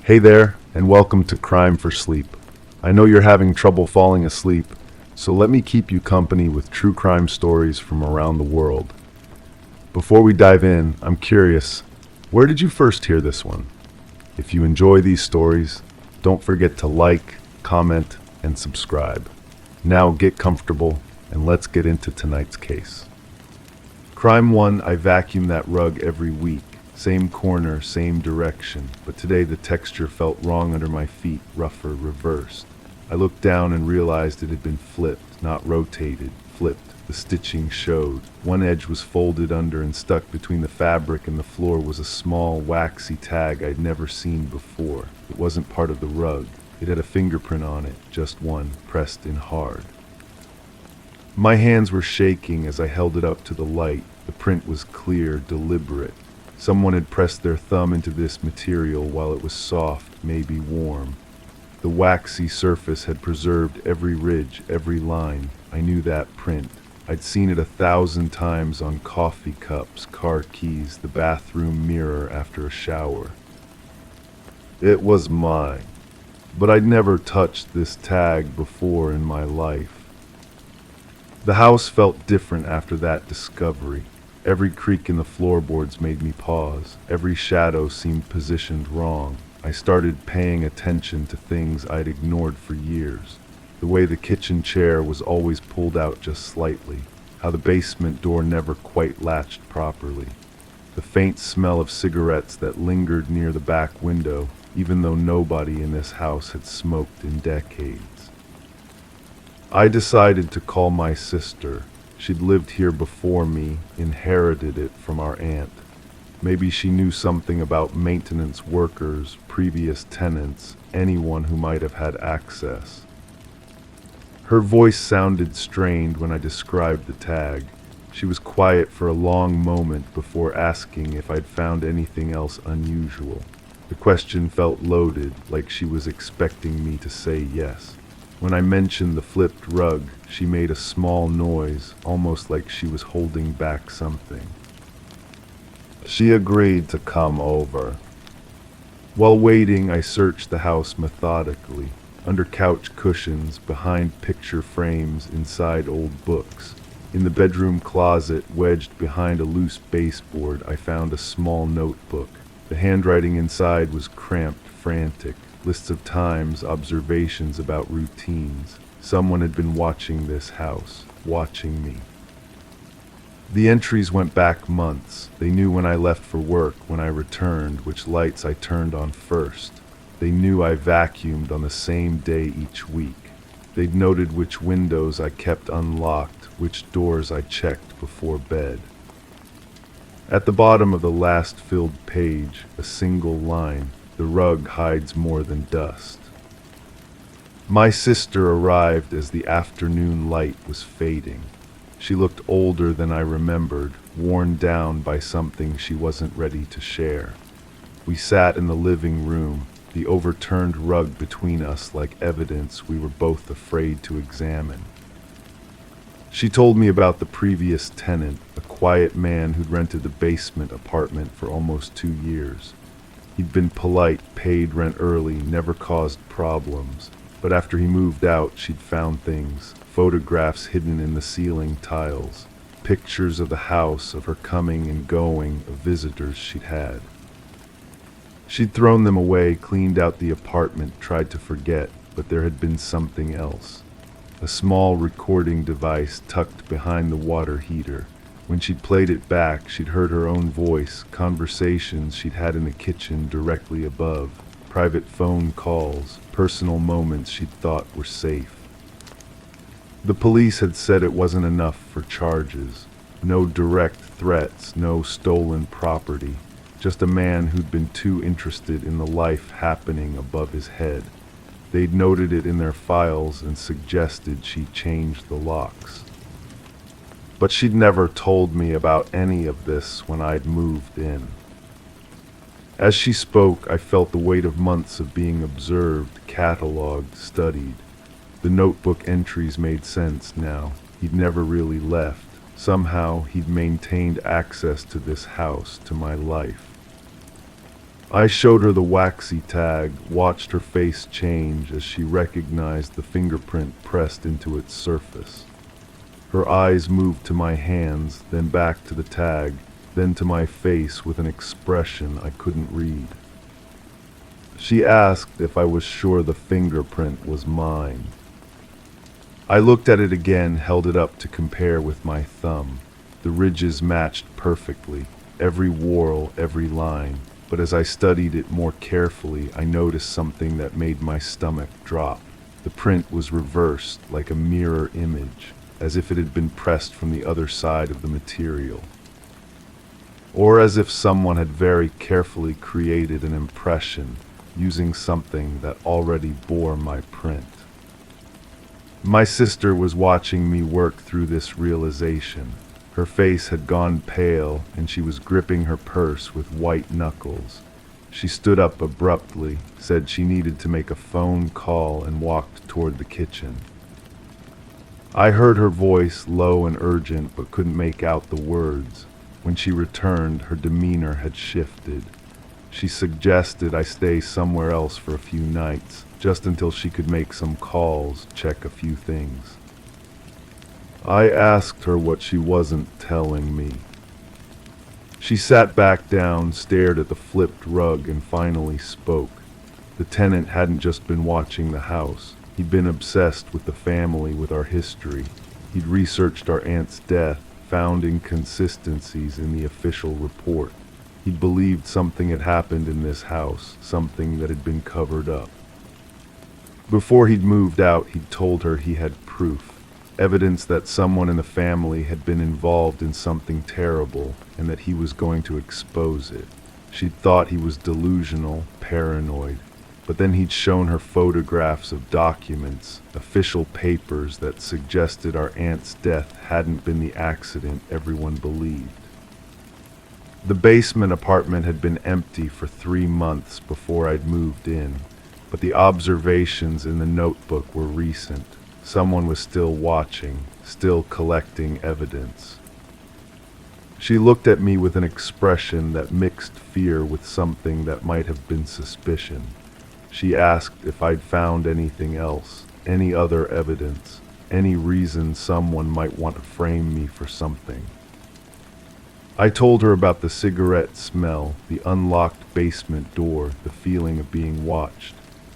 Hey there, and welcome to Crime for Sleep. I know you're having trouble falling asleep, so let me keep you company with true crime stories from around the world. Before we dive in, I'm curious, where did you first hear this one? If you enjoy these stories, don't forget to like, comment, and subscribe. Now get comfortable, and let's get into tonight's case. Crime 1, I vacuum that rug every week. Same corner, same direction, but today the texture felt wrong under my feet, rougher, reversed. I looked down and realized it had been flipped, not rotated, flipped. The stitching showed. One edge was folded under and stuck between the fabric and the floor was a small, waxy tag I'd never seen before. It wasn't part of the rug. It had a fingerprint on it, just one, pressed in hard. My hands were shaking as I held it up to the light. The print was clear, deliberate. Someone had pressed their thumb into this material while it was soft, maybe warm. The waxy surface had preserved every ridge, every line. I knew that print. I'd seen it 1,000 times on coffee cups, car keys, the bathroom mirror after a shower. It was mine, but I'd never touched this tag before in my life. The house felt different after that discovery. Every creak in the floorboards made me pause. Every shadow seemed positioned wrong. I started paying attention to things I'd ignored for years. The way the kitchen chair was always pulled out just slightly. How the basement door never quite latched properly. The faint smell of cigarettes that lingered near the back window, even though nobody in this house had smoked in decades. I decided to call my sister. She'd lived here before me, inherited it from our aunt. Maybe she knew something about maintenance workers, previous tenants, anyone who might have had access. Her voice sounded strained when I described the tag. She was quiet for a long moment before asking if I'd found anything else unusual. The question felt loaded, like she was expecting me to say yes. When I mentioned the flipped rug, she made a small noise, almost like she was holding back something. She agreed to come over. While waiting, I searched the house methodically, under couch cushions, behind picture frames, inside old books. In the bedroom closet, wedged behind a loose baseboard, I found a small notebook. The handwriting inside was cramped, frantic. Lists of times, observations about routines. Someone had been watching this house, watching me. The entries went back months. They knew when I left for work, when I returned, which lights I turned on first. They knew I vacuumed on the same day each week. They'd noted which windows I kept unlocked, which doors I checked before bed. At the bottom of the last filled page, a single line. The rug hides more than dust. My sister arrived as the afternoon light was fading. She looked older than I remembered, worn down by something she wasn't ready to share. We sat in the living room, the overturned rug between us like evidence we were both afraid to examine. She told me about the previous tenant, a quiet man who'd rented the basement apartment for almost 2 years. He'd been polite, paid rent early, never caused problems. But after he moved out, she'd found things, photographs hidden in the ceiling tiles, pictures of the house, of her coming and going, of visitors she'd had. She'd thrown them away, cleaned out the apartment, tried to forget, but there had been something else. A small recording device tucked behind the water heater. When she'd played it back, she'd heard her own voice, conversations she'd had in the kitchen directly above, private phone calls, personal moments she'd thought were safe. The police had said it wasn't enough for charges. No direct threats, no stolen property. Just a man who'd been too interested in the life happening above his head. They'd noted it in their files and suggested she change the locks. But she'd never told me about any of this when I'd moved in. As she spoke, I felt the weight of months of being observed, catalogued, studied. The notebook entries made sense now. He'd never really left. Somehow, he'd maintained access to this house, to my life. I showed her the waxy tag, watched her face change as she recognized the fingerprint pressed into its surface. Her eyes moved to my hands, then back to the tag, then to my face with an expression I couldn't read. She asked if I was sure the fingerprint was mine. I looked at it again, held it up to compare with my thumb. The ridges matched perfectly, every whorl, every line. But as I studied it more carefully, I noticed something that made my stomach drop. The print was reversed, like a mirror image, as if it had been pressed from the other side of the material. Or as if someone had very carefully created an impression using something that already bore my print. My sister was watching me work through this realization. Her face had gone pale, and she was gripping her purse with white knuckles. She stood up abruptly, said she needed to make a phone call, and walked toward the kitchen. I heard her voice, low and urgent, but couldn't make out the words. When she returned, her demeanor had shifted. She suggested I stay somewhere else for a few nights, just until she could make some calls, check a few things. I asked her what she wasn't telling me. She sat back down, stared at the flipped rug, and finally spoke. The tenant hadn't just been watching the house. He'd been obsessed with the family, with our history. He'd researched our aunt's death, found inconsistencies in the official report. He'd believed something had happened in this house, something that had been covered up. Before he'd moved out, he'd told her he had proof. Evidence that someone in the family had been involved in something terrible and that he was going to expose it. She'd thought he was delusional, paranoid, but then he'd shown her photographs of documents, official papers that suggested our aunt's death hadn't been the accident everyone believed. The basement apartment had been empty for 3 months before I'd moved in, but the observations in the notebook were recent. Someone was still watching, still collecting evidence. She looked at me with an expression that mixed fear with something that might have been suspicion. She asked if I'd found anything else, any other evidence, any reason someone might want to frame me for something. I told her about the cigarette smell, the unlocked basement door, the feeling of being watched.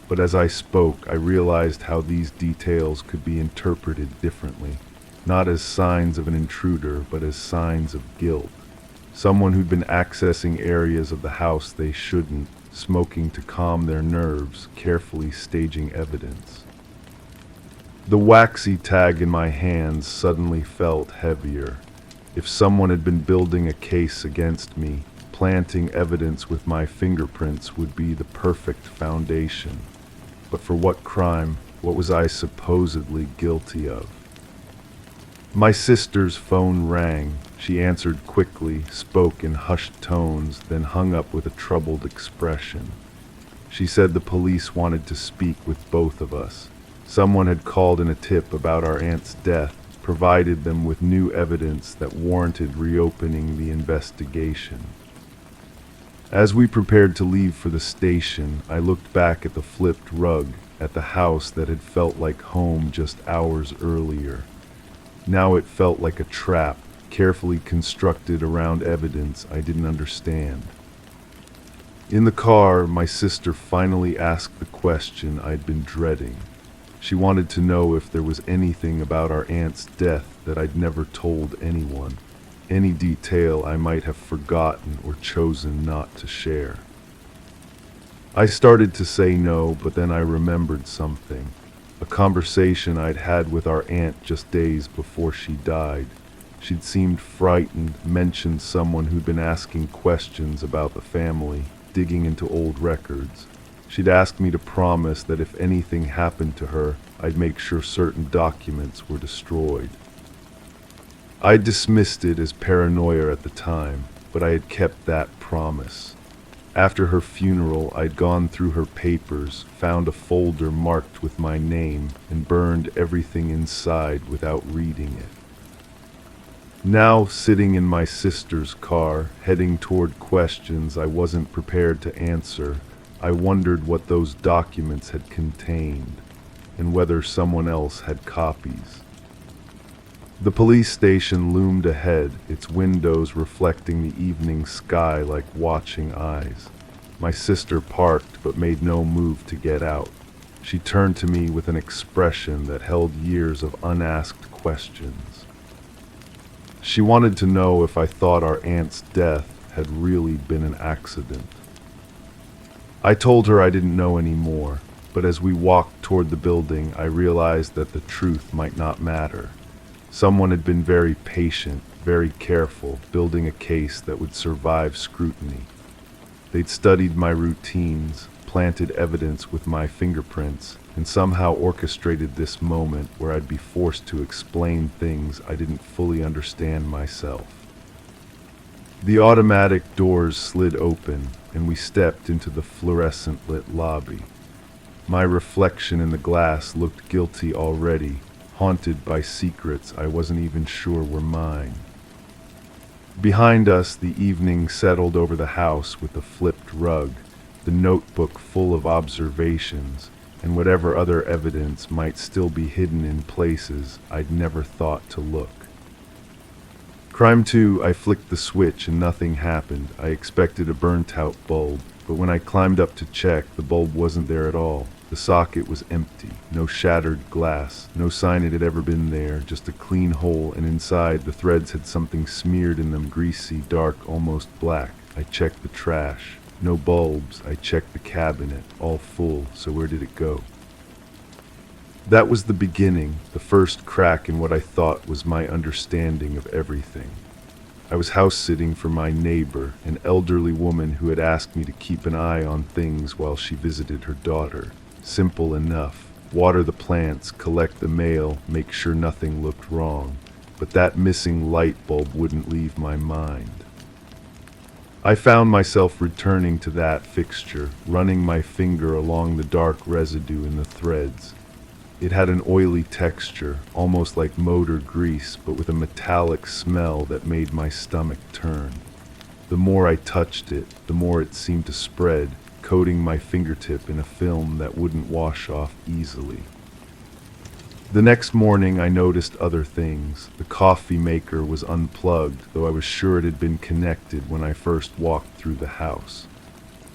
But as I spoke, I realized how these details could be interpreted differently, not as signs of an intruder, but as signs of guilt. Someone who'd been accessing areas of the house they shouldn't, smoking to calm their nerves, carefully staging evidence. The waxy tag in my hands suddenly felt heavier. If someone had been building a case against me, planting evidence with my fingerprints would be the perfect foundation. But for what crime? What was I supposedly guilty of? My sister's phone rang. She answered quickly, spoke in hushed tones, then hung up with a troubled expression. She said the police wanted to speak with both of us. Someone had called in a tip about our aunt's death, provided them with new evidence that warranted reopening the investigation. As we prepared to leave for the station, I looked back at the flipped rug, at the house that had felt like home just hours earlier. Now it felt like a trap, carefully constructed around evidence I didn't understand. In the car, my sister finally asked the question I'd been dreading. She wanted to know if there was anything about our aunt's death that I'd never told anyone. Any detail I might have forgotten or chosen not to share. I started to say no, but then I remembered something. A conversation I'd had with our aunt just days before she died. She'd seemed frightened, mentioned someone who'd been asking questions about the family, digging into old records. She'd asked me to promise that if anything happened to her, I'd make sure certain documents were destroyed. I dismissed it as paranoia at the time, but I had kept that promise. After her funeral, I'd gone through her papers, found a folder marked with my name, and burned everything inside without reading it. Now, sitting in my sister's car, heading toward questions I wasn't prepared to answer, I wondered what those documents had contained, and whether someone else had copies. The police station loomed ahead, its windows reflecting the evening sky like watching eyes. My sister parked but made no move to get out. She turned to me with an expression that held years of unasked questions. She wanted to know if I thought our aunt's death had really been an accident. I told her I didn't know any more, but as we walked toward the building, I realized that the truth might not matter. Someone had been very patient, very careful, building a case that would survive scrutiny. They'd studied my routines, planted evidence with my fingerprints, and somehow orchestrated this moment where I'd be forced to explain things I didn't fully understand myself. The automatic doors slid open, and we stepped into the fluorescent-lit lobby. My reflection in the glass looked guilty already, haunted by secrets I wasn't even sure were mine. Behind us, the evening settled over the house with a flipped rug, the notebook full of observations, and whatever other evidence might still be hidden in places I'd never thought to look. Crime 2, I flicked the switch and nothing happened. I expected a burnt-out bulb, but when I climbed up to check, the bulb wasn't there at all. The socket was empty, no shattered glass, no sign it had ever been there, just a clean hole, and inside the threads had something smeared in them, greasy, dark, almost black. I checked the trash. No bulbs. I checked the cabinet, all full, so where did it go? That was the beginning, the first crack in what I thought was my understanding of everything. I was house-sitting for my neighbor, an elderly woman who had asked me to keep an eye on things while she visited her daughter. Simple enough. Water the plants, collect the mail, make sure nothing looked wrong. But that missing light bulb wouldn't leave my mind. I found myself returning to that fixture, running my finger along the dark residue in the threads. It had an oily texture, almost like motor grease, but with a metallic smell that made my stomach turn. The more I touched it, the more it seemed to spread, coating my fingertip in a film that wouldn't wash off easily. The next morning I noticed other things. The coffee maker was unplugged, though I was sure it had been connected when I first walked through the house.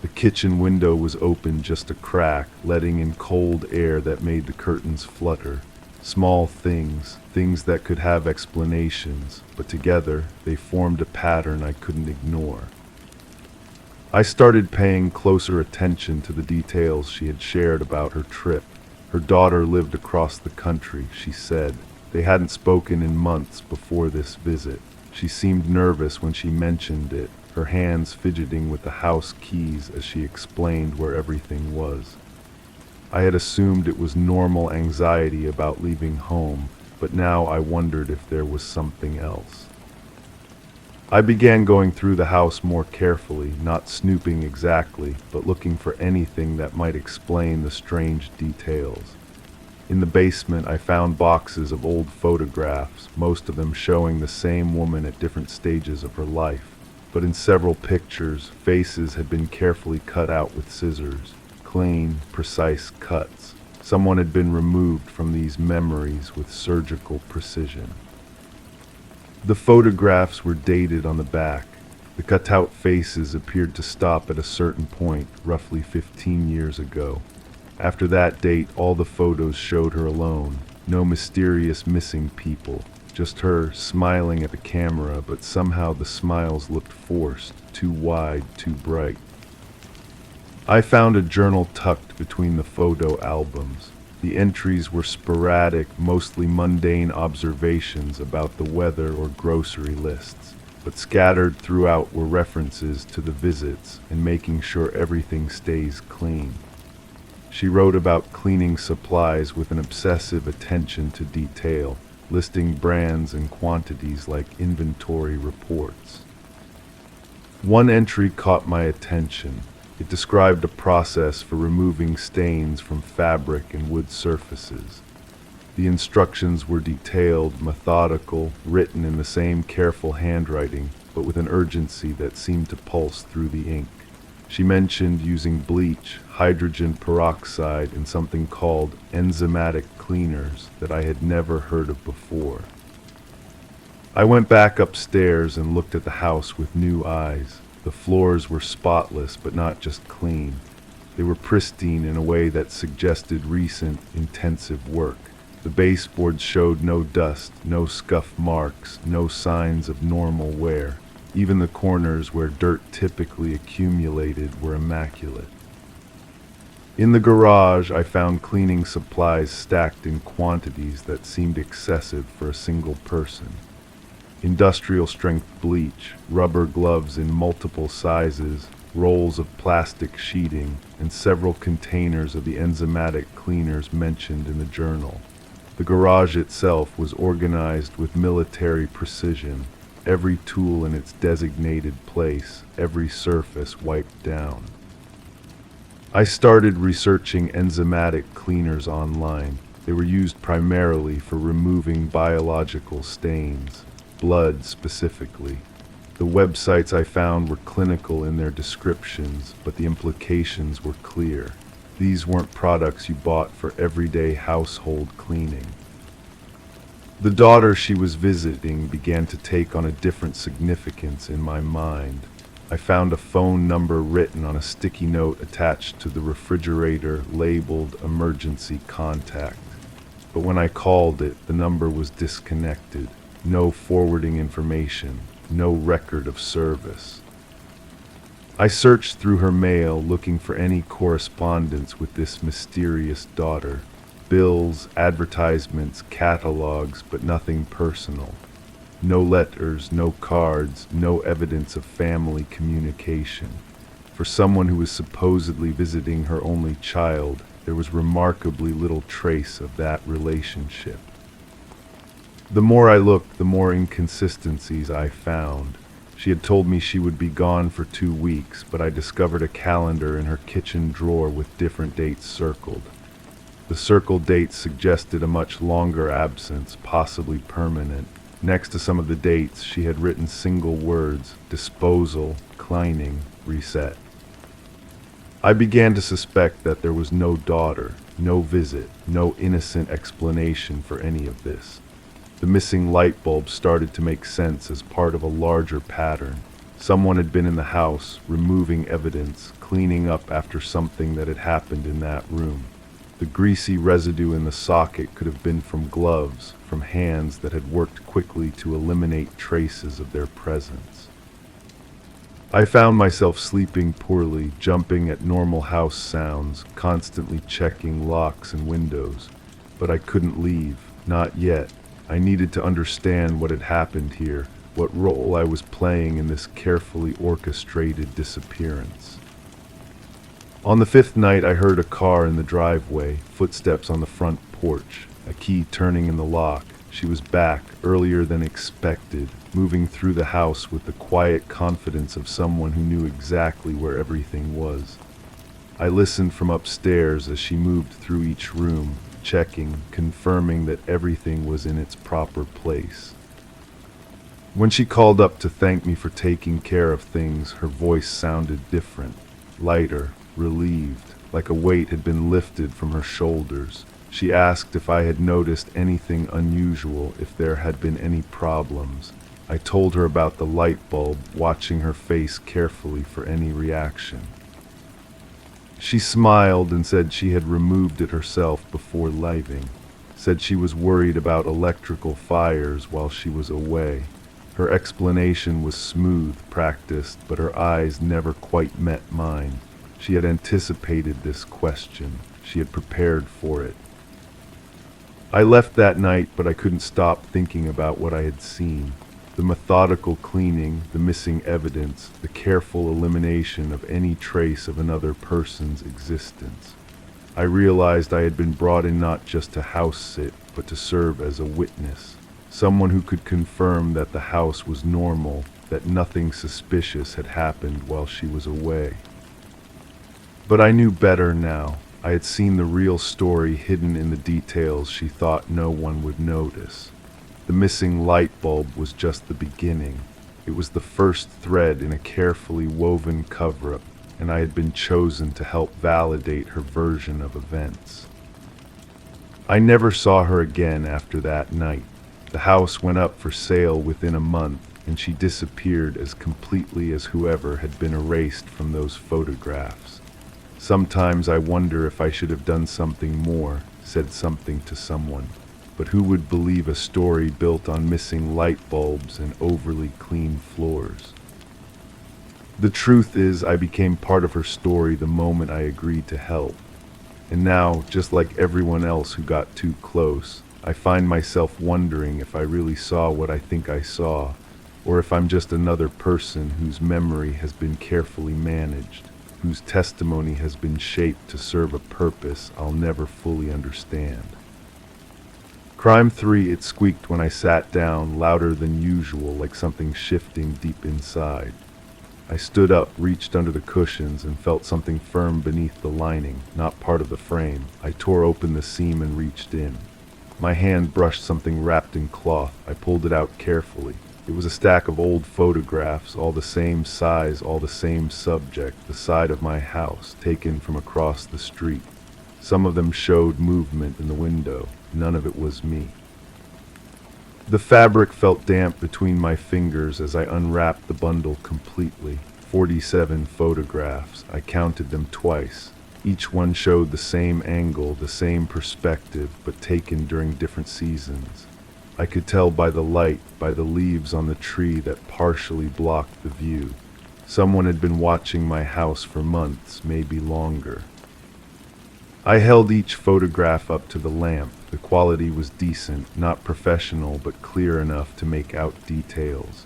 The kitchen window was open just a crack, letting in cold air that made the curtains flutter. Small things, things that could have explanations, but together they formed a pattern I couldn't ignore. I started paying closer attention to the details she had shared about her trip. Her daughter lived across the country, she said. They hadn't spoken in months before this visit. She seemed nervous when she mentioned it, her hands fidgeting with the house keys as she explained where everything was. I had assumed it was normal anxiety about leaving home, but now I wondered if there was something else. I began going through the house more carefully, not snooping exactly, but looking for anything that might explain the strange details. In the basement, I found boxes of old photographs, most of them showing the same woman at different stages of her life. But in several pictures, faces had been carefully cut out with scissors, clean, precise cuts. Someone had been removed from these memories with surgical precision. The photographs were dated on the back. The cut-out faces appeared to stop at a certain point, roughly 15 years ago. After that date, all the photos showed her alone. No mysterious missing people. Just her smiling at the camera, but somehow the smiles looked forced, too wide, too bright. I found a journal tucked between the photo albums. The entries were sporadic, mostly mundane observations about the weather or grocery lists, but scattered throughout were references to the visits and making sure everything stays clean. She wrote about cleaning supplies with an obsessive attention to detail, listing brands and quantities like inventory reports. One entry caught my attention. It described a process for removing stains from fabric and wood surfaces. The instructions were detailed, methodical, written in the same careful handwriting, but with an urgency that seemed to pulse through the ink. She mentioned using bleach, hydrogen peroxide, and something called enzymatic cleaners that I had never heard of before. I went back upstairs and looked at the house with new eyes. The floors were spotless, but not just clean. They were pristine in a way that suggested recent, intensive work. The baseboards showed no dust, no scuff marks, no signs of normal wear. Even the corners where dirt typically accumulated were immaculate. In the garage, I found cleaning supplies stacked in quantities that seemed excessive for a single person. Industrial-strength bleach, rubber gloves in multiple sizes, rolls of plastic sheeting, and several containers of the enzymatic cleaners mentioned in the journal. The garage itself was organized with military precision, every tool in its designated place, every surface wiped down. I started researching enzymatic cleaners online. They were used primarily for removing biological stains, blood specifically. The websites I found were clinical in their descriptions, but the implications were clear. These weren't products you bought for everyday household cleaning. The daughter she was visiting began to take on a different significance in my mind. I found a phone number written on a sticky note attached to the refrigerator labeled emergency contact. But when I called it, the number was disconnected. No forwarding information, no record of service. I searched through her mail looking for any correspondence with this mysterious daughter. Bills, advertisements, catalogs, but nothing personal. No letters, no cards, no evidence of family communication. For someone who was supposedly visiting her only child, there was remarkably little trace of that relationship. The more I looked, the more inconsistencies I found. She had told me she would be gone for 2 weeks, but I discovered a calendar in her kitchen drawer with different dates circled. The circled dates suggested a much longer absence, possibly permanent. Next to some of the dates, she had written single words: disposal, cleaning, reset. I began to suspect that there was no daughter, no visit, no innocent explanation for any of this. The missing light bulb started to make sense as part of a larger pattern. Someone had been in the house, removing evidence, cleaning up after something that had happened in that room. The greasy residue in the socket could have been from gloves, from hands that had worked quickly to eliminate traces of their presence. I found myself sleeping poorly, jumping at normal house sounds, constantly checking locks and windows. But I couldn't leave, not yet. I needed to understand what had happened here, what role I was playing in this carefully orchestrated disappearance. On the 5th night, I heard a car in the driveway, footsteps on the front porch, a key turning in the lock. She was back, earlier than expected, moving through the house with the quiet confidence of someone who knew exactly where everything was. I listened from upstairs as she moved through each room, checking, confirming that everything was in its proper place. When she called up to thank me for taking care of things, her voice sounded different, lighter, relieved, like a weight had been lifted from her shoulders. She asked if I had noticed anything unusual, if there had been any problems. I told her about the light bulb, watching her face carefully for any reaction. She smiled and said she had removed it herself before leaving, said she was worried about electrical fires while she was away. Her explanation was smooth, practiced, but her eyes never quite met mine. She had anticipated this question. She had prepared for it. I left that night, but I couldn't stop thinking about what I had seen. The methodical cleaning, the missing evidence, the careful elimination of any trace of another person's existence. I realized I had been brought in not just to house sit, but to serve as a witness. Someone who could confirm that the house was normal, that nothing suspicious had happened while she was away. But I knew better now. I had seen the real story hidden in the details she thought no one would notice. The missing light bulb was just the beginning. It was the first thread in a carefully woven cover-up, and I had been chosen to help validate her version of events. I never saw her again after that night. The house went up for sale within a month, and she disappeared as completely as whoever had been erased from those photographs. Sometimes I wonder if I should have done something more, said something to someone. But who would believe a story built on missing light bulbs and overly clean floors? The truth is, I became part of her story the moment I agreed to help. And now, just like everyone else who got too close, I find myself wondering if I really saw what I think I saw, or if I'm just another person whose memory has been carefully managed, whose testimony has been shaped to serve a purpose I'll never fully understand. Crime 3, it squeaked when I sat down, louder than usual, like something shifting deep inside. I stood up, reached under the cushions, and felt something firm beneath the lining, not part of the frame. I tore open the seam and reached in. My hand brushed something wrapped in cloth. I pulled it out carefully. It was a stack of old photographs, all the same size, all the same subject, the side of my house, taken from across the street. Some of them showed movement in the window. None of it was me. The fabric felt damp between my fingers as I unwrapped the bundle completely. 47 photographs. I counted them twice. Each one showed the same angle, the same perspective, but taken during different seasons. I could tell by the light, by the leaves on the tree that partially blocked the view. Someone had been watching my house for months, maybe longer. I held each photograph up to the lamp. The quality was decent, not professional, but clear enough to make out details.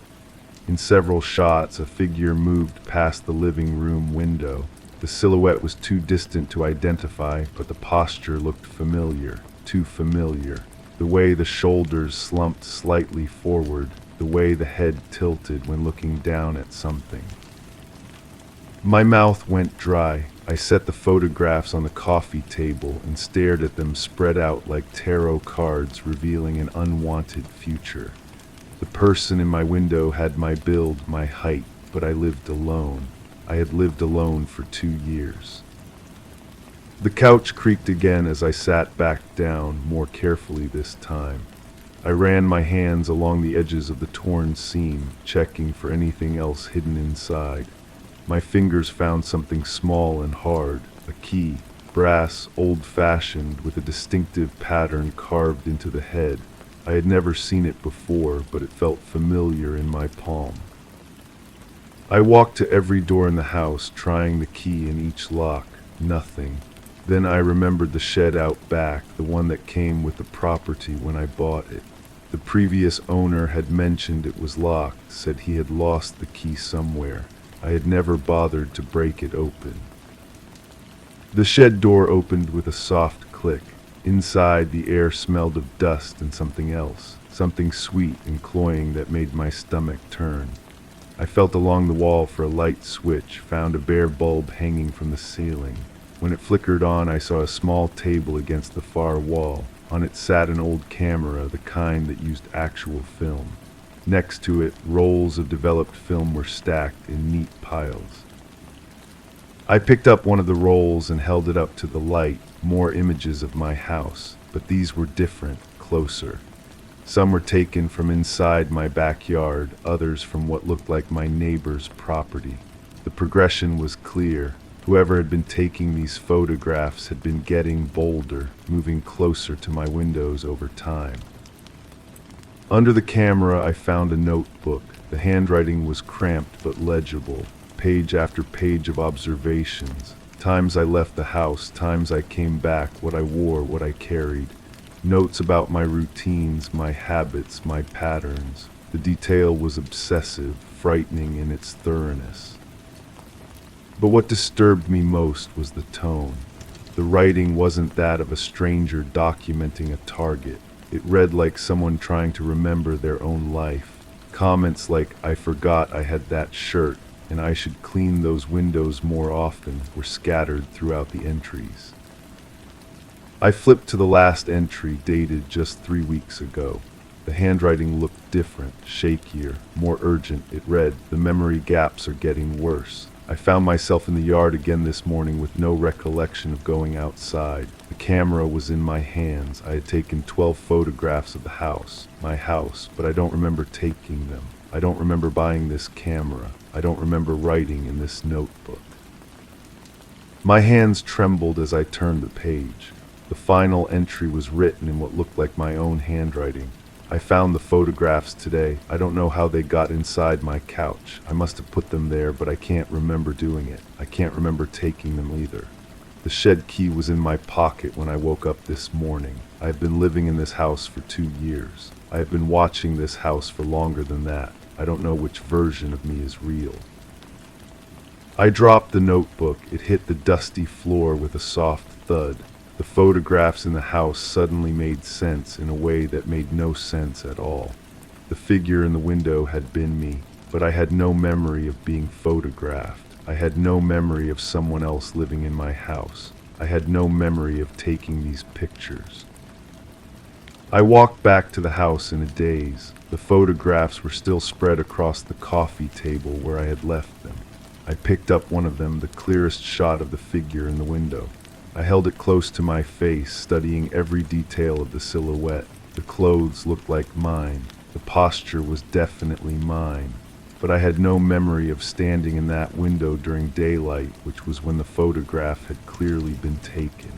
In several shots, a figure moved past the living room window. The silhouette was too distant to identify, but the posture looked familiar, too familiar. The way the shoulders slumped slightly forward, the way the head tilted when looking down at something. My mouth went dry. I set the photographs on the coffee table and stared at them spread out like tarot cards revealing an unwanted future. The person in my window had my build, my height, but I lived alone. I had lived alone for 2 years. The couch creaked again as I sat back down, more carefully this time. I ran my hands along the edges of the torn seam, checking for anything else hidden inside. My fingers found something small and hard, a key, brass, old-fashioned, with a distinctive pattern carved into the head. I had never seen it before, but it felt familiar in my palm. I walked to every door in the house, trying the key in each lock. Nothing. Then I remembered the shed out back, the one that came with the property when I bought it. The previous owner had mentioned it was locked, said he had lost the key somewhere. I had never bothered to break it open. The shed door opened with a soft click. Inside, the air smelled of dust and something else, something sweet and cloying that made my stomach turn. I felt along the wall for a light switch, found a bare bulb hanging from the ceiling. When it flickered on, I saw a small table against the far wall. On it sat an old camera, the kind that used actual film. Next to it, rolls of developed film were stacked in neat piles. I picked up one of the rolls and held it up to the light. More images of my house, but these were different, closer. Some were taken from inside my backyard, others from what looked like my neighbor's property. The progression was clear. Whoever had been taking these photographs had been getting bolder, moving closer to my windows over time. Under the camera, I found a notebook. The handwriting was cramped but legible, page after page of observations. Times I left the house, times I came back, what I wore, what I carried. Notes about my routines, my habits, my patterns. The detail was obsessive, frightening in its thoroughness. But what disturbed me most was the tone. The writing wasn't that of a stranger documenting a target. It read like someone trying to remember their own life. Comments like, "I forgot I had that shirt," and "I should clean those windows more often," were scattered throughout the entries. I flipped to the last entry, dated just 3 weeks ago. The handwriting looked different, shakier, more urgent. It read, "The memory gaps are getting worse. I found myself in the yard again this morning with no recollection of going outside. The camera was in my hands. I had taken 12 photographs of the house, my house, but I don't remember taking them. I don't remember buying this camera. I don't remember writing in this notebook." My hands trembled as I turned the page. The final entry was written in what looked like my own handwriting. "I found the photographs today. I don't know how they got inside my couch. I must have put them there, but I can't remember doing it. I can't remember taking them either. The shed key was in my pocket when I woke up this morning. I have been living in this house for 2 years. I have been watching this house for longer than that. I don't know which version of me is real." I dropped the notebook. It hit the dusty floor with a soft thud. The photographs in the house suddenly made sense in a way that made no sense at all. The figure in the window had been me, but I had no memory of being photographed. I had no memory of someone else living in my house. I had no memory of taking these pictures. I walked back to the house in a daze. The photographs were still spread across the coffee table where I had left them. I picked up one of them, the clearest shot of the figure in the window. I held it close to my face, studying every detail of the silhouette. The clothes looked like mine. The posture was definitely mine. But I had no memory of standing in that window during daylight, which was when the photograph had clearly been taken.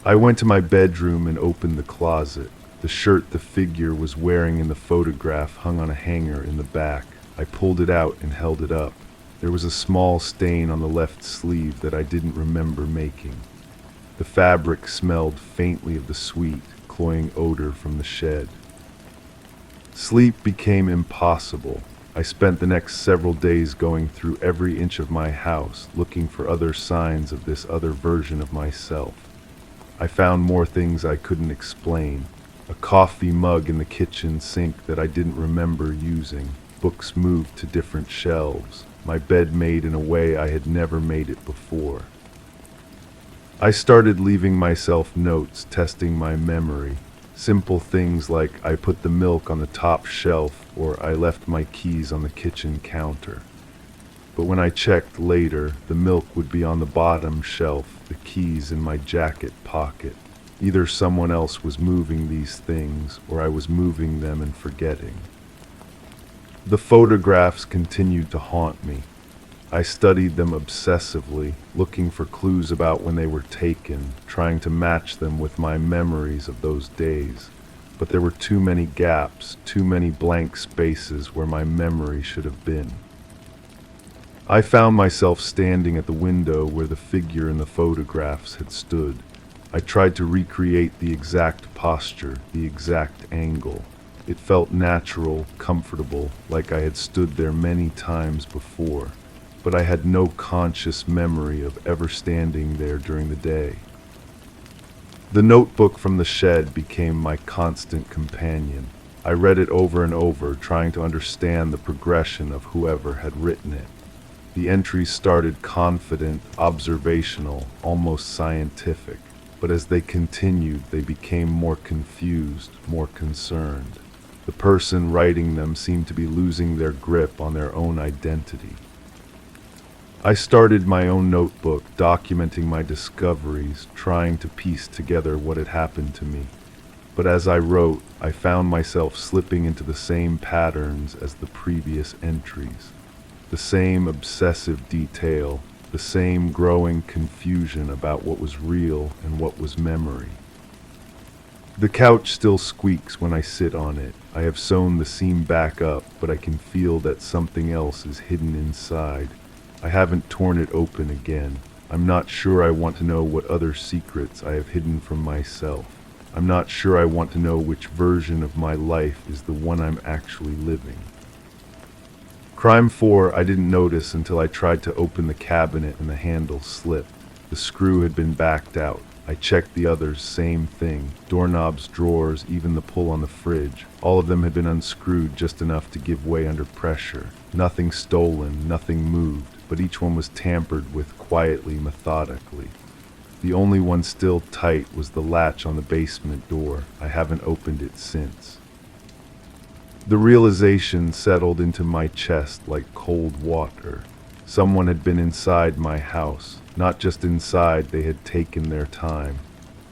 I went to my bedroom and opened the closet. The shirt the figure was wearing in the photograph hung on a hanger in the back. I pulled it out and held it up. There was a small stain on the left sleeve that I didn't remember making. The fabric smelled faintly of the sweet, cloying odor from the shed. Sleep became impossible. I spent the next several days going through every inch of my house, looking for other signs of this other version of myself. I found more things I couldn't explain. A coffee mug in the kitchen sink that I didn't remember using. Books moved to different shelves. My bed made in a way I had never made it before. I started leaving myself notes, testing my memory. Simple things like I put the milk on the top shelf or I left my keys on the kitchen counter. But when I checked later, the milk would be on the bottom shelf, the keys in my jacket pocket. Either someone else was moving these things or I was moving them and forgetting. The photographs continued to haunt me. I studied them obsessively, looking for clues about when they were taken, trying to match them with my memories of those days. But there were too many gaps, too many blank spaces where my memory should have been. I found myself standing at the window where the figure in the photographs had stood. I tried to recreate the exact posture, the exact angle. It felt natural, comfortable, like I had stood there many times before, but I had no conscious memory of ever standing there during the day. The notebook from the shed became my constant companion. I read it over and over, trying to understand the progression of whoever had written it. The entries started confident, observational, almost scientific, but as they continued, they became more confused, more concerned. The person writing them seemed to be losing their grip on their own identity. I started my own notebook, documenting my discoveries, trying to piece together what had happened to me. But as I wrote, I found myself slipping into the same patterns as the previous entries. The same obsessive detail, the same growing confusion about what was real and what was memory. The couch still squeaks when I sit on it. I have sewn the seam back up, but I can feel that something else is hidden inside. I haven't torn it open again. I'm not sure I want to know what other secrets I have hidden from myself. I'm not sure I want to know which version of my life is the one I'm actually living. Crime 4 I didn't notice until I tried to open the cabinet and the handle slipped. The screw had been backed out. I checked the others, same thing. Doorknobs, drawers, even the pull on the fridge. All of them had been unscrewed just enough to give way under pressure. Nothing stolen, nothing moved, but each one was tampered with quietly, methodically. The only one still tight was the latch on the basement door. I haven't opened it since. The realization settled into my chest like cold water. Someone had been inside my house. Not just inside, they had taken their time.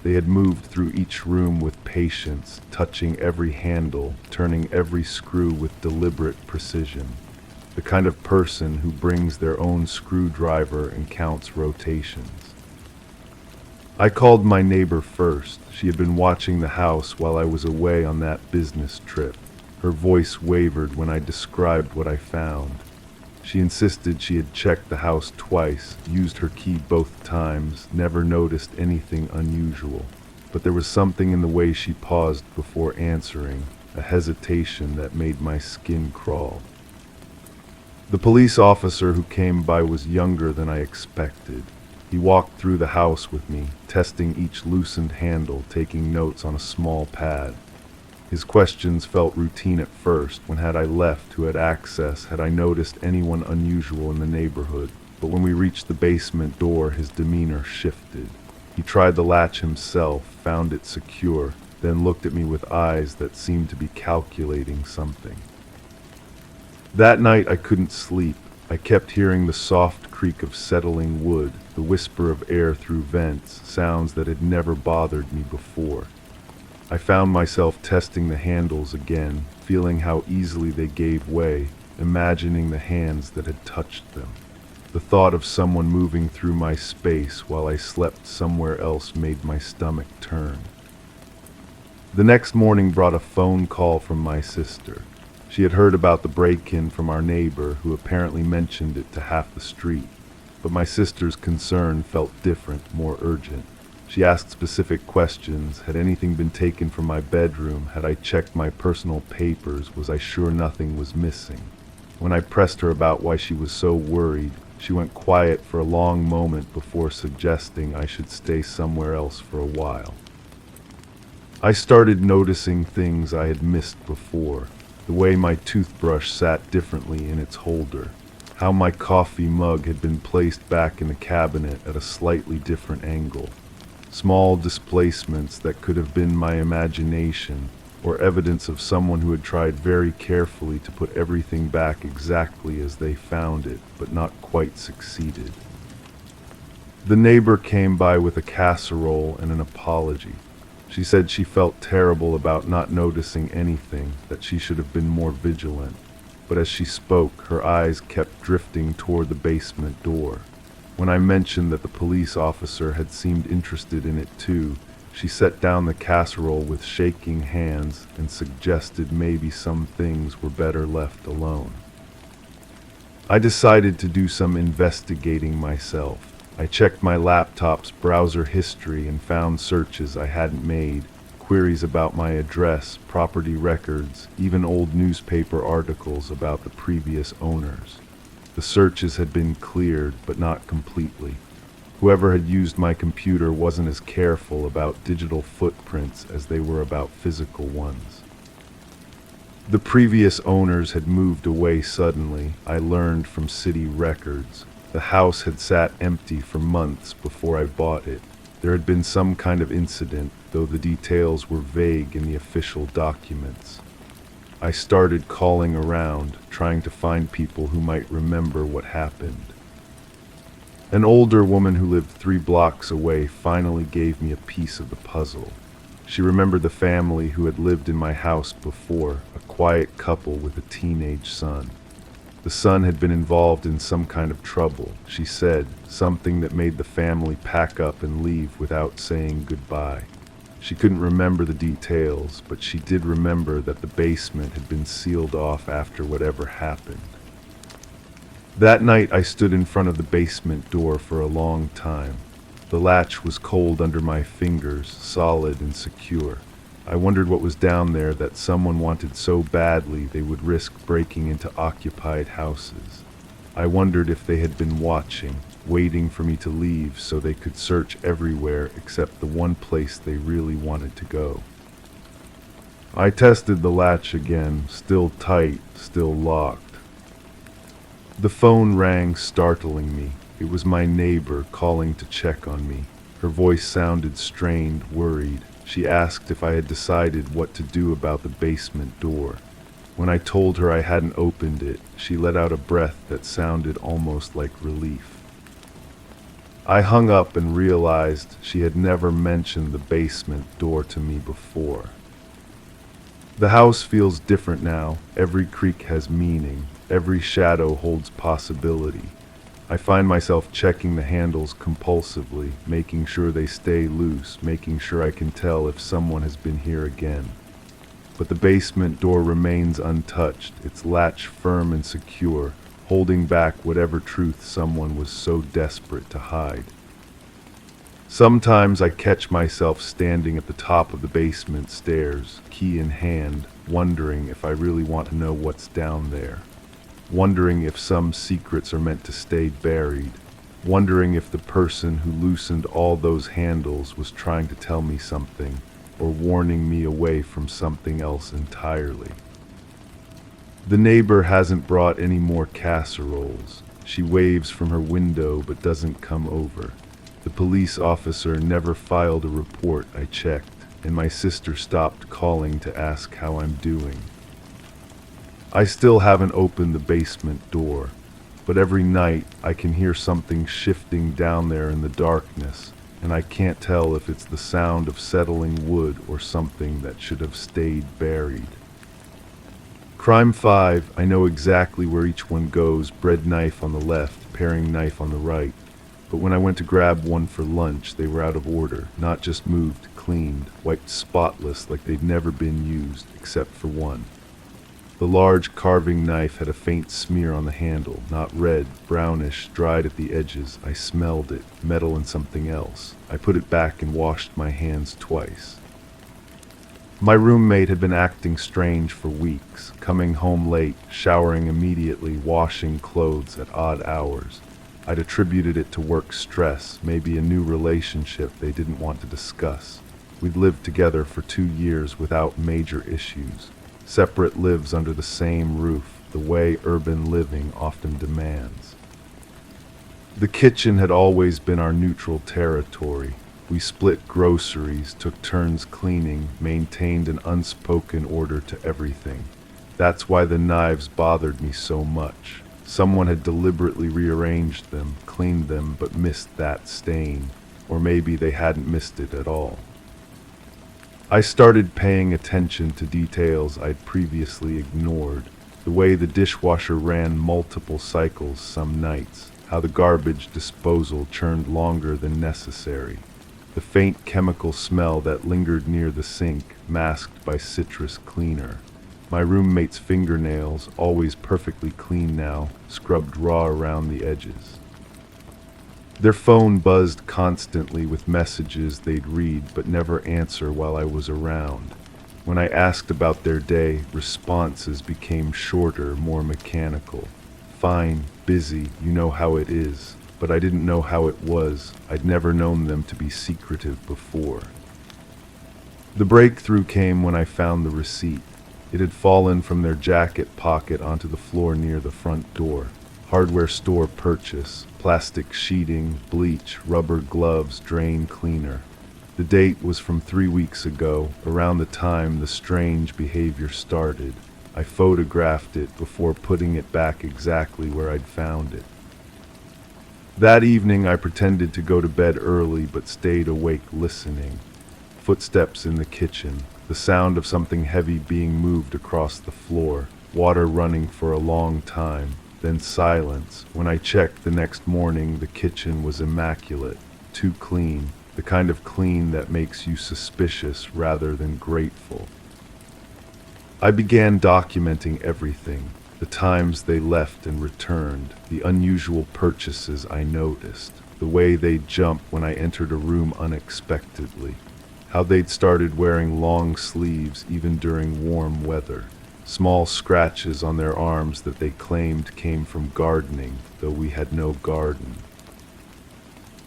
They had moved through each room with patience, touching every handle, turning every screw with deliberate precision. The kind of person who brings their own screwdriver and counts rotations. I called my neighbor first. She had been watching the house while I was away on that business trip. Her voice wavered when I described what I found. She insisted she had checked the house twice, used her key both times, never noticed anything unusual. But there was something in the way she paused before answering, a hesitation that made my skin crawl. The police officer who came by was younger than I expected. He walked through the house with me, testing each loosened handle, taking notes on a small pad. His questions felt routine at first. When had I left, who had access, had I noticed anyone unusual in the neighborhood? But when we reached the basement door, his demeanor shifted. He tried the latch himself, found it secure, then looked at me with eyes that seemed to be calculating something. That night I couldn't sleep. I kept hearing the soft creak of settling wood, the whisper of air through vents, sounds that had never bothered me before. I found myself testing the handles again, feeling how easily they gave way, imagining the hands that had touched them. The thought of someone moving through my space while I slept somewhere else made my stomach turn. The next morning brought a phone call from my sister. She had heard about the break-in from our neighbor, who apparently mentioned it to half the street. But my sister's concern felt different, more urgent. She asked specific questions. Had anything been taken from my bedroom? Had I checked my personal papers? Was I sure nothing was missing? When I pressed her about why she was so worried, she went quiet for a long moment before suggesting I should stay somewhere else for a while. I started noticing things I had missed before. The way my toothbrush sat differently in its holder. How my coffee mug had been placed back in the cabinet at a slightly different angle. Small displacements that could have been my imagination, or evidence of someone who had tried very carefully to put everything back exactly as they found it, but not quite succeeded. The neighbor came by with a casserole and an apology. She said she felt terrible about not noticing anything, that she should have been more vigilant. But as she spoke, her eyes kept drifting toward the basement door. When I mentioned that the police officer had seemed interested in it too, she set down the casserole with shaking hands and suggested maybe some things were better left alone. I decided to do some investigating myself. I checked my laptop's browser history and found searches I hadn't made, queries about my address, property records, even old newspaper articles about the previous owners. The searches had been cleared, but not completely. Whoever had used my computer wasn't as careful about digital footprints as they were about physical ones. The previous owners had moved away suddenly, I learned from city records. The house had sat empty for months before I bought it. There had been some kind of incident, though the details were vague in the official documents. I started calling around, trying to find people who might remember what happened. An older woman who lived 3 blocks away finally gave me a piece of the puzzle. She remembered the family who had lived in my house before, a quiet couple with a teenage son. The son had been involved in some kind of trouble, she said, something that made the family pack up and leave without saying goodbye. She couldn't remember the details, but she did remember that the basement had been sealed off after whatever happened. That night I stood in front of the basement door for a long time. The latch was cold under my fingers, solid and secure. I wondered what was down there that someone wanted so badly they would risk breaking into occupied houses. I wondered if they had been watching, waiting for me to leave so they could search everywhere except the one place they really wanted to go. I tested the latch again, still tight, still locked. The phone rang, startling me. It was my neighbor calling to check on me. Her voice sounded strained, worried. She asked if I had decided what to do about the basement door. When I told her I hadn't opened it, she let out a breath that sounded almost like relief. I hung up and realized she had never mentioned the basement door to me before. The house feels different now. Every creak has meaning. Every shadow holds possibility. I find myself checking the handles compulsively, making sure they stay loose, making sure I can tell if someone has been here again. But the basement door remains untouched, its latch firm and secure, holding back whatever truth someone was so desperate to hide. Sometimes I catch myself standing at the top of the basement stairs, key in hand, wondering if I really want to know what's down there. Wondering if some secrets are meant to stay buried. Wondering if the person who loosened all those handles was trying to tell me something, or warning me away from something else entirely. The neighbor hasn't brought any more casseroles. She waves from her window but doesn't come over. The police officer never filed a report, I checked, and my sister stopped calling to ask how I'm doing. I still haven't opened the basement door, but every night I can hear something shifting down there in the darkness, and I can't tell if it's the sound of settling wood or something that should have stayed buried. Crime 5, I know exactly where each one goes, bread knife on the left, paring knife on the right. But when I went to grab one for lunch, they were out of order, not just moved, cleaned, wiped spotless like they'd never been used, except for one. The large carving knife had a faint smear on the handle, not red, brownish, dried at the edges. I smelled it, metal and something else. I put it back and washed my hands twice. My roommate had been acting strange for weeks, coming home late, showering immediately, washing clothes at odd hours. I'd attributed it to work stress, maybe a new relationship they didn't want to discuss. We'd lived together for 2 years without major issues. Separate lives under the same roof, the way urban living often demands. The kitchen had always been our neutral territory. We split groceries, took turns cleaning, maintained an unspoken order to everything. That's why the knives bothered me so much. Someone had deliberately rearranged them, cleaned them, but missed that stain. Or maybe they hadn't missed it at all. I started paying attention to details I'd previously ignored. The way the dishwasher ran multiple cycles some nights, how the garbage disposal churned longer than necessary. The faint chemical smell that lingered near the sink, masked by citrus cleaner. My roommate's fingernails, always perfectly clean now, scrubbed raw around the edges. Their phone buzzed constantly with messages they'd read but never answer while I was around. When I asked about their day, responses became shorter, more mechanical. Fine, busy, you know how it is. But I didn't know how it was. I'd never known them to be secretive before. The breakthrough came when I found the receipt. It had fallen from their jacket pocket onto the floor near the front door. Hardware store purchase, plastic sheeting, bleach, rubber gloves, drain cleaner. The date was from 3 weeks ago, around the time the strange behavior started. I photographed it before putting it back exactly where I'd found it. That evening I pretended to go to bed early but stayed awake listening. Footsteps in the kitchen, the sound of something heavy being moved across the floor, water running for a long time, then silence. When I checked the next morning, the kitchen was immaculate, too clean, the kind of clean that makes you suspicious rather than grateful. I began documenting everything. The times they left and returned, the unusual purchases I noticed, the way they'd jump when I entered a room unexpectedly, how they'd started wearing long sleeves even during warm weather, small scratches on their arms that they claimed came from gardening, though we had no garden.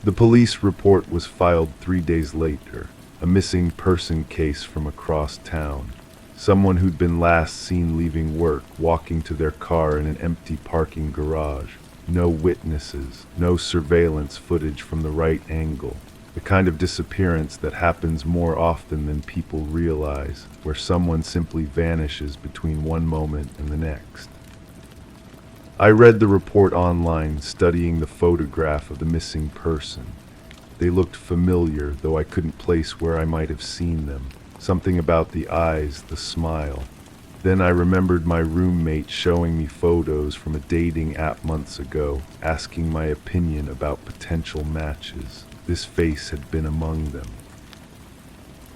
The police report was filed 3 days later, a missing person case from across town. Someone who'd been last seen leaving work, walking to their car in an empty parking garage. No witnesses, no surveillance footage from the right angle. The kind of disappearance that happens more often than people realize, where someone simply vanishes between one moment and the next. I read the report online, studying the photograph of the missing person. They looked familiar, though I couldn't place where I might have seen them. Something about the eyes, the smile. Then I remembered my roommate showing me photos from a dating app months ago, asking my opinion about potential matches. This face had been among them.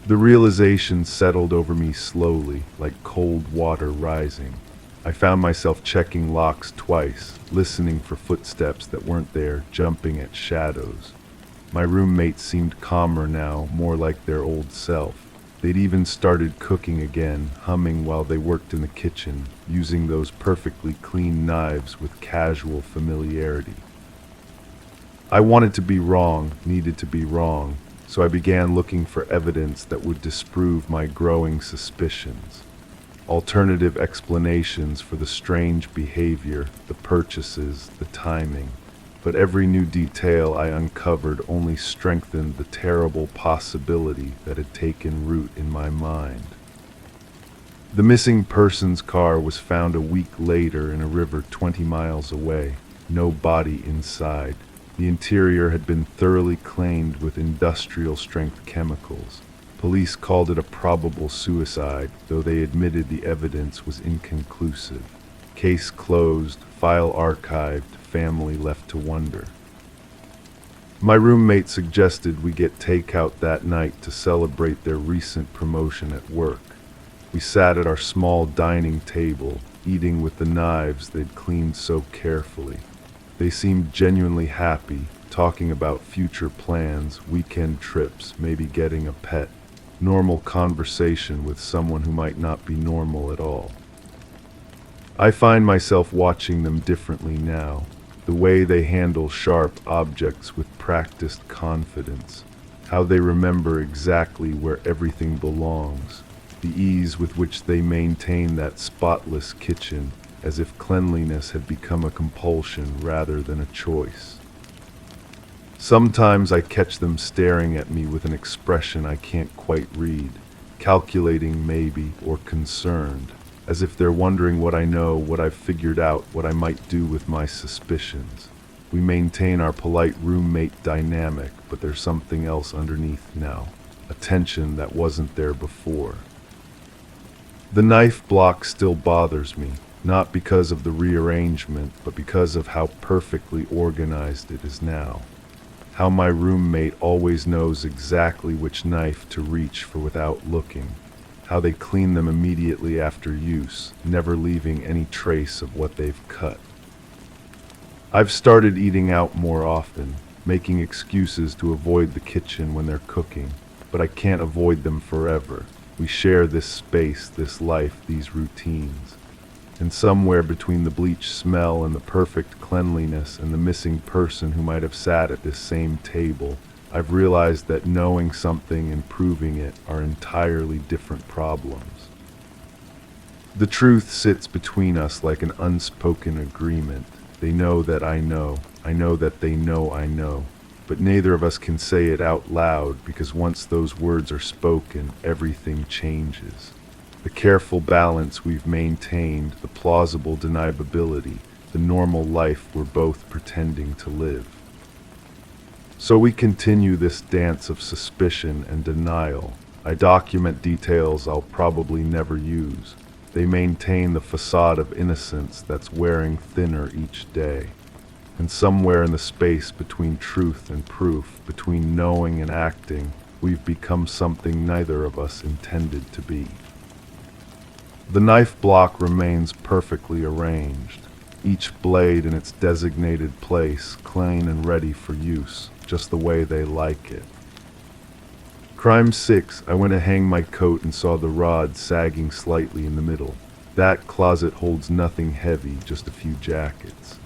The realization settled over me slowly, like cold water rising. I found myself checking locks twice, listening for footsteps that weren't there, jumping at shadows. My roommates seemed calmer now, more like their old self. They'd even started cooking again, humming while they worked in the kitchen, using those perfectly clean knives with casual familiarity. I wanted to be wrong, needed to be wrong, so I began looking for evidence that would disprove my growing suspicions. Alternative explanations for the strange behavior, the purchases, the timing. But every new detail I uncovered only strengthened the terrible possibility that had taken root in my mind. The missing person's car was found a week later in a river 20 miles away. No body inside. The interior had been thoroughly cleaned with industrial-strength chemicals. Police called it a probable suicide, though they admitted the evidence was inconclusive. Case closed, file archived, family left to wonder. My roommate suggested we get takeout that night to celebrate their recent promotion at work. We sat at our small dining table, eating with the knives they'd cleaned so carefully. They seemed genuinely happy, talking about future plans, weekend trips, maybe getting a pet. Normal conversation with someone who might not be normal at all. I find myself watching them differently now. The way they handle sharp objects with practiced confidence, how they remember exactly where everything belongs, the ease with which they maintain that spotless kitchen, as if cleanliness had become a compulsion rather than a choice. Sometimes I catch them staring at me with an expression I can't quite read, calculating maybe, or concerned, as if they're wondering what I know, what I've figured out, what I might do with my suspicions. We maintain our polite roommate dynamic, but there's something else underneath now, a tension that wasn't there before. The knife block still bothers me, not because of the rearrangement, but because of how perfectly organized it is now. How my roommate always knows exactly which knife to reach for without looking. How they clean them immediately after use, never leaving any trace of what they've cut. I've started eating out more often, making excuses to avoid the kitchen when they're cooking, but I can't avoid them forever. We share this space, this life, these routines. And somewhere between the bleach smell and the perfect cleanliness and the missing person who might have sat at this same table, I've realized that knowing something and proving it are entirely different problems. The truth sits between us like an unspoken agreement. They know that I know that they know I know, but neither of us can say it out loud because once those words are spoken, everything changes. The careful balance we've maintained, the plausible deniability, the normal life we're both pretending to live. So we continue this dance of suspicion and denial. I document details I'll probably never use. They maintain the facade of innocence that's wearing thinner each day. And somewhere in the space between truth and proof, between knowing and acting, we've become something neither of us intended to be. The knife block remains perfectly arranged, each blade in its designated place, clean and ready for use, just the way they like it. Crime 6, I went to hang my coat and saw the rod sagging slightly in the middle. That closet holds nothing heavy, just a few jackets.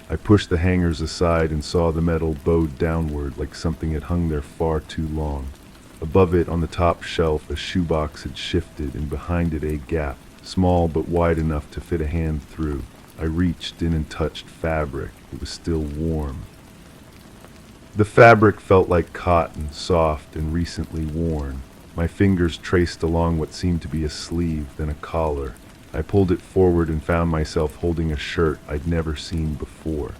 I pushed the hangers aside and saw the metal bowed downward like something had hung there far too long. Above it, on the top shelf, a shoebox had shifted, and behind it a gap, small but wide enough to fit a hand through. I reached in and touched fabric. It was still warm. The fabric felt like cotton, soft and recently worn. My fingers traced along what seemed to be a sleeve, then a collar. I pulled it forward and found myself holding a shirt I'd never seen before.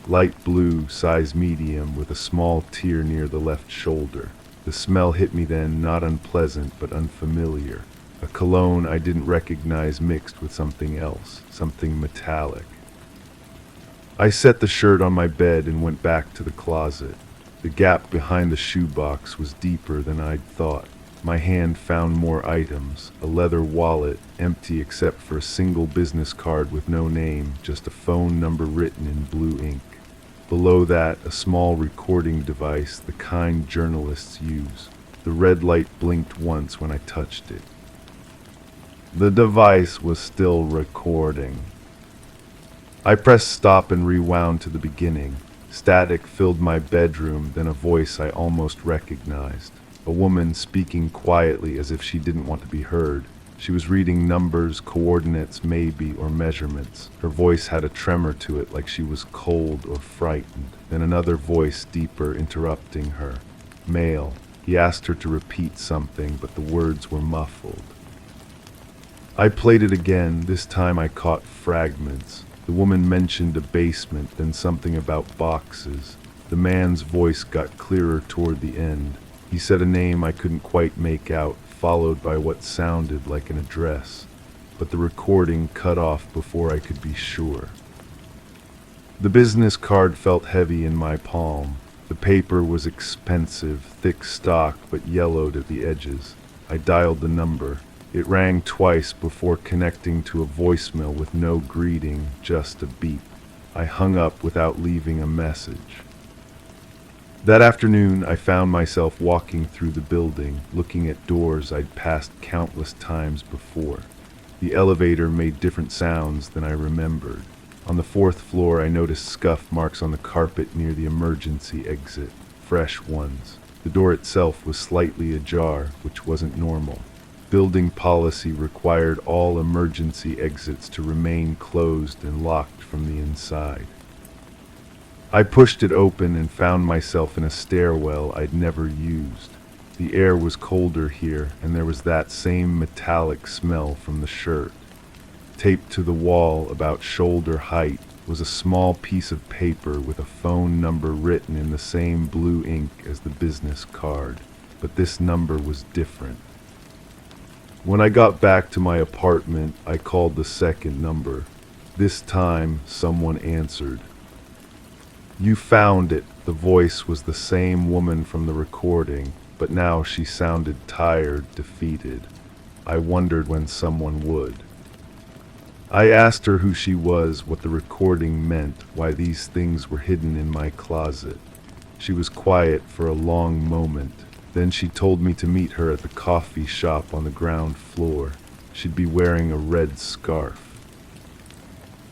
Light blue, size medium, with a small tear near the left shoulder. The smell hit me then, not unpleasant, but unfamiliar. A cologne I didn't recognize mixed with something else, something metallic. I set the shirt on my bed and went back to the closet. The gap behind the shoebox was deeper than I'd thought. My hand found more items, a leather wallet, empty except for a single business card with no name, just a phone number written in blue ink. Below that, a small recording device, the kind journalists use. The red light blinked once when I touched it. The device was still recording. I pressed stop and rewound to the beginning. Static filled my bedroom, then a voice I almost recognized. A woman speaking quietly as if she didn't want to be heard. She was reading numbers, coordinates maybe, or measurements. Her voice had a tremor to it, like she was cold or frightened. Then another voice, deeper, interrupting her. Male. He asked her to repeat something, but the words were muffled. I played it again. This time I caught fragments. The woman mentioned a basement, then something about boxes. The man's voice got clearer toward the end. He said a name I couldn't quite make out, followed by what sounded like an address. But the recording cut off before I could be sure. The business card felt heavy in my palm. The paper was expensive, thick stock, but yellowed at the edges. I dialed the number. It rang twice before connecting to a voicemail with no greeting, just a beep. I hung up without leaving a message. That afternoon, I found myself walking through the building, looking at doors I'd passed countless times before. The elevator made different sounds than I remembered. On the 4th floor, I noticed scuff marks on the carpet near the emergency exit, fresh ones. The door itself was slightly ajar, which wasn't normal. Building policy required all emergency exits to remain closed and locked from the inside. I pushed it open and found myself in a stairwell I'd never used. The air was colder here, and there was that same metallic smell from the shirt. Taped to the wall, about shoulder height, was a small piece of paper with a phone number written in the same blue ink as the business card, but this number was different. When I got back to my apartment, I called the second number. This time, someone answered. "You found it." The voice was the same woman from the recording, but now she sounded tired, defeated. I wondered when someone would. I asked her who she was, what the recording meant, why these things were hidden in my closet. She was quiet for a long moment. Then she told me to meet her at the coffee shop on the ground floor. She'd be wearing a red scarf.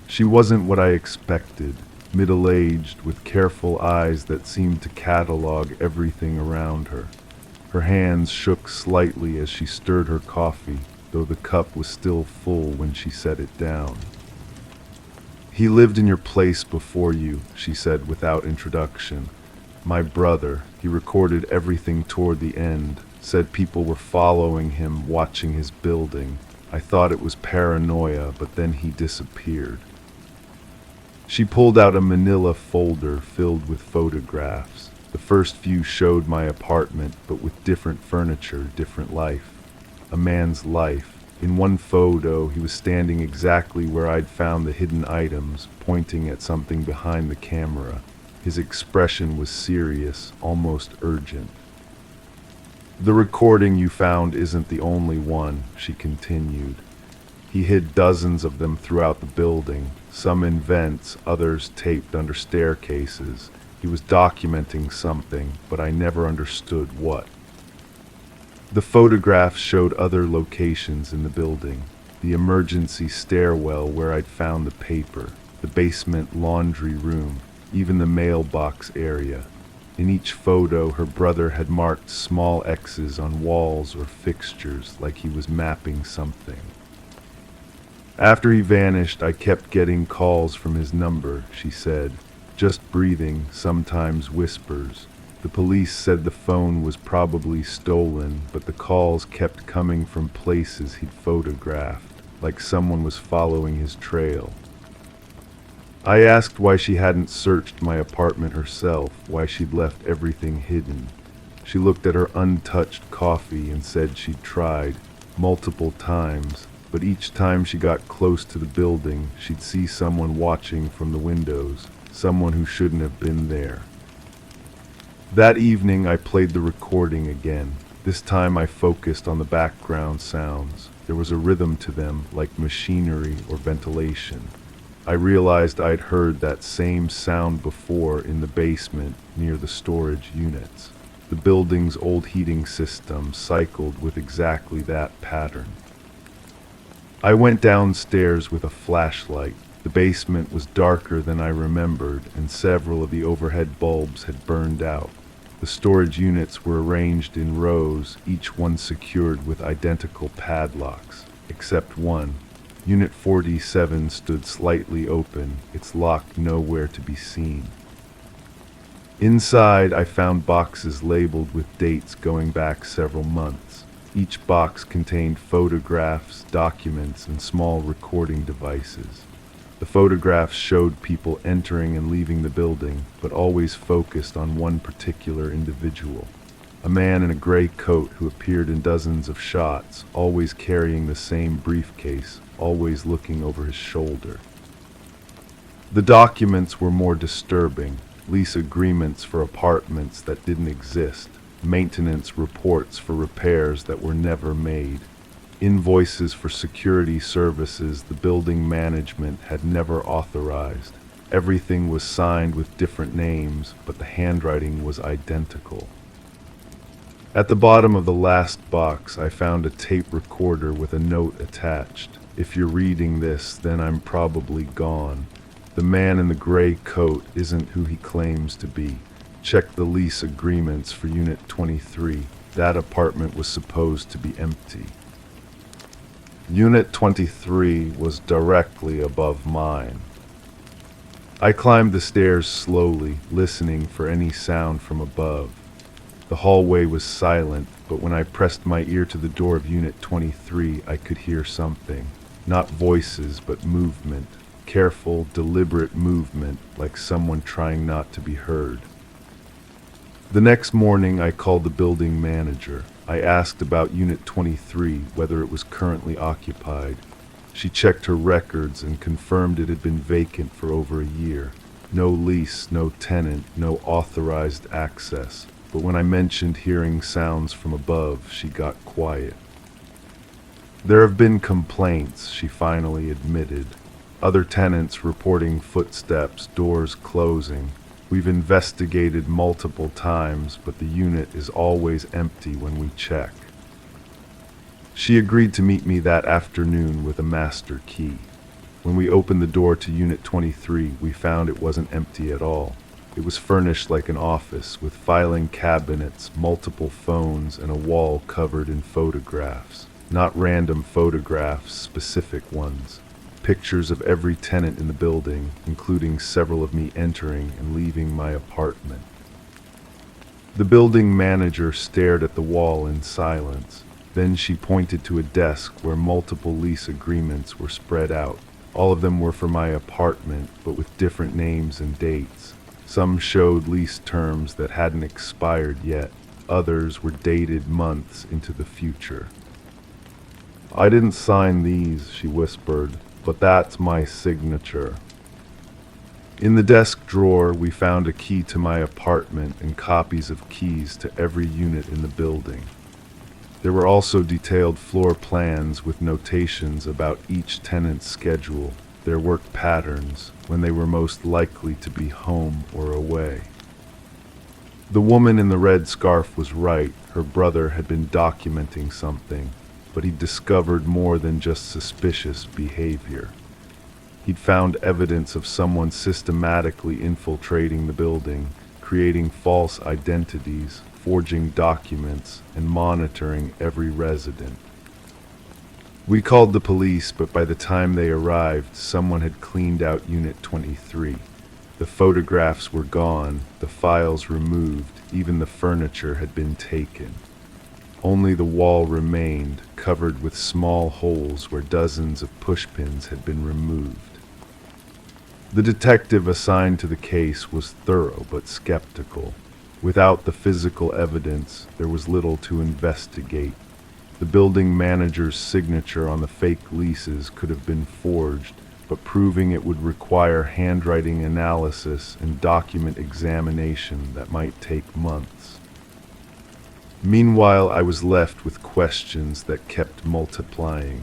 She wasn't what I expected, middle-aged, with careful eyes that seemed to catalog everything around her. Her hands shook slightly as she stirred her coffee, though the cup was still full when she set it down. "He lived in your place before you," she said without introduction. "My brother. He recorded everything toward the end, said people were following him, watching his building. I thought it was paranoia, but then he disappeared." She pulled out a manila folder filled with photographs. The first few showed my apartment, but with different furniture, different life. A man's life. In one photo, he was standing exactly where I'd found the hidden items, pointing at something behind the camera. His expression was serious, almost urgent. "The recording you found isn't the only one," she continued. "He hid dozens of them throughout the building, some in vents, others taped under staircases. He was documenting something, but I never understood what." The photographs showed other locations in the building. The emergency stairwell where I'd found the paper, the basement laundry room, even the mailbox area. In each photo, her brother had marked small X's on walls or fixtures, like he was mapping something. "After he vanished, I kept getting calls from his number," she said. "Just breathing, sometimes whispers. The police said the phone was probably stolen, but the calls kept coming from places he'd photographed, like someone was following his trail. I asked why she hadn't searched my apartment herself, why she'd left everything hidden. She looked at her untouched coffee and said she'd tried multiple times, but each time she got close to the building, she'd see someone watching from the windows, someone who shouldn't have been there. That evening, I played the recording again. This time I focused on the background sounds. There was a rhythm to them, like machinery or ventilation. I realized I'd heard that same sound before in the basement near the storage units. The building's old heating system cycled with exactly that pattern. I went downstairs with a flashlight. The basement was darker than I remembered, and several of the overhead bulbs had burned out. The storage units were arranged in rows, each one secured with identical padlocks, except one. Unit 47 stood slightly open, its lock nowhere to be seen. Inside, I found boxes labeled with dates going back several months. Each box contained photographs, documents, and small recording devices. The photographs showed people entering and leaving the building, but always focused on one particular individual. A man in a gray coat who appeared in dozens of shots, always carrying the same briefcase, always looking over his shoulder. The documents were more disturbing. Lease agreements for apartments that didn't exist, maintenance reports for repairs that were never made, invoices for security services the building management had never authorized. Everything was signed with different names, but the handwriting was identical. At the bottom of the last box, I found a tape recorder with a note attached. If you're reading this, then I'm probably gone. The man in the gray coat isn't who he claims to be. Check the lease agreements for Unit 23. That apartment was supposed to be empty. Unit 23 was directly above mine. I climbed the stairs slowly, listening for any sound from above. The hallway was silent, but when I pressed my ear to the door of Unit 23, I could hear something. Not voices, but movement. Careful, deliberate movement, like someone trying not to be heard. The next morning, I called the building manager. I asked about Unit 23, whether it was currently occupied. She checked her records and confirmed it had been vacant for over a year. No lease, no tenant, no authorized access. But when I mentioned hearing sounds from above, she got quiet. There have been complaints, she finally admitted. Other tenants reporting footsteps, doors closing. We've investigated multiple times, but the unit is always empty when we check. She agreed to meet me that afternoon with a master key. When we opened the door to Unit 23, we found it wasn't empty at all. It was furnished like an office, with filing cabinets, multiple phones, and a wall covered in photographs. Not random photographs, specific ones. Pictures of every tenant in the building, including several of me entering and leaving my apartment. The building manager stared at the wall in silence. Then she pointed to a desk where multiple lease agreements were spread out. All of them were for my apartment, but with different names and dates. Some showed lease terms that hadn't expired yet. Others were dated months into the future. "I didn't sign these," she whispered, "but that's my signature." In the desk drawer, we found a key to my apartment and copies of keys to every unit in the building. There were also detailed floor plans with notations about each tenant's schedule, their work patterns, when they were most likely to be home or away. The woman in the red scarf was right. Her brother had been documenting something, but he'd discovered more than just suspicious behavior. He'd found evidence of someone systematically infiltrating the building, creating false identities, forging documents, and monitoring every resident. We called the police, but by the time they arrived, someone had cleaned out Unit 23. The photographs were gone, the files removed, even the furniture had been taken. Only the wall remained, covered with small holes where dozens of pushpins had been removed. The detective assigned to the case was thorough but skeptical. Without the physical evidence, there was little to investigate. The building manager's signature on the fake leases could have been forged, but proving it would require handwriting analysis and document examination that might take months. Meanwhile, I was left with questions that kept multiplying.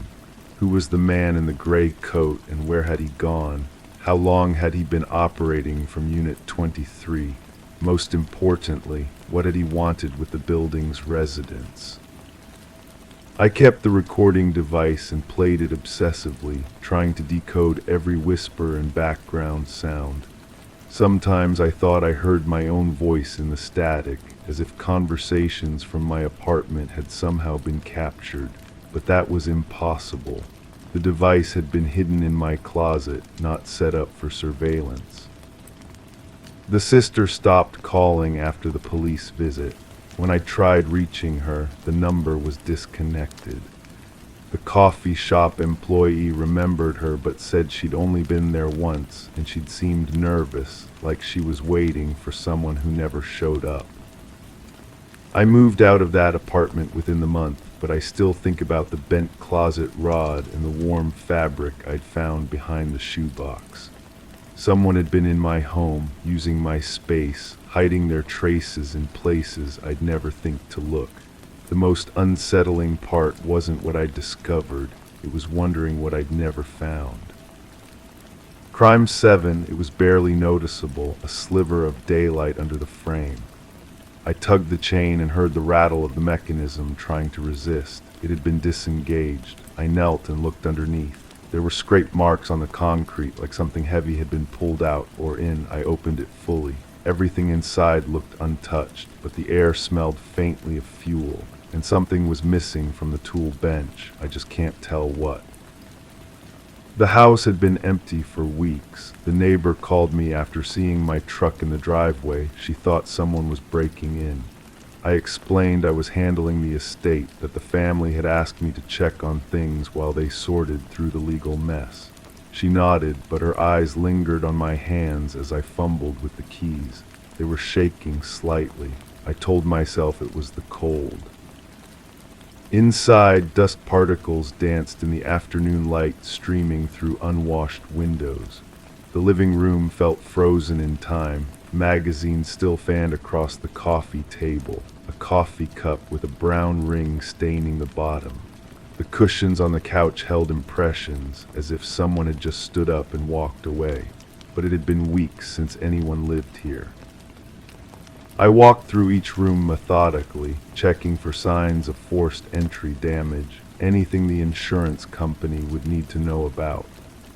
Who was the man in the gray coat and where had he gone? How long had he been operating from Unit 23? Most importantly, what had he wanted with the building's residents? I kept the recording device and played it obsessively, trying to decode every whisper and background sound. Sometimes I thought I heard my own voice in the static, as if conversations from my apartment had somehow been captured, but that was impossible. The device had been hidden in my closet, not set up for surveillance. The sister stopped calling after the police visit. When I tried reaching her, the number was disconnected. The coffee shop employee remembered her but said she'd only been there once and she'd seemed nervous, like she was waiting for someone who never showed up. I moved out of that apartment within the month, but I still think about the bent closet rod and the warm fabric I'd found behind the shoebox. Someone had been in my home, using my space, hiding their traces in places I'd never think to look. The most unsettling part wasn't what I'd discovered, it was wondering what I'd never found. Crime 7, it was barely noticeable, a sliver of daylight under the frame. I tugged the chain and heard the rattle of the mechanism trying to resist. It had been disengaged. I knelt and looked underneath. There were scrape marks on the concrete, like something heavy had been pulled out or in. I opened it fully. Everything inside looked untouched, but the air smelled faintly of fuel, and something was missing from the tool bench. I just can't tell what. The house had been empty for weeks. The neighbor called me after seeing my truck in the driveway. She thought someone was breaking in. I explained I was handling the estate, that the family had asked me to check on things while they sorted through the legal mess. She nodded, but her eyes lingered on my hands as I fumbled with the keys. They were shaking slightly. I told myself it was the cold. Inside, dust particles danced in the afternoon light streaming through unwashed windows. The living room felt frozen in time. Magazines still fanned across the coffee table, a coffee cup with a brown ring staining the bottom. The cushions on the couch held impressions, as if someone had just stood up and walked away, but it had been weeks since anyone lived here. I walked through each room methodically, checking for signs of forced entry damage, anything the insurance company would need to know about.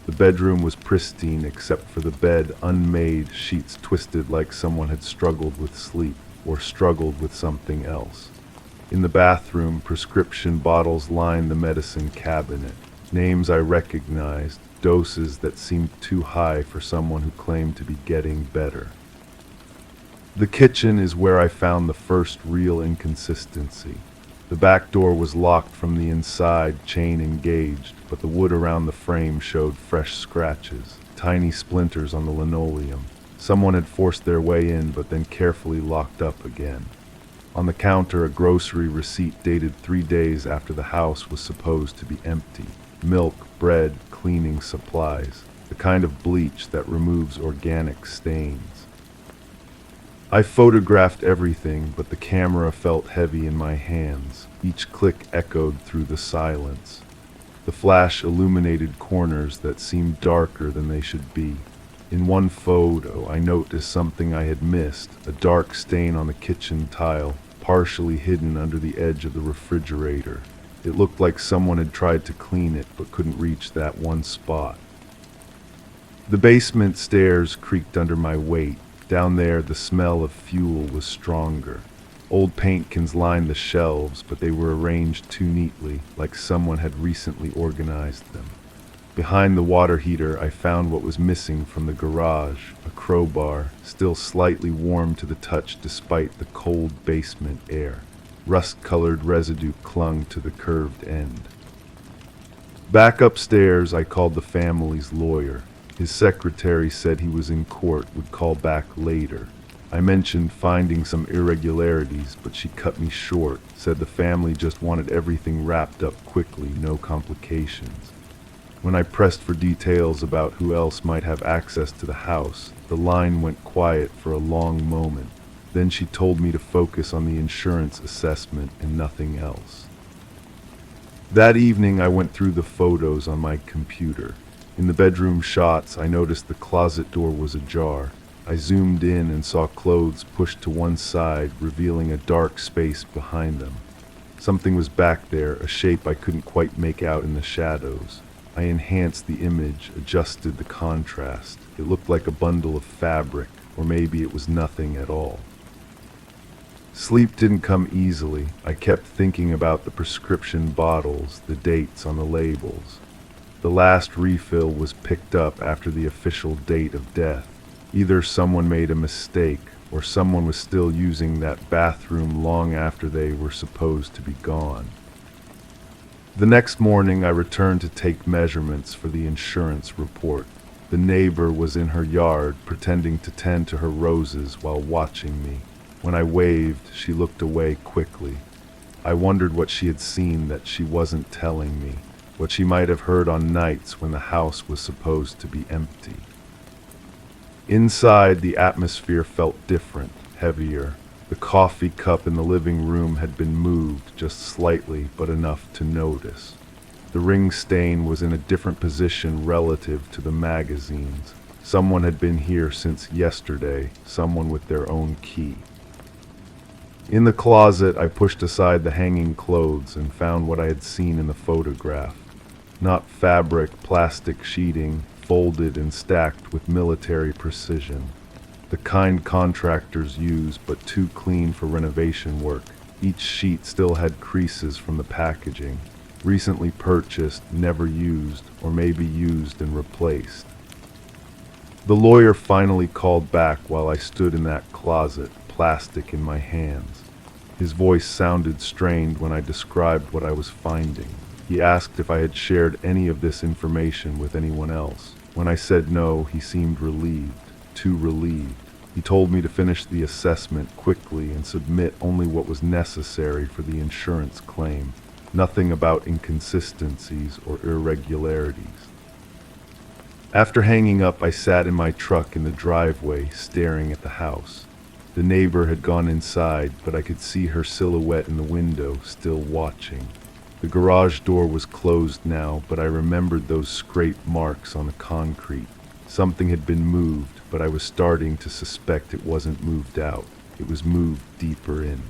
The bedroom was pristine except for the bed, unmade, sheets twisted like someone had struggled with sleep or struggled with something else. In the bathroom, prescription bottles lined the medicine cabinet, names I recognized, doses that seemed too high for someone who claimed to be getting better. The kitchen is where I found the first real inconsistency. The back door was locked from the inside, chain engaged, but the wood around the frame showed fresh scratches, tiny splinters on the linoleum. Someone had forced their way in, but then carefully locked up again. On the counter, a grocery receipt dated 3 days after the house was supposed to be empty. Milk, bread, cleaning supplies, the kind of bleach that removes organic stains. I photographed everything, but the camera felt heavy in my hands. Each click echoed through the silence. The flash illuminated corners that seemed darker than they should be. In one photo, I noticed something I had missed, a dark stain on the kitchen tile, partially hidden under the edge of the refrigerator. It looked like someone had tried to clean it, but couldn't reach that one spot. The basement stairs creaked under my weight. Down there, the smell of fuel was stronger. Old paint cans lined the shelves, but they were arranged too neatly, like someone had recently organized them. Behind the water heater, I found what was missing from the garage, a crowbar, still slightly warm to the touch despite the cold basement air. Rust-colored residue clung to the curved end. Back upstairs, I called the family's lawyer. His secretary said he was in court, would call back later. I mentioned finding some irregularities, but she cut me short, said the family just wanted everything wrapped up quickly, no complications. When I pressed for details about who else might have access to the house, the line went quiet for a long moment. Then she told me to focus on the insurance assessment and nothing else. That evening, I went through the photos on my computer. In the bedroom shots, I noticed the closet door was ajar. I zoomed in and saw clothes pushed to one side, revealing a dark space behind them. Something was back there, a shape I couldn't quite make out in the shadows. I enhanced the image, adjusted the contrast. It looked like a bundle of fabric, or maybe it was nothing at all. Sleep didn't come easily. I kept thinking about the prescription bottles, the dates on the labels. The last refill was picked up after the official date of death. Either someone made a mistake, or someone was still using that bathroom long after they were supposed to be gone. The next morning, I returned to take measurements for the insurance report. The neighbor was in her yard, pretending to tend to her roses while watching me. When I waved, she looked away quickly. I wondered what she had seen that she wasn't telling me, what she might have heard on nights when the house was supposed to be empty. Inside, the atmosphere felt different, heavier. The coffee cup in the living room had been moved just slightly, but enough to notice. The ring stain was in a different position relative to the magazines. Someone had been here since yesterday, someone with their own key. In the closet, I pushed aside the hanging clothes and found what I had seen in the photograph. Not fabric, plastic sheeting, folded and stacked with military precision. The kind contractors use, but too clean for renovation work. Each sheet still had creases from the packaging. Recently purchased, never used, or maybe used and replaced. The lawyer finally called back while I stood in that closet, plastic in my hands. His voice sounded strained when I described what I was finding. He asked if I had shared any of this information with anyone else. When I said no, he seemed relieved, too relieved. He told me to finish the assessment quickly and submit only what was necessary for the insurance claim. Nothing about inconsistencies or irregularities. After hanging up, I sat in my truck in the driveway, staring at the house. The neighbor had gone inside, but I could see her silhouette in the window, still watching. The garage door was closed now, but I remembered those scrape marks on the concrete. Something had been moved, but I was starting to suspect it wasn't moved out. It was moved deeper in.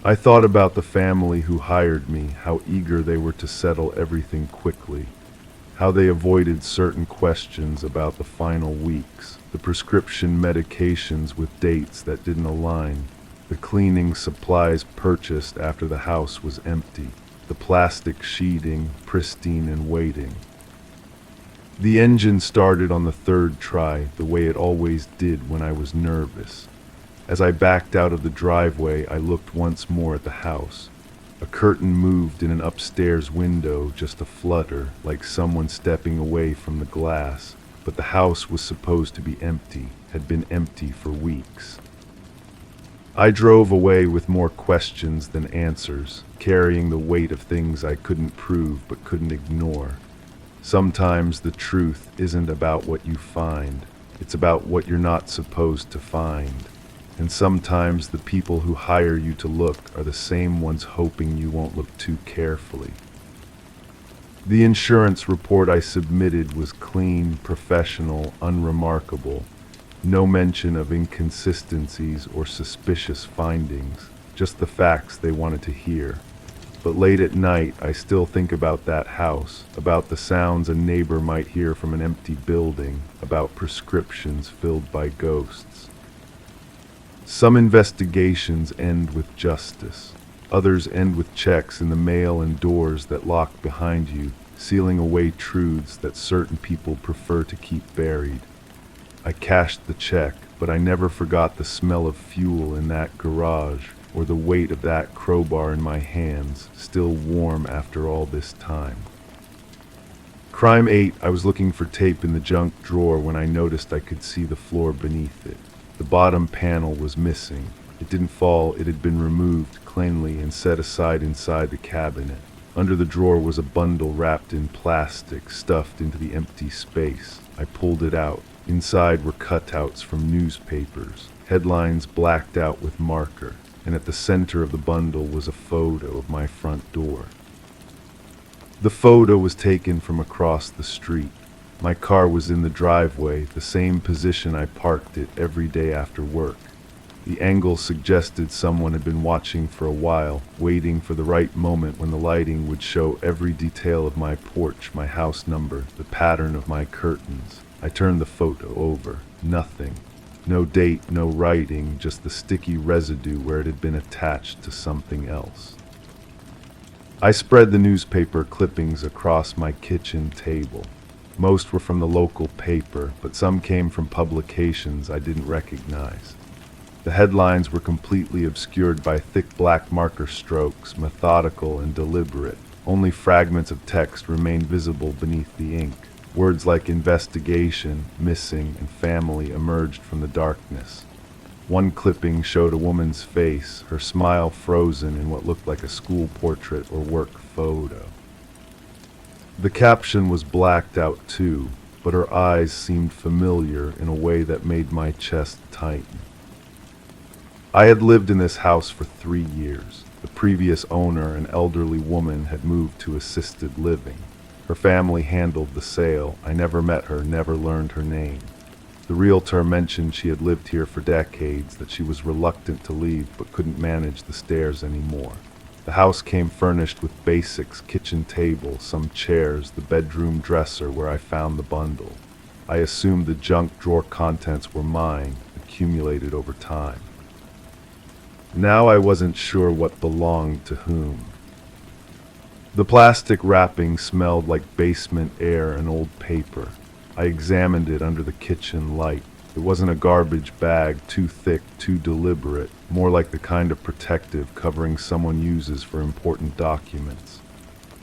I thought about the family who hired me, how eager they were to settle everything quickly, how they avoided certain questions about the final weeks, the prescription medications with dates that didn't align, the cleaning supplies purchased after the house was empty, the plastic sheeting, pristine and waiting. The engine started on the third try, the way it always did when I was nervous. As I backed out of the driveway, I looked once more at the house. A curtain moved in an upstairs window, just a flutter, like someone stepping away from the glass. But the house was supposed to be empty, had been empty for weeks. I drove away with more questions than answers, carrying the weight of things I couldn't prove but couldn't ignore. Sometimes the truth isn't about what you find, it's about what you're not supposed to find. And sometimes the people who hire you to look are the same ones hoping you won't look too carefully. The insurance report I submitted was clean, professional, unremarkable. No mention of inconsistencies or suspicious findings, just the facts they wanted to hear. But late at night, I still think about that house, about the sounds a neighbor might hear from an empty building, about prescriptions filled by ghosts. Some investigations end with justice. Others end with checks in the mail and doors that lock behind you, sealing away truths that certain people prefer to keep buried. I cashed the check, but I never forgot the smell of fuel in that garage, or the weight of that crowbar in my hands, still warm after all this time. Crime 8, I was looking for tape in the junk drawer when I noticed I could see the floor beneath it. The bottom panel was missing. It didn't fall, it had been removed cleanly and set aside inside the cabinet. Under the drawer was a bundle wrapped in plastic, stuffed into the empty space. I pulled it out. Inside were cutouts from newspapers, headlines blacked out with marker, and at the center of the bundle was a photo of my front door. The photo was taken from across the street. My car was in the driveway, the same position I parked it every day after work. The angle suggested someone had been watching for a while, waiting for the right moment when the lighting would show every detail of my porch, my house number, the pattern of my curtains. I turned the photo over. Nothing. No date, no writing, just the sticky residue where it had been attached to something else. I spread the newspaper clippings across my kitchen table. Most were from the local paper, but some came from publications I didn't recognize. The headlines were completely obscured by thick black marker strokes, methodical and deliberate. Only fragments of text remained visible beneath the ink. Words like investigation, missing, and family emerged from the darkness. One clipping showed a woman's face, her smile frozen in what looked like a school portrait or work photo. The caption was blacked out too, but her eyes seemed familiar in a way that made my chest tighten. I had lived in this house for 3 years. The previous owner, an elderly woman, had moved to assisted living. Her family handled the sale. I never met her, never learned her name. The realtor mentioned she had lived here for decades, that she was reluctant to leave but couldn't manage the stairs anymore. The house came furnished with basics, kitchen table, some chairs, the bedroom dresser where I found the bundle. I assumed the junk drawer contents were mine, accumulated over time. Now I wasn't sure what belonged to whom. The plastic wrapping smelled like basement air and old paper. I examined it under the kitchen light. It wasn't a garbage bag, too thick, too deliberate, more like the kind of protective covering someone uses for important documents.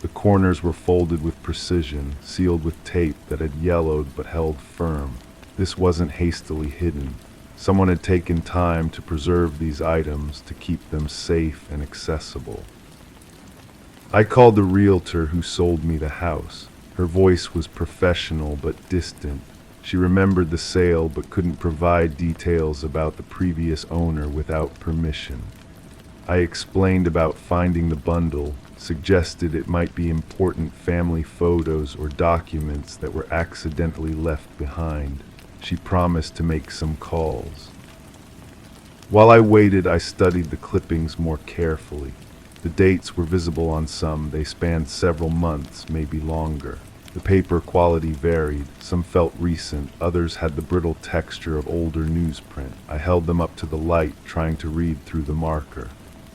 The corners were folded with precision, sealed with tape that had yellowed but held firm. This wasn't hastily hidden. Someone had taken time to preserve these items to keep them safe and accessible. I called the realtor who sold me the house. Her voice was professional but distant. She remembered the sale but couldn't provide details about the previous owner without permission. I explained about finding the bundle, suggested it might be important family photos or documents that were accidentally left behind. She promised to make some calls. While I waited, I studied the clippings more carefully. The dates were visible on some. They spanned several months, maybe longer. The paper quality varied. Some felt recent, others had the brittle texture of older newsprint. I held them up to the light, trying to read through the marker.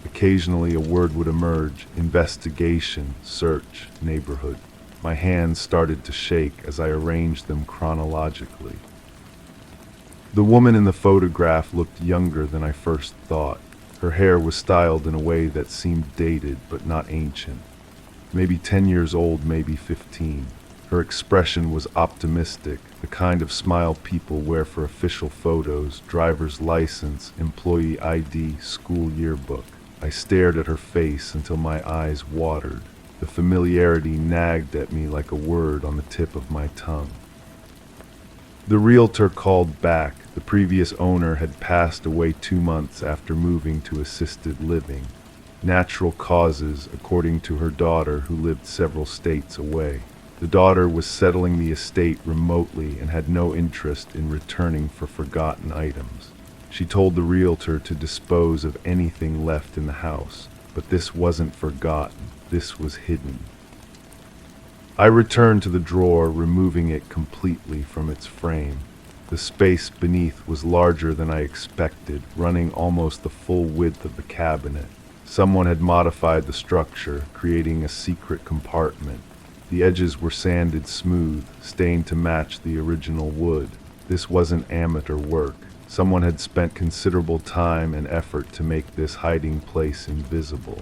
Occasionally a word would emerge: investigation, search, neighborhood. My hands started to shake as I arranged them chronologically. The woman in the photograph looked younger than I first thought. Her hair was styled in a way that seemed dated but not ancient. Maybe 10 years old, maybe 15. Her expression was optimistic, the kind of smile people wear for official photos, driver's license, employee ID, school yearbook. I stared at her face until my eyes watered. The familiarity nagged at me like a word on the tip of my tongue. The realtor called back. The previous owner had passed away 2 months after moving to assisted living. Natural causes, according to her daughter, who lived several states away. The daughter was settling the estate remotely and had no interest in returning for forgotten items. She told the realtor to dispose of anything left in the house, but this wasn't forgotten. This was hidden. I returned to the drawer, removing it completely from its frame. The space beneath was larger than I expected, running almost the full width of the cabinet. Someone had modified the structure, creating a secret compartment. The edges were sanded smooth, stained to match the original wood. This wasn't amateur work. Someone had spent considerable time and effort to make this hiding place invisible.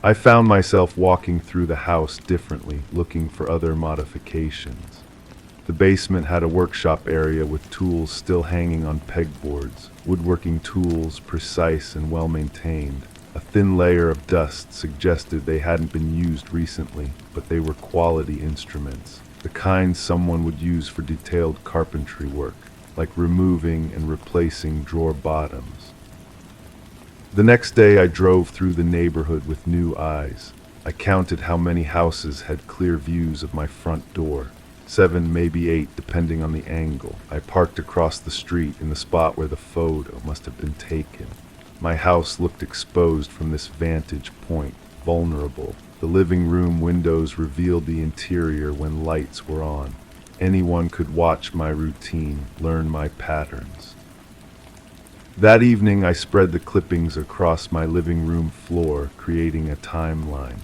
I found myself walking through the house differently, looking for other modifications. The basement had a workshop area with tools still hanging on pegboards, woodworking tools precise and well maintained. A thin layer of dust suggested they hadn't been used recently, but they were quality instruments, the kind someone would use for detailed carpentry work, like removing and replacing drawer bottoms. The next day I drove through the neighborhood with new eyes. I counted how many houses had clear views of my front door. 7, maybe 8, depending on the angle. I parked across the street in the spot where the photo must have been taken. My house looked exposed from this vantage point, vulnerable. The living room windows revealed the interior when lights were on. Anyone could watch my routine, learn my patterns. That evening I spread the clippings across my living room floor, creating a timeline.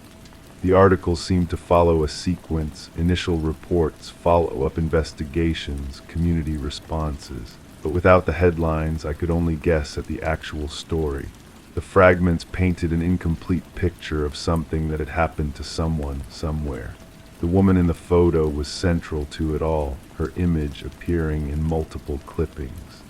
The articles seemed to follow a sequence: initial reports, follow-up investigations, community responses. But without the headlines, I could only guess at the actual story. The fragments painted an incomplete picture of something that had happened to someone, somewhere. The woman in the photo was central to it all, her image appearing in multiple clippings.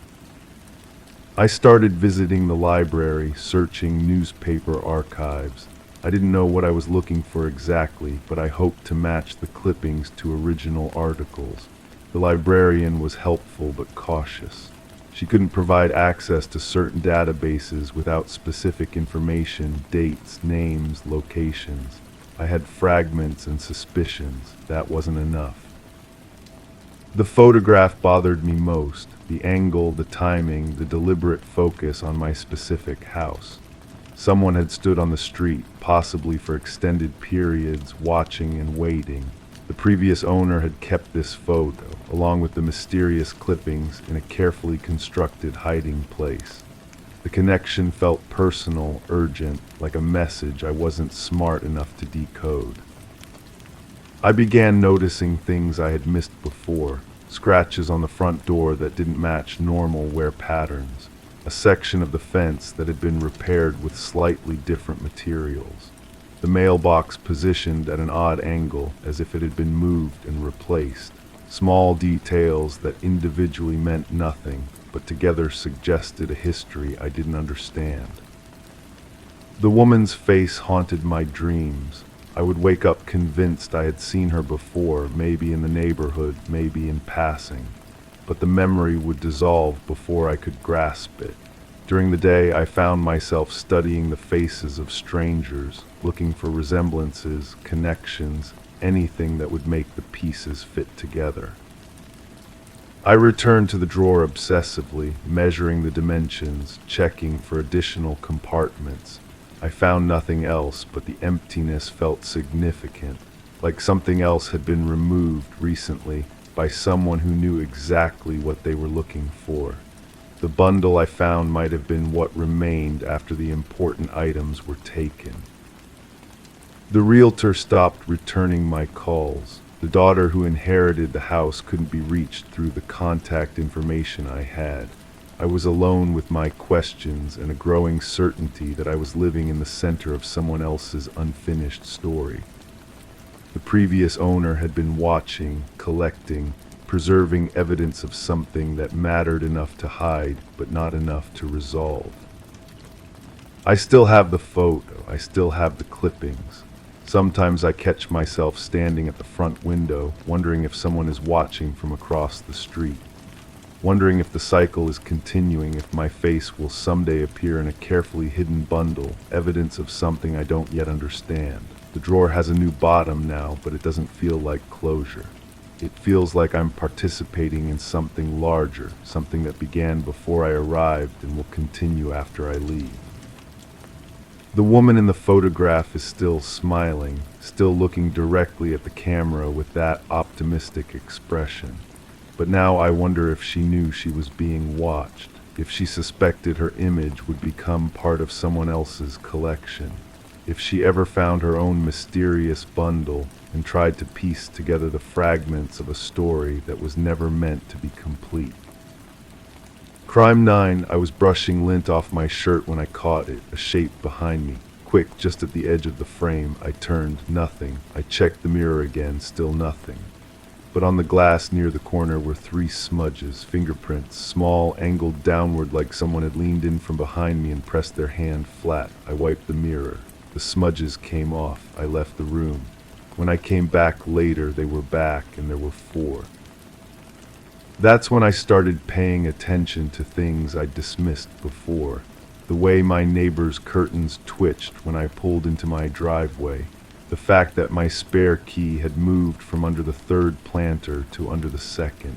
I started visiting the library, searching newspaper archives. I didn't know what I was looking for exactly, but I hoped to match the clippings to original articles. The librarian was helpful but cautious. She couldn't provide access to certain databases without specific information, dates, names, locations. I had fragments and suspicions. That wasn't enough. The photograph bothered me most. The angle, the timing, the deliberate focus on my specific house. Someone had stood on the street, possibly for extended periods, watching and waiting. The previous owner had kept this photo, along with the mysterious clippings, in a carefully constructed hiding place. The connection felt personal, urgent, like a message I wasn't smart enough to decode. I began noticing things I had missed before: scratches on the front door that didn't match normal wear patterns, a section of the fence that had been repaired with slightly different materials, the mailbox positioned at an odd angle as if it had been moved and replaced, small details that individually meant nothing but together suggested a history I didn't understand. The woman's face haunted my dreams. I would wake up convinced I had seen her before, maybe in the neighborhood, maybe in passing. But the memory would dissolve before I could grasp it. During the day, I found myself studying the faces of strangers, looking for resemblances, connections, anything that would make the pieces fit together. I returned to the drawer obsessively, measuring the dimensions, checking for additional compartments. I found nothing else, but the emptiness felt significant, like something else had been removed recently by someone who knew exactly what they were looking for. The bundle I found might have been what remained after the important items were taken. The realtor stopped returning my calls. The daughter who inherited the house couldn't be reached through the contact information I had. I was alone with my questions and a growing certainty that I was living in the center of someone else's unfinished story. The previous owner had been watching, collecting, preserving evidence of something that mattered enough to hide, but not enough to resolve. I still have the photo, I still have the clippings. Sometimes I catch myself standing at the front window, wondering if someone is watching from across the street. Wondering if the cycle is continuing, if my face will someday appear in a carefully hidden bundle, evidence of something I don't yet understand. The drawer has a new bottom now, but it doesn't feel like closure. It feels like I'm participating in something larger, something that began before I arrived and will continue after I leave. The woman in the photograph is still smiling, still looking directly at the camera with that optimistic expression. But now I wonder if she knew she was being watched, if she suspected her image would become part of someone else's collection. if she ever found her own mysterious bundle and tried to piece together the fragments of a story that was never meant to be complete. Crime 9, I was brushing lint off my shirt when I caught it, a shape behind me. Quick, just at the edge of the frame, I turned, nothing. I checked the mirror again, still nothing. But on the glass near the corner were 3 smudges, fingerprints, small, angled downward like someone had leaned in from behind me and pressed their hand flat. I wiped the mirror. The smudges came off. I left the room. When I came back later, they were back, and there were 4. That's when I started paying attention to things I'd dismissed before. The way my neighbor's curtains twitched when I pulled into my driveway. The fact that my spare key had moved from under the 3rd planter to under the 2nd.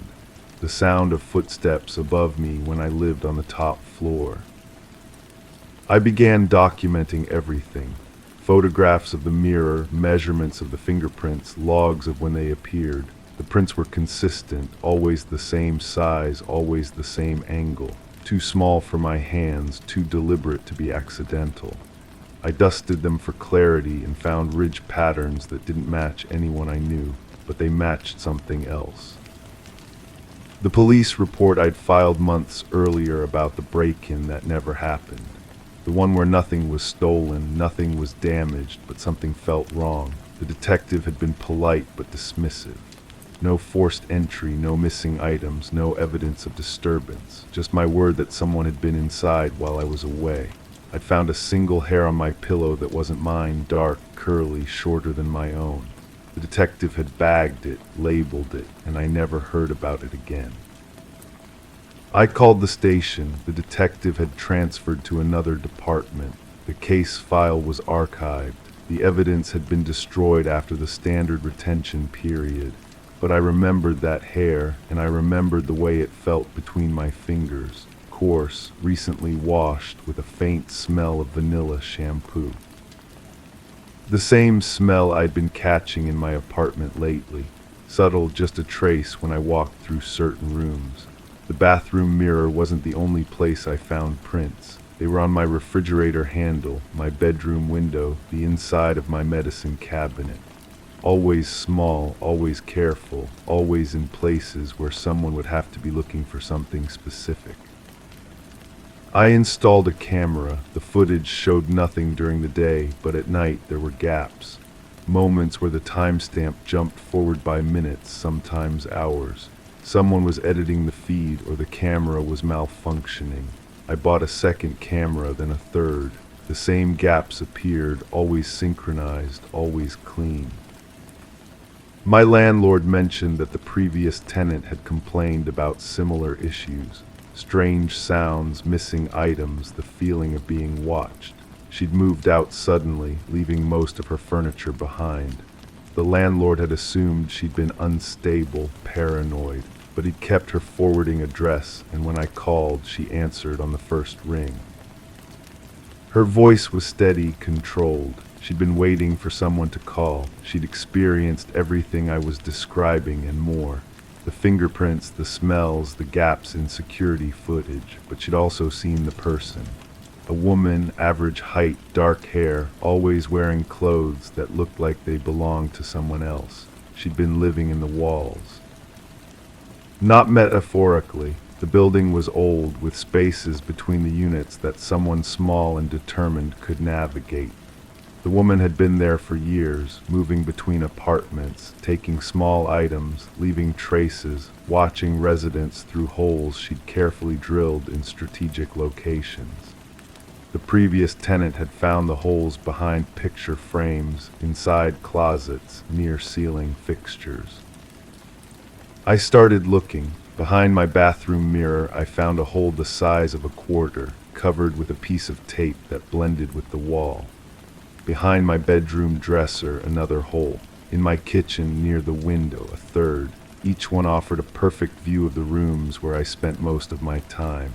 The sound of footsteps above me when I lived on the top floor. I began documenting everything. Photographs of the mirror, measurements of the fingerprints, logs of when they appeared. The prints were consistent, always the same size, always the same angle. Too small for my hands, too deliberate to be accidental. I dusted them for clarity and found ridge patterns that didn't match anyone I knew, but they matched something else. The police report I'd filed months earlier about the break-in that never happened. The one where nothing was stolen, nothing was damaged, but something felt wrong. The detective had been polite but dismissive. No forced entry, no missing items, no evidence of disturbance. Just my word that someone had been inside while I was away. I'd found a single hair on my pillow that wasn't mine, dark, curly, shorter than my own. The detective had bagged it, labeled it, and I never heard about it again. I called the station. The detective had transferred to another department. The case file was archived. The evidence had been destroyed after the standard retention period. But I remembered that hair, and I remembered the way it felt between my fingers, coarse, recently washed, with a faint smell of vanilla shampoo. The same smell I'd been catching in my apartment lately, subtle, just a trace when I walked through certain rooms. The bathroom mirror wasn't the only place I found prints. They were on my refrigerator handle, my bedroom window, the inside of my medicine cabinet. Always small, always careful, always in places where someone would have to be looking for something specific. I installed a camera. The footage showed nothing during the day, but at night there were gaps. Moments where the timestamp jumped forward by minutes, sometimes hours. Someone was editing the feed or the camera was malfunctioning. I bought a second camera, then a third. The same gaps appeared, always synchronized, always clean. My landlord mentioned that the previous tenant had complained about similar issues. Strange sounds, missing items, the feeling of being watched. She'd moved out suddenly, leaving most of her furniture behind. The landlord had assumed she'd been unstable, paranoid, but he'd kept her forwarding address, and when I called, she answered on the first ring. Her voice was steady, controlled. She'd been waiting for someone to call. She'd experienced everything I was describing and more. The fingerprints, the smells, the gaps in security footage, but she'd also seen the person. A woman, average height, dark hair, always wearing clothes that looked like they belonged to someone else. She'd been living in the walls. Not metaphorically. The building was old, with spaces between the units that someone small and determined could navigate. The woman had been there for years, moving between apartments, taking small items, leaving traces, watching residents through holes she'd carefully drilled in strategic locations. The previous tenant had found the holes behind picture frames, inside closets, near ceiling fixtures. I started looking. Behind my bathroom mirror, I found a hole the size of a quarter, covered with a piece of tape that blended with the wall. Behind my bedroom dresser, another hole. In my kitchen, near the window, a third. Each one offered a perfect view of the rooms where I spent most of my time.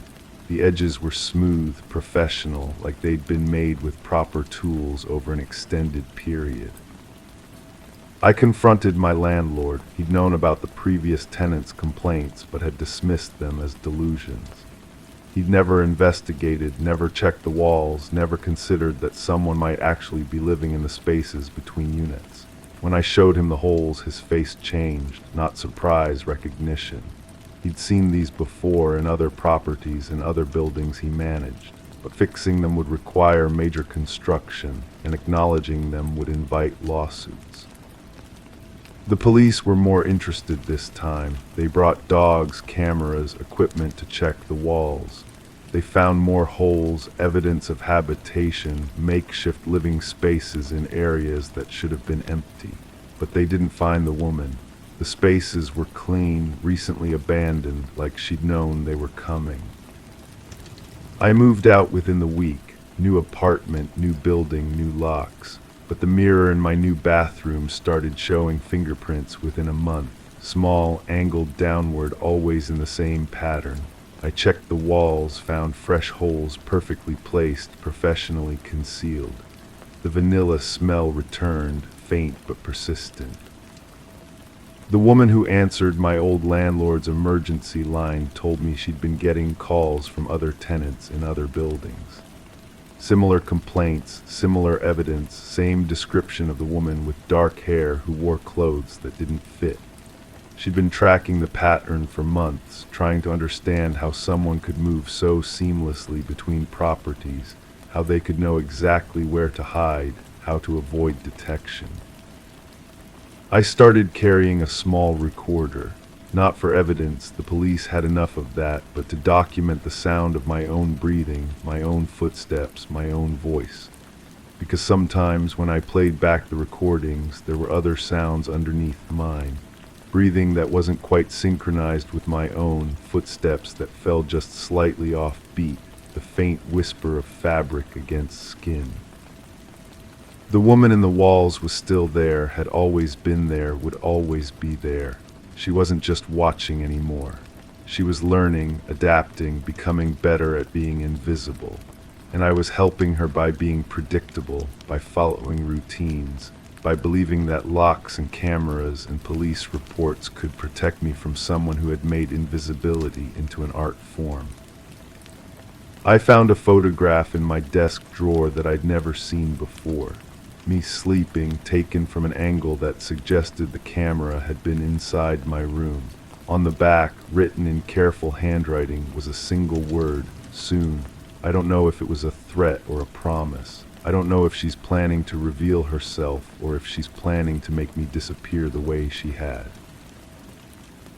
The edges were smooth, professional, like they'd been made with proper tools over an extended period. I confronted my landlord. He'd known about the previous tenant's complaints, but had dismissed them as delusions. He'd never investigated, never checked the walls, never considered that someone might actually be living in the spaces between units. When I showed him the holes, his face changed, not surprise, recognition. He'd seen these before in other properties and other buildings he managed, but fixing them would require major construction, and acknowledging them would invite lawsuits. The police were more interested this time. They brought dogs, cameras, equipment to check the walls. They found more holes, evidence of habitation, makeshift living spaces in areas that should have been empty. But they didn't find the woman. The spaces were clean, recently abandoned, like she'd known they were coming. I moved out within the week. New apartment, new building, new locks. But the mirror in my new bathroom started showing fingerprints within a month. Small, angled downward, always in the same pattern. I checked the walls, found fresh holes perfectly placed, professionally concealed. The vanilla smell returned, faint but persistent. The woman who answered my old landlord's emergency line told me she'd been getting calls from other tenants in other buildings. Similar complaints, similar evidence, same description of the woman with dark hair who wore clothes that didn't fit. She'd been tracking the pattern for months, trying to understand how someone could move so seamlessly between properties, how they could know exactly where to hide, how to avoid detection. I started carrying a small recorder. Not for evidence, the police had enough of that, but to document the sound of my own breathing, my own footsteps, my own voice. Because sometimes when I played back the recordings, there were other sounds underneath mine. Breathing that wasn't quite synchronized with my own, footsteps that fell just slightly off beat, the faint whisper of fabric against skin. The woman in the walls was still there, had always been there, would always be there. She wasn't just watching anymore. She was learning, adapting, becoming better at being invisible. And I was helping her by being predictable, by following routines, by believing that locks and cameras and police reports could protect me from someone who had made invisibility into an art form. I found a photograph in my desk drawer that I'd never seen before. Me sleeping, taken from an angle that suggested the camera had been inside my room. On the back, written in careful handwriting, was a single word, soon. I don't know if it was a threat or a promise. I don't know if she's planning to reveal herself or if she's planning to make me disappear the way she had.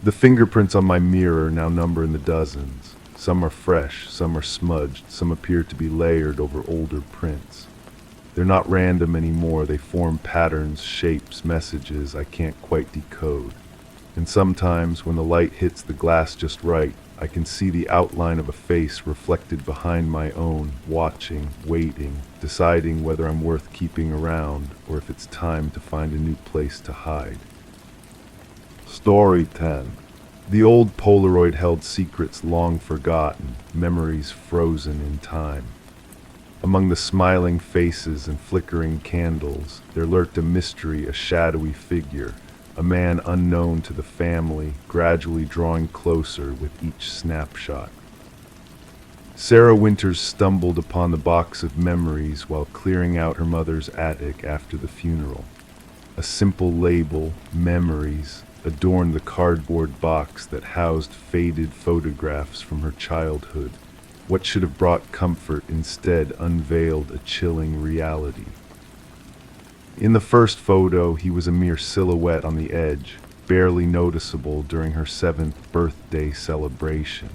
The fingerprints on my mirror now number in the dozens. Some are fresh, some are smudged, some appear to be layered over older prints. They're not random anymore, they form patterns, shapes, messages I can't quite decode. And sometimes, when the light hits the glass just right, I can see the outline of a face reflected behind my own, watching, waiting, deciding whether I'm worth keeping around or if it's time to find a new place to hide. Story 10. The old Polaroid held secrets long forgotten, memories frozen in time. Among the smiling faces and flickering candles, there lurked a mystery, a shadowy figure, a man unknown to the family, gradually drawing closer with each snapshot. Sarah Winters stumbled upon the box of memories while clearing out her mother's attic after the funeral. A simple label, Memories, adorned the cardboard box that housed faded photographs from her childhood. What should have brought comfort instead unveiled a chilling reality. In the first photo, he was a mere silhouette on the edge, barely noticeable during her 7th birthday celebration.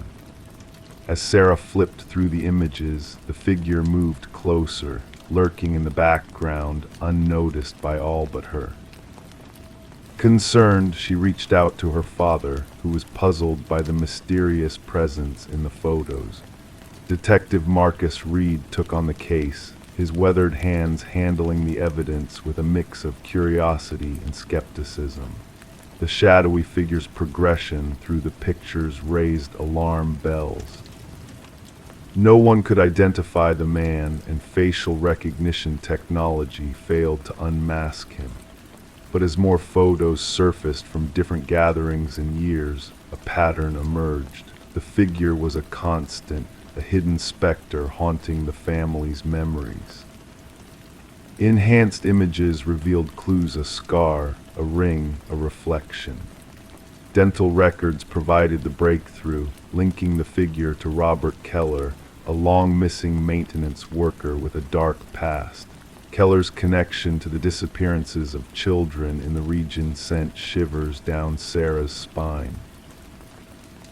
As Sarah flipped through the images, the figure moved closer, lurking in the background, unnoticed by all but her. Concerned, she reached out to her father, who was puzzled by the mysterious presence in the photos. Detective Marcus Reed took on the case, his weathered hands handling the evidence with a mix of curiosity and skepticism. The shadowy figure's progression through the pictures raised alarm bells. No one could identify the man, and facial recognition technology failed to unmask him. But as more photos surfaced from different gatherings and years, a pattern emerged. The figure was a constant, a hidden specter haunting the family's memories. Enhanced images revealed clues: a scar, a ring, a reflection. Dental records provided the breakthrough, linking the figure to Robert Keller, a long-missing maintenance worker with a dark past. Keller's connection to the disappearances of children in the region sent shivers down Sarah's spine.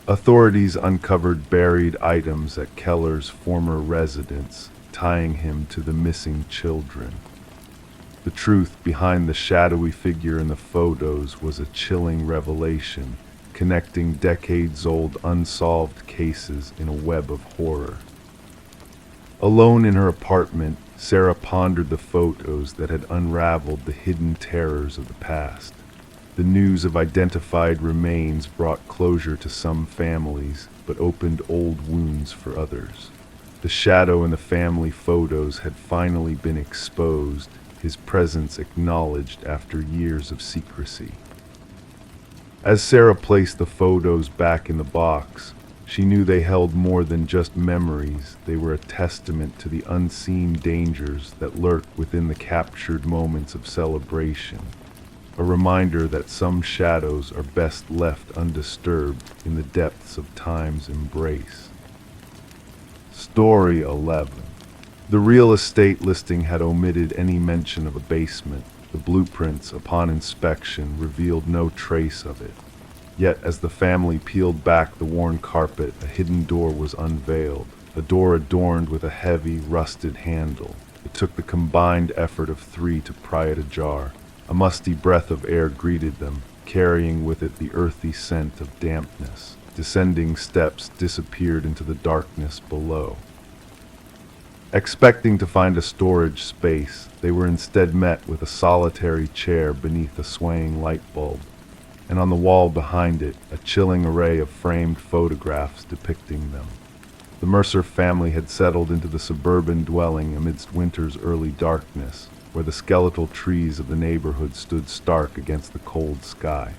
Authorities uncovered buried items at Keller's former residence, tying him to the missing children. The truth behind the shadowy figure in the photos was a chilling revelation, connecting decades-old unsolved cases in a web of horror. Alone in her apartment, Sarah pondered the photos that had unraveled the hidden terrors of the past. The news of identified remains brought closure to some families, but opened old wounds for others. The shadow in the family photos had finally been exposed, his presence acknowledged after years of secrecy. As Sarah placed the photos back in the box, she knew they held more than just memories. They were a testament to the unseen dangers that lurk within the captured moments of celebration, a reminder that some shadows are best left undisturbed in the depths of time's embrace. Story 11. The real estate listing had omitted any mention of a basement. The blueprints, upon inspection, revealed no trace of it. Yet, as the family peeled back the worn carpet, a hidden door was unveiled, a door adorned with a heavy, rusted handle. It took the combined effort of three to pry it ajar. A musty breath of air greeted them, carrying with it the earthy scent of dampness. Descending steps disappeared into the darkness below. Expecting to find a storage space, they were instead met with a solitary chair beneath a swaying light bulb, and on the wall behind it, a chilling array of framed photographs depicting them. The Mercer family had settled into the suburban dwelling amidst winter's early darkness, where the skeletal trees of the neighborhood stood stark against the cold sky.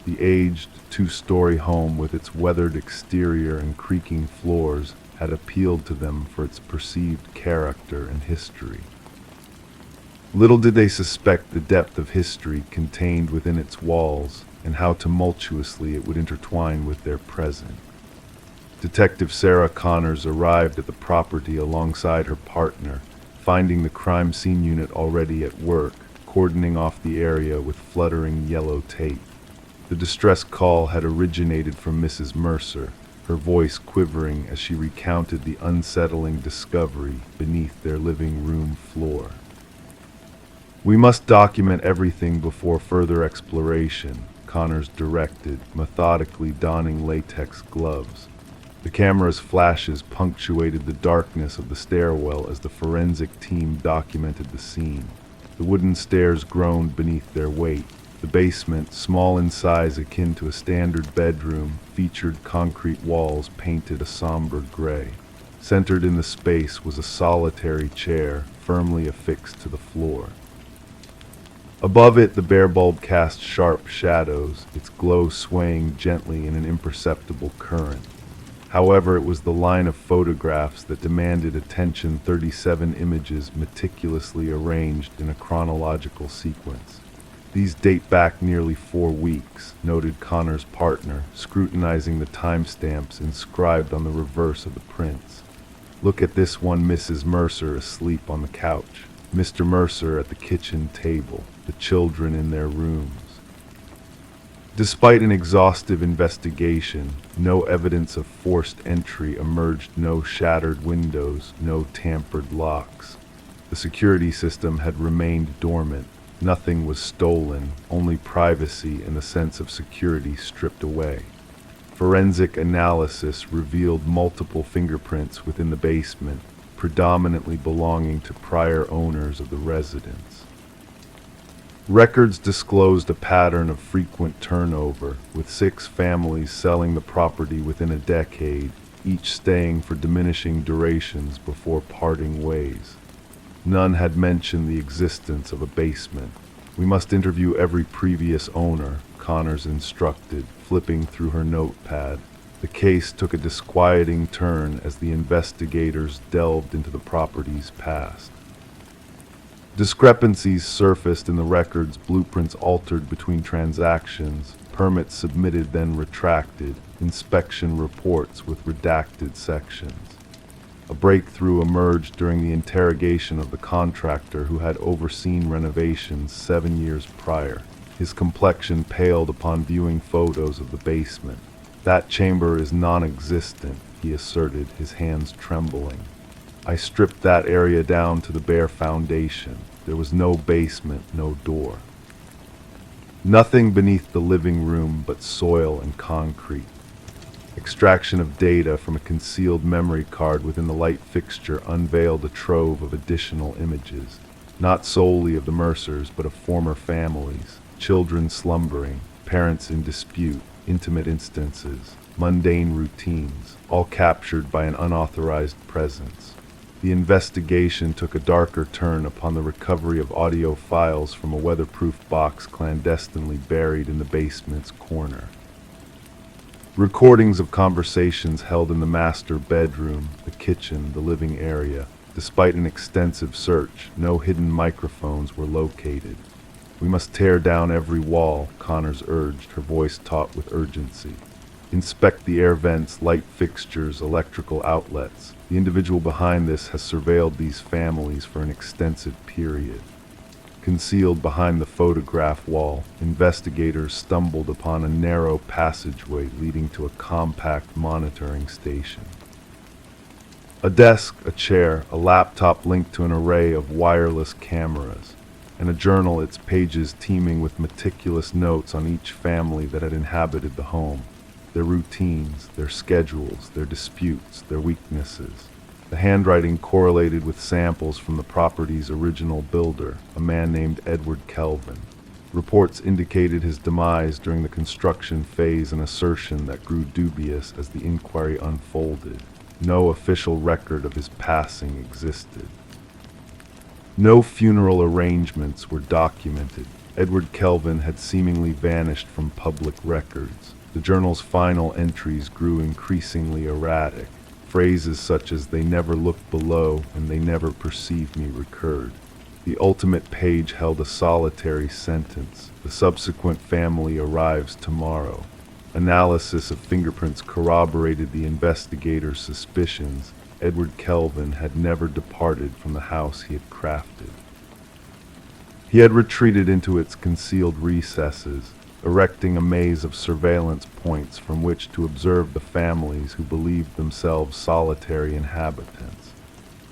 The aged, two-story home with its weathered exterior and creaking floors had appealed to them for its perceived character and history. Little did they suspect the depth of history contained within its walls and how tumultuously it would intertwine with their present. Detective Sarah Connors arrived at the property alongside her partner, finding the crime scene unit already at work, cordoning off the area with fluttering yellow tape. The distress call had originated from Mrs. Mercer, her voice quivering as she recounted the unsettling discovery beneath their living room floor. "We must document everything before further exploration," Connors directed, methodically donning latex gloves. The camera's flashes punctuated the darkness of the stairwell as the forensic team documented the scene. The wooden stairs groaned beneath their weight. The basement, small in size akin to a standard bedroom, featured concrete walls painted a somber gray. Centered in the space was a solitary chair, firmly affixed to the floor. Above it, the bare bulb cast sharp shadows, its glow swaying gently in an imperceptible current. However, it was the line of photographs that demanded attention, 37 images meticulously arranged in a chronological sequence. "These date back nearly 4 weeks, noted Connor's partner, scrutinizing the timestamps inscribed on the reverse of the prints. "Look at this one: Mrs. Mercer asleep on the couch, Mr. Mercer at the kitchen table, the children in their rooms." Despite an exhaustive investigation, no evidence of forced entry emerged: no shattered windows, no tampered locks. The security system had remained dormant. Nothing was stolen, only privacy and the sense of security stripped away. Forensic analysis revealed multiple fingerprints within the basement, predominantly belonging to prior owners of the residence. Records disclosed a pattern of frequent turnover, with 6 families selling the property within a decade, each staying for diminishing durations before parting ways. None had mentioned the existence of a basement. "We must interview every previous owner," Connors instructed, flipping through her notepad. The case took a disquieting turn as the investigators delved into the property's past. Discrepancies surfaced in the records, blueprints altered between transactions, permits submitted then retracted, inspection reports with redacted sections. A breakthrough emerged during the interrogation of the contractor who had overseen renovations 7 years prior. His complexion paled upon viewing photos of the basement. "That chamber is non-existent," he asserted, his hands trembling. "I stripped that area down to the bare foundation. There was no basement, no door. Nothing beneath the living room but soil and concrete." Extraction of data from a concealed memory card within the light fixture unveiled a trove of additional images, not solely of the Mercers but of former families, children slumbering, parents in dispute, intimate instances, mundane routines, all captured by an unauthorized presence. The investigation took a darker turn upon the recovery of audio files from a weatherproof box clandestinely buried in the basement's corner. Recordings of conversations held in the master bedroom, the kitchen, the living area. Despite an extensive search, no hidden microphones were located. "We must tear down every wall," Connors urged, her voice taut with urgency. "Inspect the air vents, light fixtures, electrical outlets. The individual behind this has surveilled these families for an extensive period." Concealed behind the photograph wall, investigators stumbled upon a narrow passageway leading to a compact monitoring station. A desk, a chair, a laptop linked to an array of wireless cameras, and a journal, its pages teeming with meticulous notes on each family that had inhabited the home, their routines, their schedules, their disputes, their weaknesses. The handwriting correlated with samples from the property's original builder, a man named Edward Kelvin. Reports indicated his demise during the construction phase, an assertion that grew dubious as the inquiry unfolded. No official record of his passing existed. No funeral arrangements were documented. Edward Kelvin had seemingly vanished from public records. The journal's final entries grew increasingly erratic. Phrases such as "they never looked below" and "they never perceived me" recurred. The ultimate page held a solitary sentence: "The subsequent family arrives tomorrow." Analysis of fingerprints corroborated the investigators' suspicions. Edward Kelvin had never departed from the house he had crafted. He had retreated into its concealed recesses, erecting a maze of surveillance points from which to observe the families who believed themselves solitary inhabitants.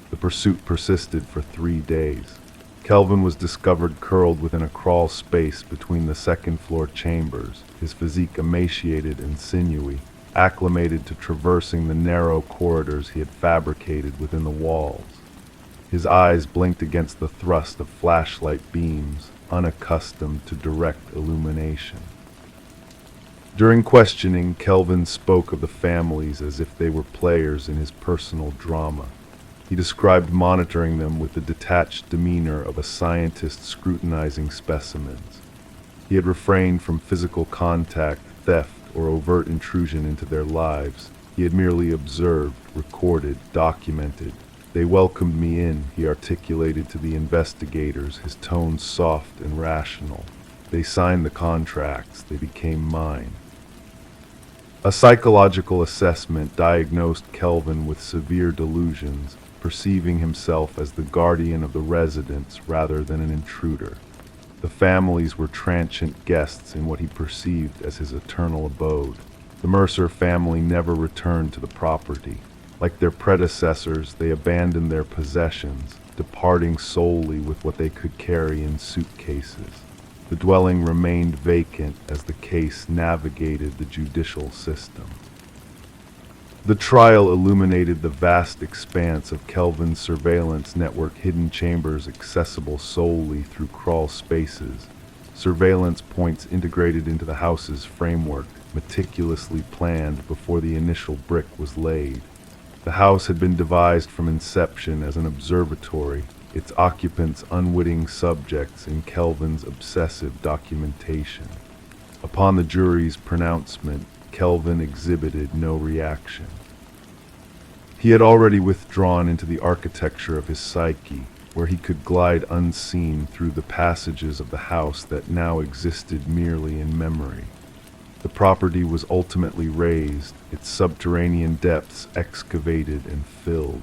The pursuit persisted for 3 days. Kelvin was discovered curled within a crawl space between the second-floor chambers, his physique emaciated and sinewy, acclimated to traversing the narrow corridors he had fabricated within the walls. His eyes blinked against the thrust of flashlight beams, unaccustomed to direct illumination. During questioning, Kelvin spoke of the families as if they were players in his personal drama. He described monitoring them with the detached demeanor of a scientist scrutinizing specimens. He had refrained from physical contact, theft, or overt intrusion into their lives. He had merely observed, recorded, documented. "They welcomed me in," he articulated to the investigators, his tone soft and rational. "They signed the contracts. They became mine." A psychological assessment diagnosed Kelvin with severe delusions, perceiving himself as the guardian of the residents rather than an intruder. The families were transient guests in what he perceived as his eternal abode. The Mercer family never returned to the property. Like their predecessors, they abandoned their possessions, departing solely with what they could carry in suitcases. The dwelling remained vacant as the case navigated the judicial system. The trial illuminated the vast expanse of Kelvin's surveillance network, hidden chambers accessible solely through crawl spaces, surveillance points integrated into the house's framework, meticulously planned before the initial brick was laid. The house had been devised from inception as an observatory, its occupants unwitting subjects in Kelvin's obsessive documentation. Upon the jury's pronouncement, Kelvin exhibited no reaction. He had already withdrawn into the architecture of his psyche, where he could glide unseen through the passages of the house that now existed merely in memory. The property was ultimately razed, its subterranean depths excavated and filled.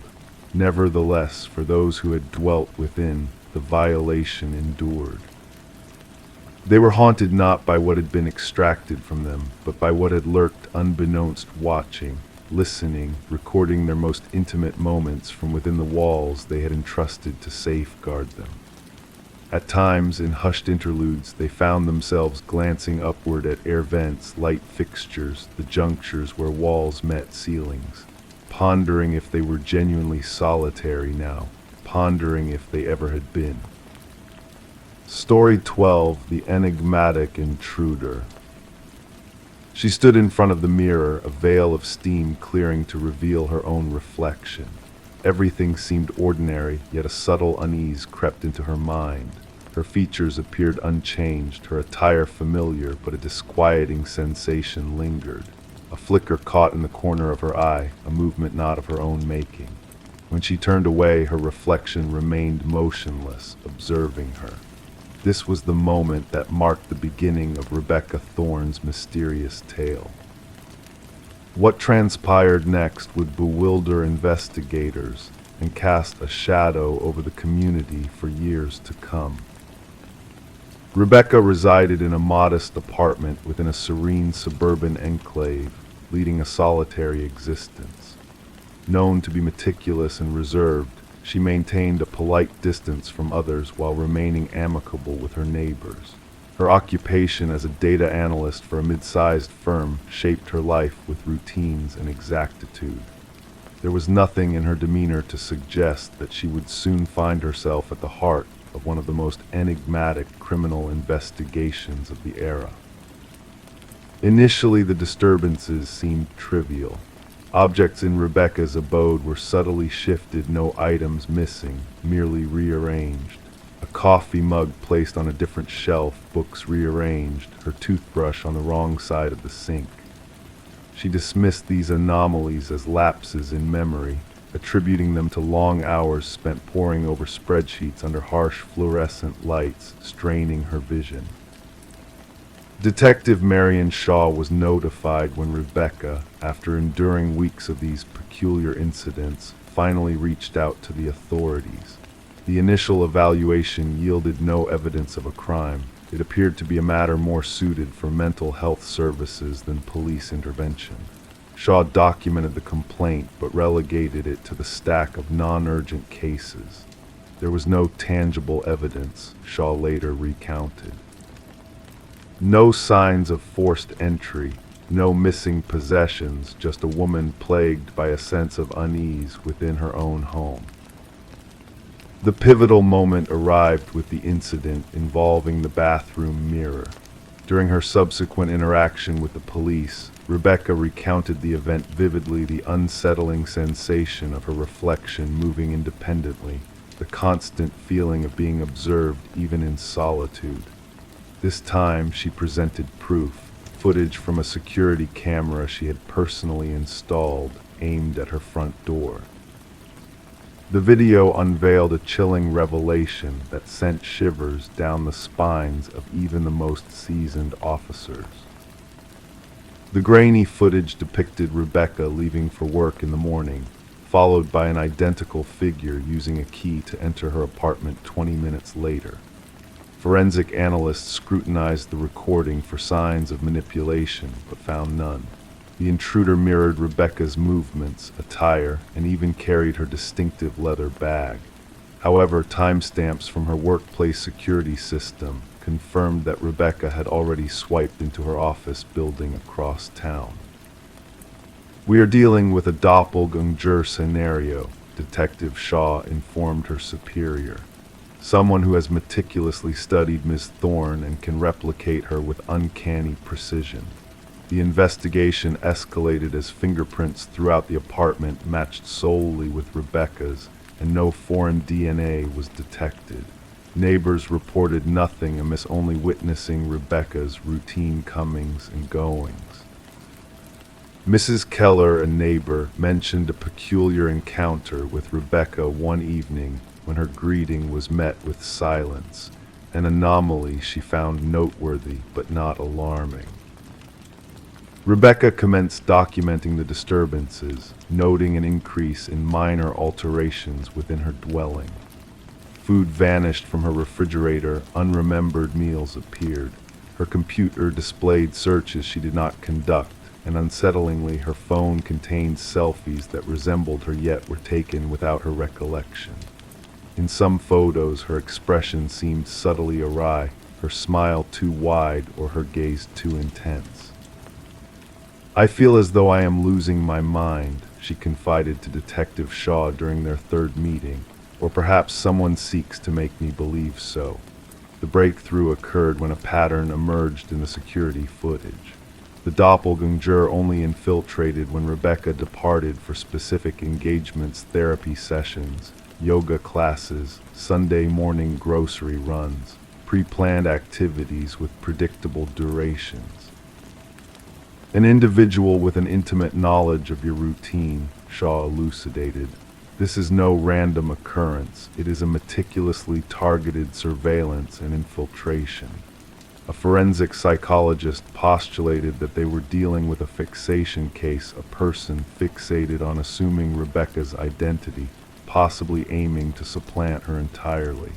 Nevertheless, for those who had dwelt within, the violation endured. They were haunted not by what had been extracted from them, but by what had lurked unbeknownst, watching, listening, recording their most intimate moments from within the walls they had entrusted to safeguard them. At times, in hushed interludes, they found themselves glancing upward at air vents, light fixtures, the junctures where walls met ceilings, pondering if they were genuinely solitary now, pondering if they ever had been. Story 12, The Enigmatic Intruder. She stood in front of the mirror, a veil of steam clearing to reveal her own reflection. Everything seemed ordinary, yet a subtle unease crept into her mind. Her features appeared unchanged, her attire familiar, but a disquieting sensation lingered. A flicker caught in the corner of her eye, a movement not of her own making. When she turned away, her reflection remained motionless, observing her. This was the moment that marked the beginning of Rebecca Thorne's mysterious tale. What transpired next would bewilder investigators and cast a shadow over the community for years to come. Rebecca resided in a modest apartment within a serene suburban enclave, leading a solitary existence. Known to be meticulous and reserved, she maintained a polite distance from others while remaining amicable with her neighbors. Her occupation as a data analyst for a mid-sized firm shaped her life with routines and exactitude. There was nothing in her demeanor to suggest that she would soon find herself at the heart of one of the most enigmatic criminal investigations of the era. Initially, the disturbances seemed trivial. Objects in Rebecca's abode were subtly shifted, no items missing, merely rearranged. A coffee mug placed on a different shelf, books rearranged, her toothbrush on the wrong side of the sink. She dismissed these anomalies as lapses in memory, attributing them to long hours spent poring over spreadsheets under harsh fluorescent lights, straining her vision. Detective Marion Shaw was notified when Rebecca, after enduring weeks of these peculiar incidents, finally reached out to the authorities. The initial evaluation yielded no evidence of a crime. It appeared to be a matter more suited for mental health services than police intervention. Shaw documented the complaint but relegated it to the stack of non-urgent cases. There was no tangible evidence, Shaw later recounted. No signs of forced entry, no missing possessions, just a woman plagued by a sense of unease within her own home. The pivotal moment arrived with the incident involving the bathroom mirror. During her subsequent interaction with the police, Rebecca recounted the event vividly, the unsettling sensation of her reflection moving independently, the constant feeling of being observed even in solitude. This time she presented proof, footage from a security camera she had personally installed, aimed at her front door. The video unveiled a chilling revelation that sent shivers down the spines of even the most seasoned officers. The grainy footage depicted Rebecca leaving for work in the morning, followed by an identical figure using a key to enter her apartment 20 minutes later. Forensic analysts scrutinized the recording for signs of manipulation, but found none. The intruder mirrored Rebecca's movements, attire, and even carried her distinctive leather bag. However, timestamps from her workplace security system confirmed that Rebecca had already swiped into her office building across town. "We are dealing with a doppelganger scenario," Detective Shaw informed her superior. "Someone who has meticulously studied Ms. Thorne and can replicate her with uncanny precision." The investigation escalated as fingerprints throughout the apartment matched solely with Rebecca's, and no foreign DNA was detected. Neighbors reported nothing amiss, only witnessing Rebecca's routine comings and goings. Mrs. Keller, a neighbor, mentioned a peculiar encounter with Rebecca one evening when her greeting was met with silence, an anomaly she found noteworthy but not alarming. Rebecca commenced documenting the disturbances, noting an increase in minor alterations within her dwelling. Food vanished from her refrigerator, unremembered meals appeared. Her computer displayed searches she did not conduct, and unsettlingly her phone contained selfies that resembled her yet were taken without her recollection. In some photos her expression seemed subtly awry, her smile too wide or her gaze too intense. "I feel as though I am losing my mind," she confided to Detective Shaw during their third meeting, "or perhaps someone seeks to make me believe so." The breakthrough occurred when a pattern emerged in the security footage. The doppelganger only infiltrated when Rebecca departed for specific engagements, therapy sessions, yoga classes, Sunday morning grocery runs, pre-planned activities with predictable durations. "An individual with an intimate knowledge of your routine," Shaw elucidated. "This is no random occurrence. It is a meticulously targeted surveillance and infiltration." A forensic psychologist postulated that they were dealing with a fixation case, a person fixated on assuming Rebecca's identity, possibly aiming to supplant her entirely.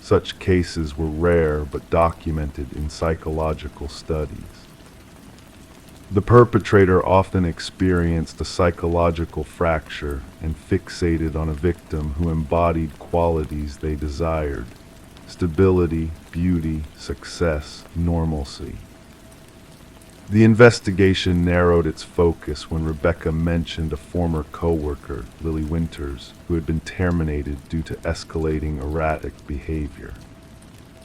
Such cases were rare but documented in psychological studies. The perpetrator often experienced a psychological fracture and fixated on a victim who embodied qualities they desired: stability, beauty, success, normalcy. The investigation narrowed its focus when Rebecca mentioned a former co-worker, Lily Winters, who had been terminated due to escalating erratic behavior.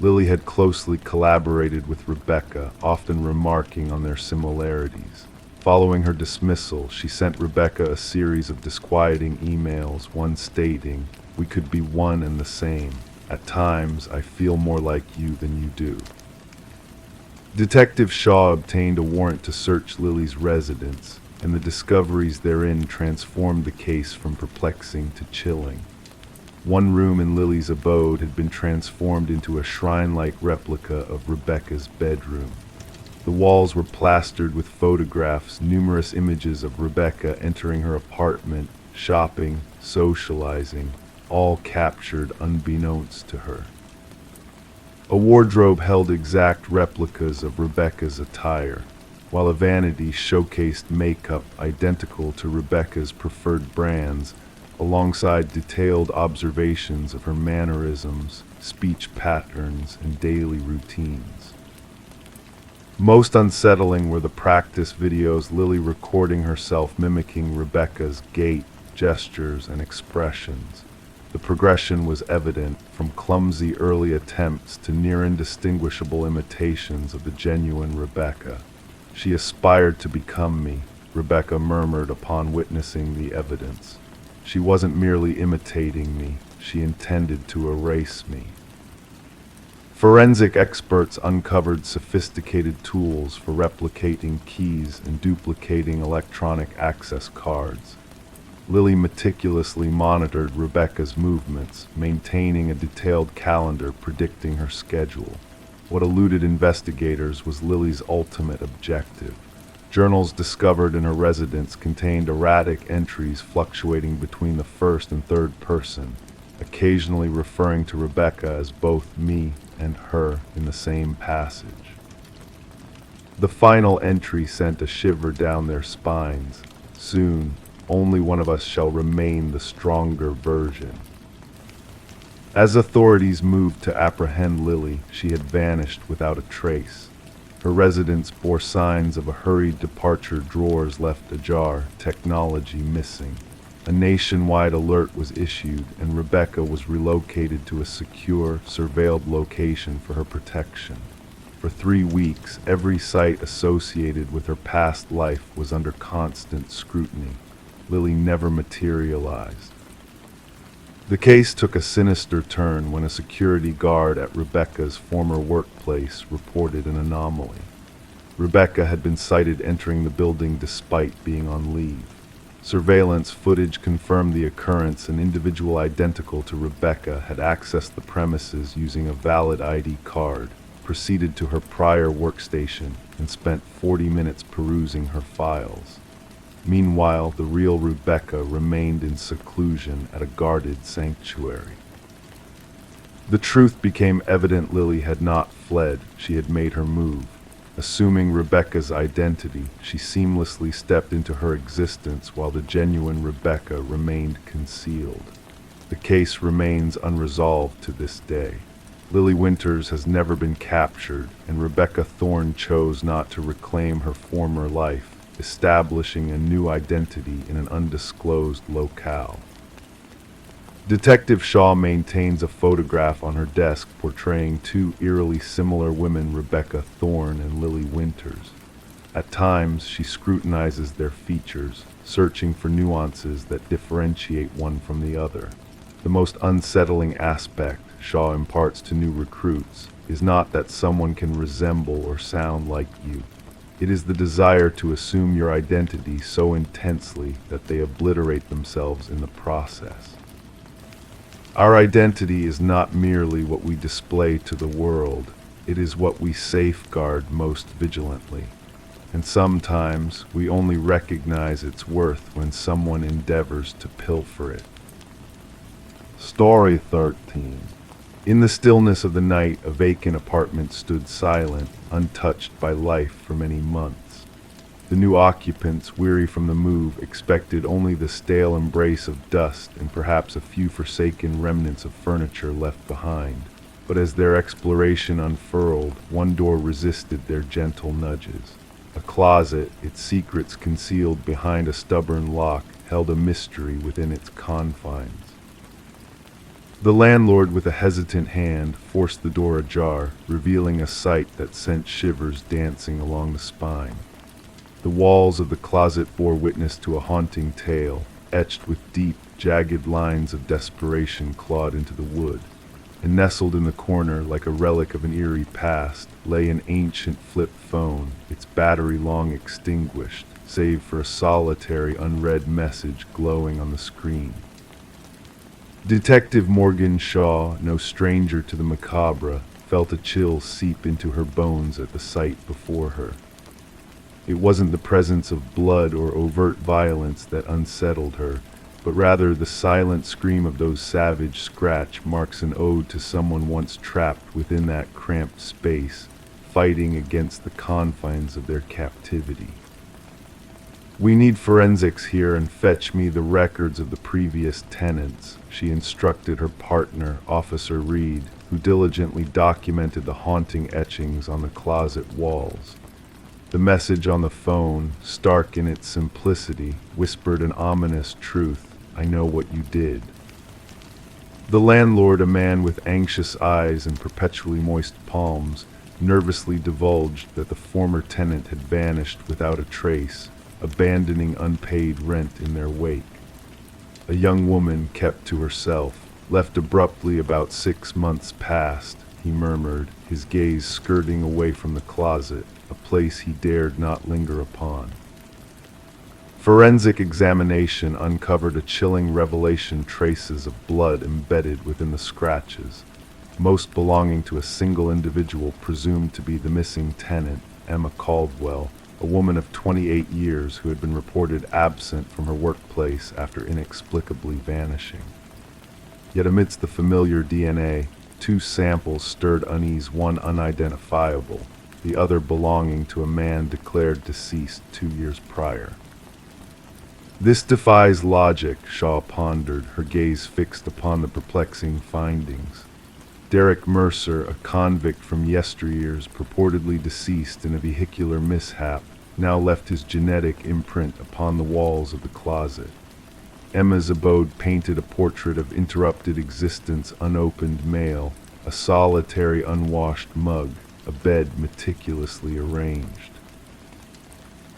Lily had closely collaborated with Rebecca, often remarking on their similarities. Following her dismissal, she sent Rebecca a series of disquieting emails, one stating, "We could be one and the same. At times, I feel more like you than you do." Detective Shaw obtained a warrant to search Lily's residence, and the discoveries therein transformed the case from perplexing to chilling. One room in Lily's abode had been transformed into a shrine-like replica of Rebecca's bedroom. The walls were plastered with photographs, numerous images of Rebecca entering her apartment, shopping, socializing, all captured unbeknownst to her. A wardrobe held exact replicas of Rebecca's attire, while a vanity showcased makeup identical to Rebecca's preferred brands, alongside detailed observations of her mannerisms, speech patterns, and daily routines. Most unsettling were the practice videos, Lily recording herself mimicking Rebecca's gait, gestures, and expressions. The progression was evident, from clumsy early attempts to near indistinguishable imitations of the genuine Rebecca. "She aspired to become me," Rebecca murmured upon witnessing the evidence. "She wasn't merely imitating me, she intended to erase me." Forensic experts uncovered sophisticated tools for replicating keys and duplicating electronic access cards. Lily meticulously monitored Rebecca's movements, maintaining a detailed calendar predicting her schedule. What eluded investigators was Lily's ultimate objective. Journals discovered in her residence contained erratic entries fluctuating between the first and third person, occasionally referring to Rebecca as both me and her in the same passage. The final entry sent a shiver down their spines. "Soon, only one of us shall remain the stronger version." As authorities moved to apprehend Lily, she had vanished without a trace. Her residence bore signs of a hurried departure, drawers left ajar, technology missing. A nationwide alert was issued, and Rebecca was relocated to a secure, surveilled location for her protection. For 3 weeks, every site associated with her past life was under constant scrutiny. Lily never materialized. The case took a sinister turn when a security guard at Rebecca's former workplace reported an anomaly. Rebecca had been sighted entering the building despite being on leave. Surveillance footage confirmed the occurrence. An individual identical to Rebecca had accessed the premises using a valid ID card, proceeded to her prior workstation, and spent 40 minutes perusing her files. Meanwhile, the real Rebecca remained in seclusion at a guarded sanctuary. The truth became evident. Lily had not fled, she had made her move. Assuming Rebecca's identity, she seamlessly stepped into her existence while the genuine Rebecca remained concealed. The case remains unresolved to this day. Lily Winters has never been captured, and Rebecca Thorne chose not to reclaim her former life, establishing a new identity in an undisclosed locale. Detective Shaw maintains a photograph on her desk portraying two eerily similar women, Rebecca Thorne and Lily Winters. At times, she scrutinizes their features, searching for nuances that differentiate one from the other. The most unsettling aspect Shaw imparts to new recruits is not that someone can resemble or sound like you. It is the desire to assume your identity so intensely that they obliterate themselves in the process. Our identity is not merely what we display to the world, it is what we safeguard most vigilantly. And sometimes we only recognize its worth when someone endeavors to pilfer it. Story 13. In the stillness of the night, a vacant apartment stood silent, untouched by life for many months. The new occupants, weary from the move, expected only the stale embrace of dust and perhaps a few forsaken remnants of furniture left behind. But as their exploration unfurled, one door resisted their gentle nudges. A closet, its secrets concealed behind a stubborn lock, held a mystery within its confines. The landlord, with a hesitant hand, forced the door ajar, revealing a sight that sent shivers dancing along the spine. The walls of the closet bore witness to a haunting tale, etched with deep, jagged lines of desperation clawed into the wood. And nestled in the corner, like a relic of an eerie past, lay an ancient flip phone, its battery long extinguished, save for a solitary unread message glowing on the screen. Detective Morgan Shaw, no stranger to the macabre, felt a chill seep into her bones at the sight before her. It wasn't the presence of blood or overt violence that unsettled her, but rather the silent scream of those savage scratch marks, an ode to someone once trapped within that cramped space, fighting against the confines of their captivity. "We need forensics here, and fetch me the records of the previous tenants," she instructed her partner, Officer Reed, who diligently documented the haunting etchings on the closet walls. The message on the phone, stark in its simplicity, whispered an ominous truth: "I know what you did." The landlord, a man with anxious eyes and perpetually moist palms, nervously divulged that the former tenant had vanished without a trace, abandoning unpaid rent in their wake. A young woman kept to herself, left abruptly about 6 months past, he murmured, his gaze skirting away from the closet, a place he dared not linger upon. Forensic examination uncovered a chilling revelation: traces of blood embedded within the scratches, most belonging to a single individual presumed to be the missing tenant, Emma Caldwell, a woman of 28 years who had been reported absent from her workplace after inexplicably vanishing. Yet amidst the familiar DNA, 2 samples stirred unease, one unidentifiable, the other belonging to a man declared deceased 2 years prior. "This defies logic," Shaw pondered, her gaze fixed upon the perplexing findings. Derek Mercer, a convict from yesteryears purportedly deceased in a vehicular mishap, now left his genetic imprint upon the walls of the closet. Emma's abode painted a portrait of interrupted existence: unopened mail, a solitary unwashed mug, a bed meticulously arranged.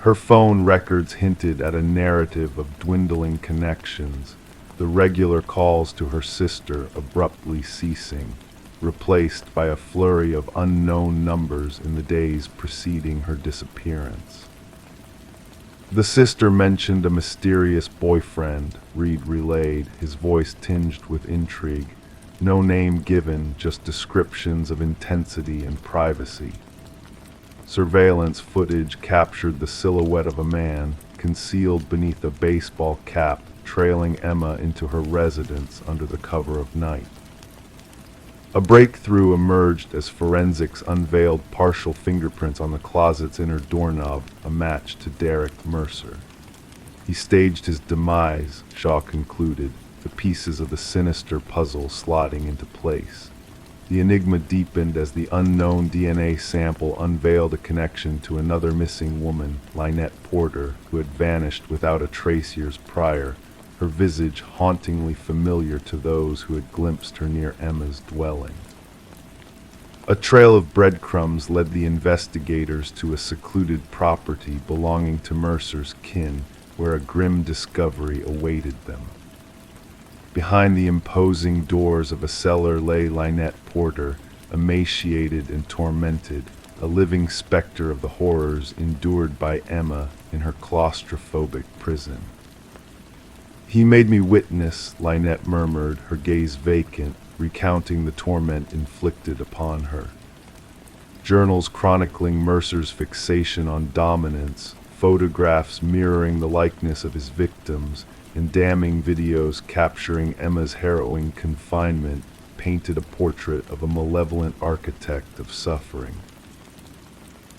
Her phone records hinted at a narrative of dwindling connections, the regular calls to her sister abruptly ceasing. replaced by a flurry of unknown numbers in the days preceding her disappearance. The sister mentioned a mysterious boyfriend, Reed relayed, his voice tinged with intrigue. No name given, just descriptions of intensity and privacy. Surveillance footage captured the silhouette of a man, concealed beneath a baseball cap, trailing Emma into her residence under the cover of night. A breakthrough emerged as forensics unveiled partial fingerprints on the closet's inner doorknob, a match to Derek Mercer. He staged his demise, Shaw concluded, the pieces of the sinister puzzle slotting into place. The enigma deepened as the unknown DNA sample unveiled a connection to another missing woman, Lynette Porter, who had vanished without a trace years prior, her visage hauntingly familiar to those who had glimpsed her near Emma's dwelling. A trail of breadcrumbs led the investigators to a secluded property belonging to Mercer's kin, where a grim discovery awaited them. Behind the imposing doors of a cellar lay Lynette Porter, emaciated and tormented, a living specter of the horrors endured by Emma in her claustrophobic prison. "He made me witness," Lynette murmured, her gaze vacant, recounting the torment inflicted upon her. Journals chronicling Mercer's fixation on dominance, photographs mirroring the likeness of his victims, and damning videos capturing Emma's harrowing confinement painted a portrait of a malevolent architect of suffering.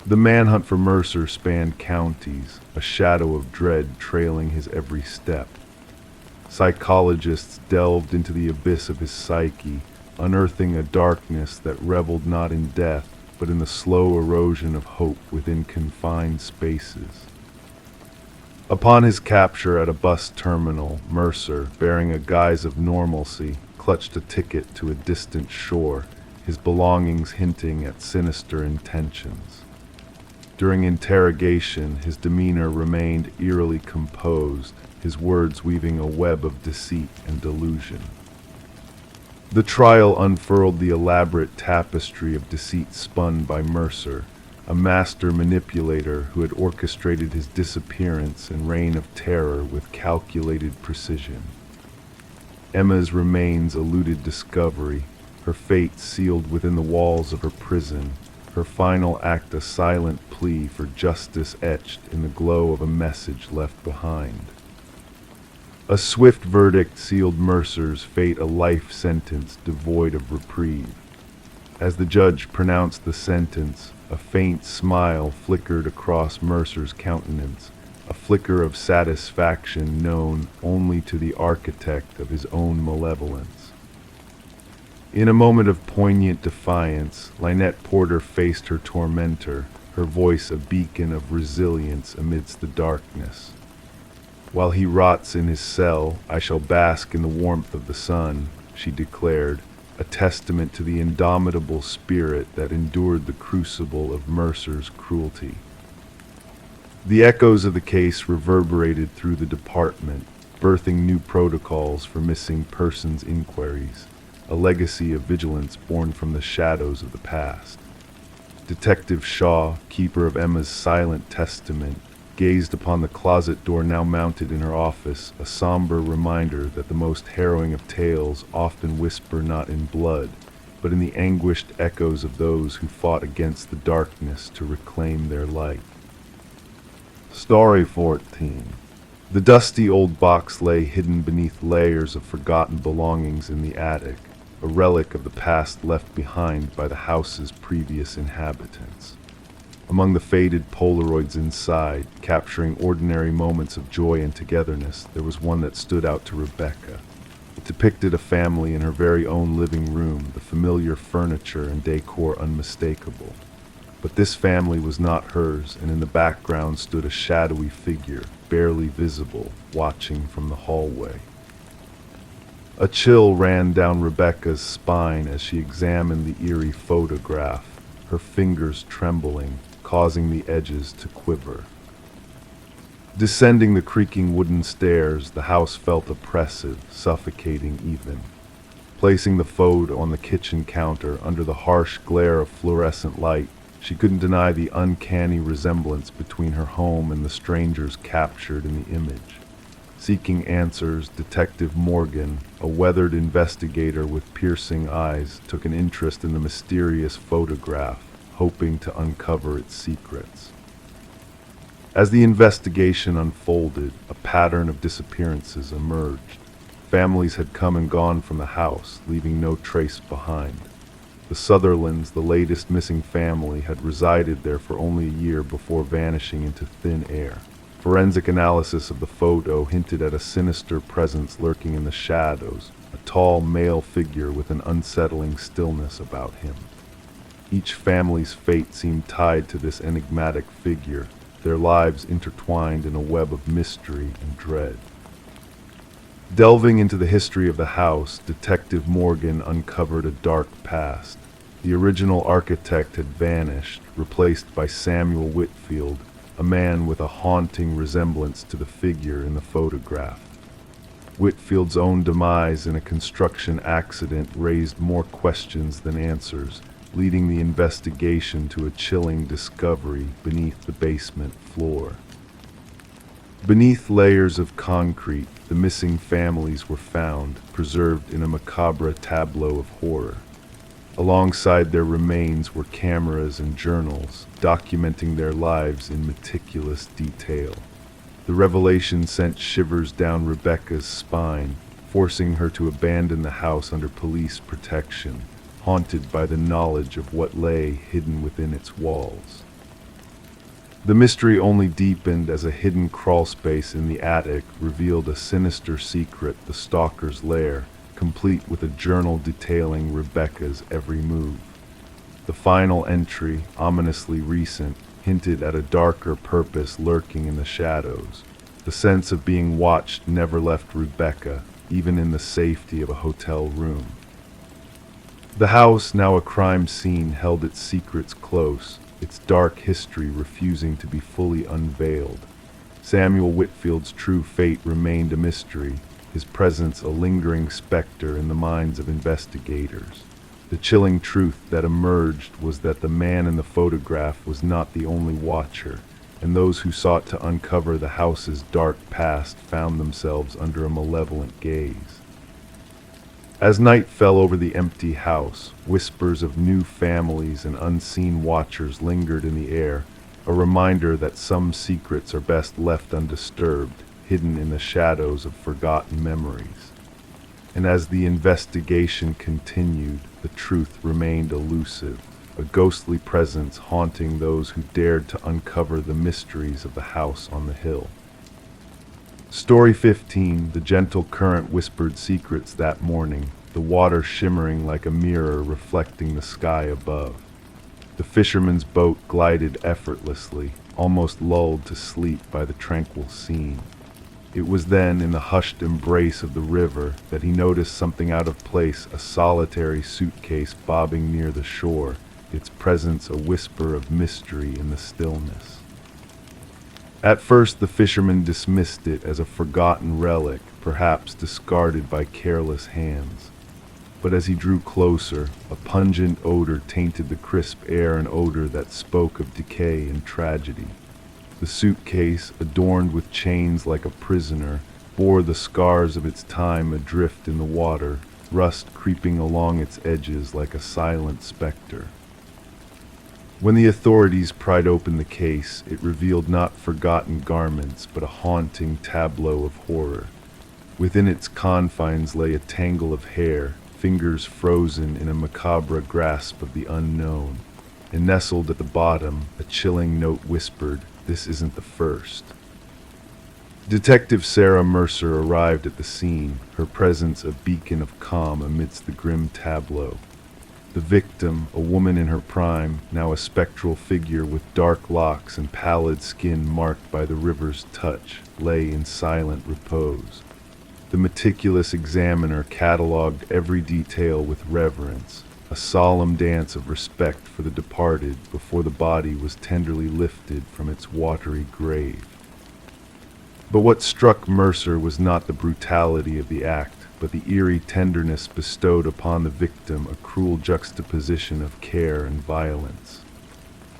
The manhunt for Mercer spanned counties, a shadow of dread trailing his every step. Psychologists delved into the abyss of his psyche, unearthing a darkness that reveled not in death, but in the slow erosion of hope within confined spaces. Upon his capture at a bus terminal, Mercer, bearing a guise of normalcy, clutched a ticket to a distant shore, his belongings hinting at sinister intentions. During interrogation, his demeanor remained eerily composed, his words weaving a web of deceit and delusion. The trial unfurled the elaborate tapestry of deceit spun by Mercer, a master manipulator who had orchestrated his disappearance and reign of terror with calculated precision. Emma's remains eluded discovery, her fate sealed within the walls of her prison, her final act a silent plea for justice etched in the glow of a message left behind. A swift verdict sealed Mercer's fate, a life sentence devoid of reprieve. As the judge pronounced the sentence, a faint smile flickered across Mercer's countenance, a flicker of satisfaction known only to the architect of his own malevolence. In a moment of poignant defiance, Lynette Porter faced her tormentor, her voice a beacon of resilience amidst the darkness. "While he rots in his cell, I shall bask in the warmth of the sun," she declared, a testament to the indomitable spirit that endured the crucible of Mercer's cruelty. The echoes of the case reverberated through the department, birthing new protocols for missing persons inquiries, a legacy of vigilance born from the shadows of the past. Detective Shaw, keeper of Emma's silent testament, gazed upon the closet door now mounted in her office, a somber reminder that the most harrowing of tales often whisper not in blood, but in the anguished echoes of those who fought against the darkness to reclaim their light. Story 14. The dusty old box lay hidden beneath layers of forgotten belongings in the attic, a relic of the past left behind by the house's previous inhabitants. Among the faded Polaroids inside, capturing ordinary moments of joy and togetherness, there was one that stood out to Rebecca. It depicted a family in her very own living room, the familiar furniture and decor unmistakable. But this family was not hers, and in the background stood a shadowy figure, barely visible, watching from the hallway. A chill ran down Rebecca's spine as she examined the eerie photograph, her fingers trembling, causing the edges to quiver. Descending the creaking wooden stairs, the house felt oppressive, suffocating even. Placing the photo on the kitchen counter under the harsh glare of fluorescent light, she couldn't deny the uncanny resemblance between her home and the strangers captured in the image. Seeking answers, Detective Morgan, a weathered investigator with piercing eyes, took an interest in the mysterious photograph, hoping to uncover its secrets. As the investigation unfolded, a pattern of disappearances emerged. Families had come and gone from the house, leaving no trace behind. The Sutherlands, the latest missing family, had resided there for only a year before vanishing into thin air. Forensic analysis of the photo hinted at a sinister presence lurking in the shadows, a tall male figure with an unsettling stillness about him. Each family's fate seemed tied to this enigmatic figure, their lives intertwined in a web of mystery and dread. Delving into the history of the house, Detective Morgan uncovered a dark past. The original architect had vanished, replaced by Samuel Whitfield, a man with a haunting resemblance to the figure in the photograph. Whitfield's own demise in a construction accident raised more questions than answers, leading the investigation to a chilling discovery beneath the basement floor. Beneath layers of concrete, the missing families were found, preserved in a macabre tableau of horror. Alongside their remains were cameras and journals, documenting their lives in meticulous detail. The revelation sent shivers down Rebecca's spine, forcing her to abandon the house under police protection, haunted by the knowledge of what lay hidden within its walls. The mystery only deepened as a hidden crawlspace in the attic revealed a sinister secret, the stalker's lair, complete with a journal detailing Rebecca's every move. The final entry, ominously recent, hinted at a darker purpose lurking in the shadows. The sense of being watched never left Rebecca, even in the safety of a hotel room. The house, now a crime scene, held its secrets close, its dark history refusing to be fully unveiled. Samuel Whitfield's true fate remained a mystery, his presence a lingering specter in the minds of investigators. The chilling truth that emerged was that the man in the photograph was not the only watcher, and those who sought to uncover the house's dark past found themselves under a malevolent gaze. As night fell over the empty house, whispers of new families and unseen watchers lingered in the air, a reminder that some secrets are best left undisturbed, hidden in the shadows of forgotten memories. And as the investigation continued, the truth remained elusive, a ghostly presence haunting those who dared to uncover the mysteries of the house on the hill. Story 15, the gentle current whispered secrets that morning, the water shimmering like a mirror reflecting the sky above. The fisherman's boat glided effortlessly, almost lulled to sleep by the tranquil scene. It was then, in the hushed embrace of the river, that he noticed something out of place, a solitary suitcase bobbing near the shore, its presence a whisper of mystery in the stillness. At first the fisherman dismissed it as a forgotten relic, perhaps discarded by careless hands. But as he drew closer, a pungent odor tainted the crisp air, an odor that spoke of decay and tragedy. The suitcase, adorned with chains like a prisoner, bore the scars of its time adrift in the water, rust creeping along its edges like a silent specter. When the authorities pried open the case, it revealed not forgotten garments, but a haunting tableau of horror. Within its confines lay a tangle of hair, fingers frozen in a macabre grasp of the unknown. And nestled at the bottom, a chilling note whispered, "This isn't the first." Detective Sarah Mercer arrived at the scene, her presence a beacon of calm amidst the grim tableau. The victim, a woman in her prime, now a spectral figure with dark locks and pallid skin marked by the river's touch, lay in silent repose. The meticulous examiner catalogued every detail with reverence, a solemn dance of respect for the departed before the body was tenderly lifted from its watery grave. But what struck Mercer was not the brutality of the act, but the eerie tenderness bestowed upon the victim a cruel juxtaposition of care and violence.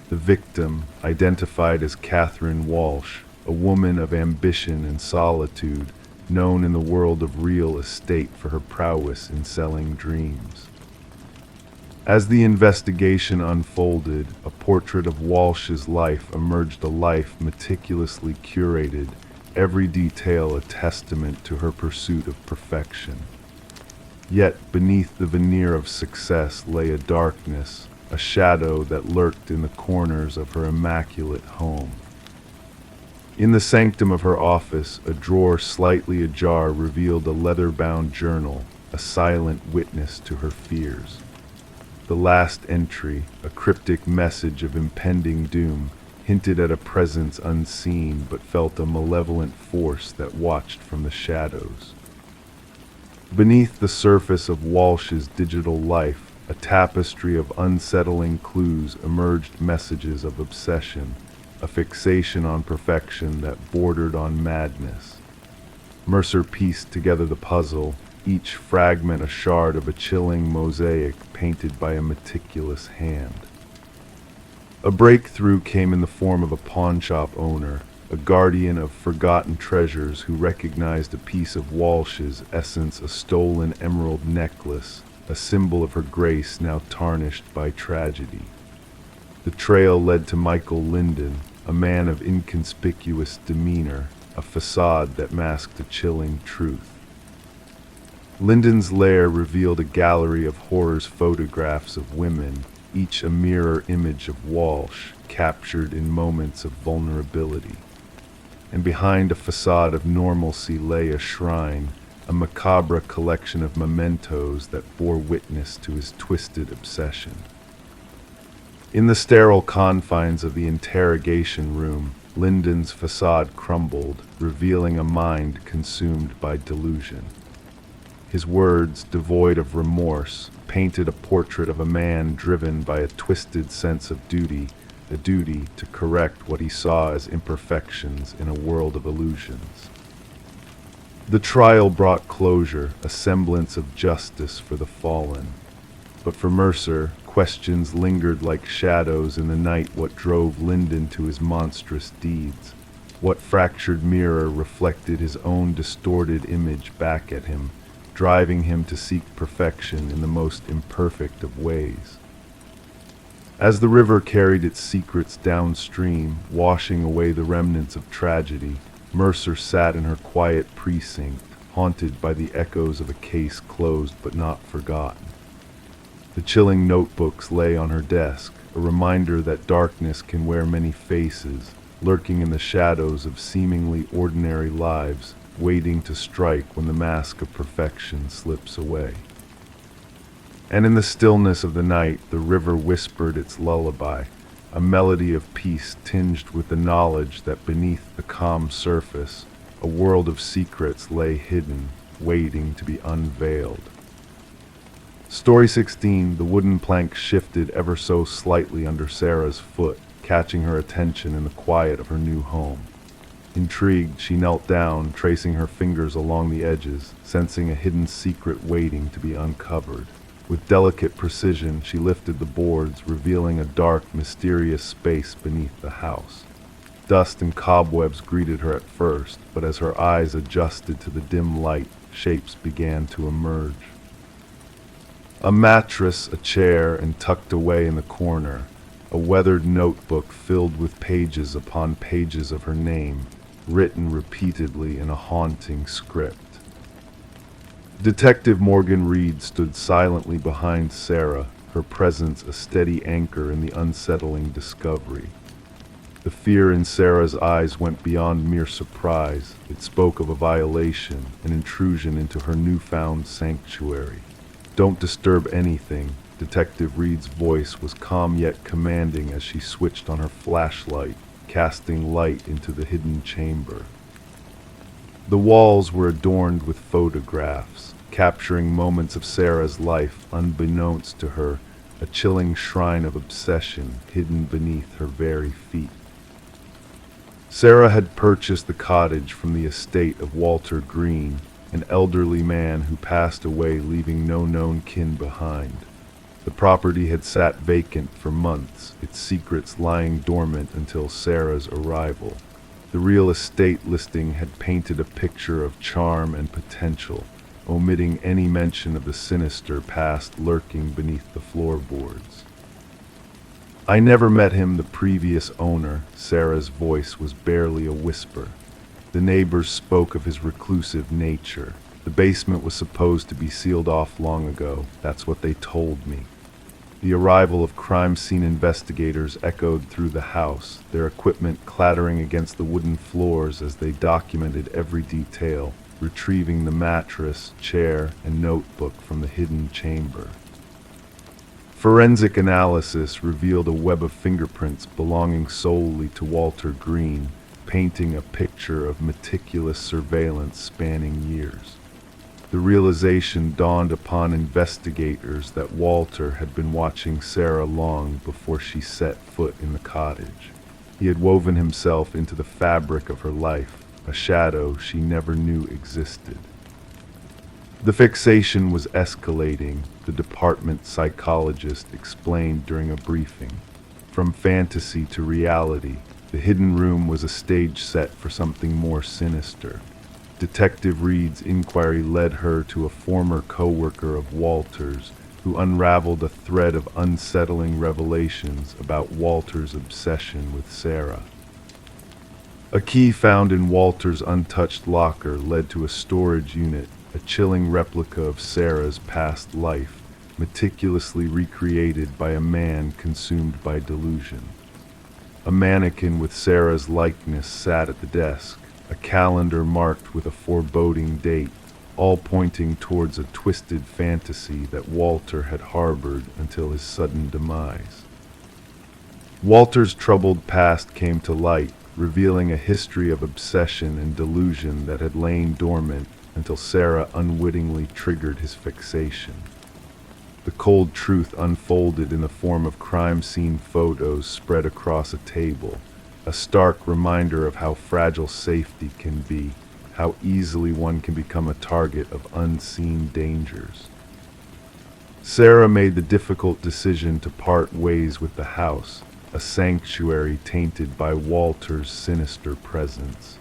The victim, identified as Catherine Walsh, a woman of ambition and solitude, known in the world of real estate for her prowess in selling dreams. As the investigation unfolded, a portrait of Walsh's life emerged, a life meticulously curated, every detail a testament to her pursuit of perfection. Yet beneath the veneer of success lay a darkness, a shadow that lurked in the corners of her immaculate home. In the sanctum of her office, a drawer slightly ajar revealed a leather-bound journal, a silent witness to her fears. The last entry, a cryptic message of impending doom, hinted at a presence unseen but felt a malevolent force that watched from the shadows. Beneath the surface of Walsh's digital life, a tapestry of unsettling clues emerged, messages of obsession, a fixation on perfection that bordered on madness. Mercer pieced together the puzzle, each fragment a shard of a chilling mosaic painted by a meticulous hand. A breakthrough came in the form of a pawnshop owner, a guardian of forgotten treasures who recognized a piece of Walsh's essence, a stolen emerald necklace, a symbol of her grace now tarnished by tragedy. The trail led to Michael Linden, a man of inconspicuous demeanor, a facade that masked a chilling truth. Linden's lair revealed a gallery of horrors, photographs of women, each a mirror image of Walsh, captured in moments of vulnerability. And behind a facade of normalcy lay a shrine, a macabre collection of mementos that bore witness to his twisted obsession. In the sterile confines of the interrogation room, Linden's facade crumbled, revealing a mind consumed by delusion. His words, devoid of remorse, painted a portrait of a man driven by a twisted sense of duty, a duty to correct what he saw as imperfections in a world of illusions. The trial brought closure, a semblance of justice for the fallen. But for Mercer, questions lingered like shadows in the night. What drove Linden to his monstrous deeds? What fractured mirror reflected his own distorted image back at him, driving him to seek perfection in the most imperfect of ways? As the river carried its secrets downstream, washing away the remnants of tragedy, Mercer sat in her quiet precinct, haunted by the echoes of a case closed but not forgotten. The chilling notebooks lay on her desk, a reminder that darkness can wear many faces, lurking in the shadows of seemingly ordinary lives, waiting to strike when the mask of perfection slips away. And in the stillness of the night, the river whispered its lullaby, a melody of peace tinged with the knowledge that beneath the calm surface, a world of secrets lay hidden, waiting to be unveiled. Story 16, the wooden plank shifted ever so slightly under Sarah's foot, catching her attention in the quiet of her new home. Intrigued, she knelt down, tracing her fingers along the edges, sensing a hidden secret waiting to be uncovered. With delicate precision, she lifted the boards, revealing a dark, mysterious space beneath the house. Dust and cobwebs greeted her at first, but as her eyes adjusted to the dim light, shapes began to emerge. A mattress, a chair, and tucked away in the corner, a weathered notebook filled with pages upon pages of her name, written repeatedly in a haunting script. Detective Morgan Reed stood silently behind Sarah, her presence a steady anchor in the unsettling discovery. The fear in Sarah's eyes went beyond mere surprise. It spoke of a violation, an intrusion into her newfound sanctuary. "Don't disturb anything." Detective Reed's voice was calm yet commanding as she switched on her flashlight, casting light into the hidden chamber. The walls were adorned with photographs, capturing moments of Sarah's life unbeknownst to her, a chilling shrine of obsession hidden beneath her very feet. Sarah had purchased the cottage from the estate of Walter Green, an elderly man who passed away leaving no known kin behind. The property had sat vacant for months, its secrets lying dormant until Sarah's arrival. The real estate listing had painted a picture of charm and potential, omitting any mention of the sinister past lurking beneath the floorboards. "I never met him, the previous owner." Sarah's voice was barely a whisper. The neighbors spoke of his reclusive nature. The basement was supposed to be sealed off long ago. That's what they told me. The arrival of crime scene investigators echoed through the house, their equipment clattering against the wooden floors as they documented every detail, retrieving the mattress, chair, and notebook from the hidden chamber. Forensic analysis revealed a web of fingerprints belonging solely to Walter Green, painting a picture of meticulous surveillance spanning years. The realization dawned upon investigators that Walter had been watching Sarah long before she set foot in the cottage. He had woven himself into the fabric of her life, a shadow she never knew existed. The fixation was escalating, the department psychologist explained during a briefing. From fantasy to reality, the hidden room was a stage set for something more sinister. Detective Reed's inquiry led her to a former co-worker of Walter's, who unraveled a thread of unsettling revelations about Walter's obsession with Sarah. A key found in Walter's untouched locker led to a storage unit, a chilling replica of Sarah's past life, meticulously recreated by a man consumed by delusion. A mannequin with Sarah's likeness sat at the desk, a calendar marked with a foreboding date, all pointing towards a twisted fantasy that Walter had harbored until his sudden demise. Walter's troubled past came to light, revealing a history of obsession and delusion that had lain dormant until Sarah unwittingly triggered his fixation. The cold truth unfolded in the form of crime scene photos spread across a table, a stark reminder of how fragile safety can be, how easily one can become a target of unseen dangers. Sarah made the difficult decision to part ways with the house, a sanctuary tainted by Walter's sinister presence.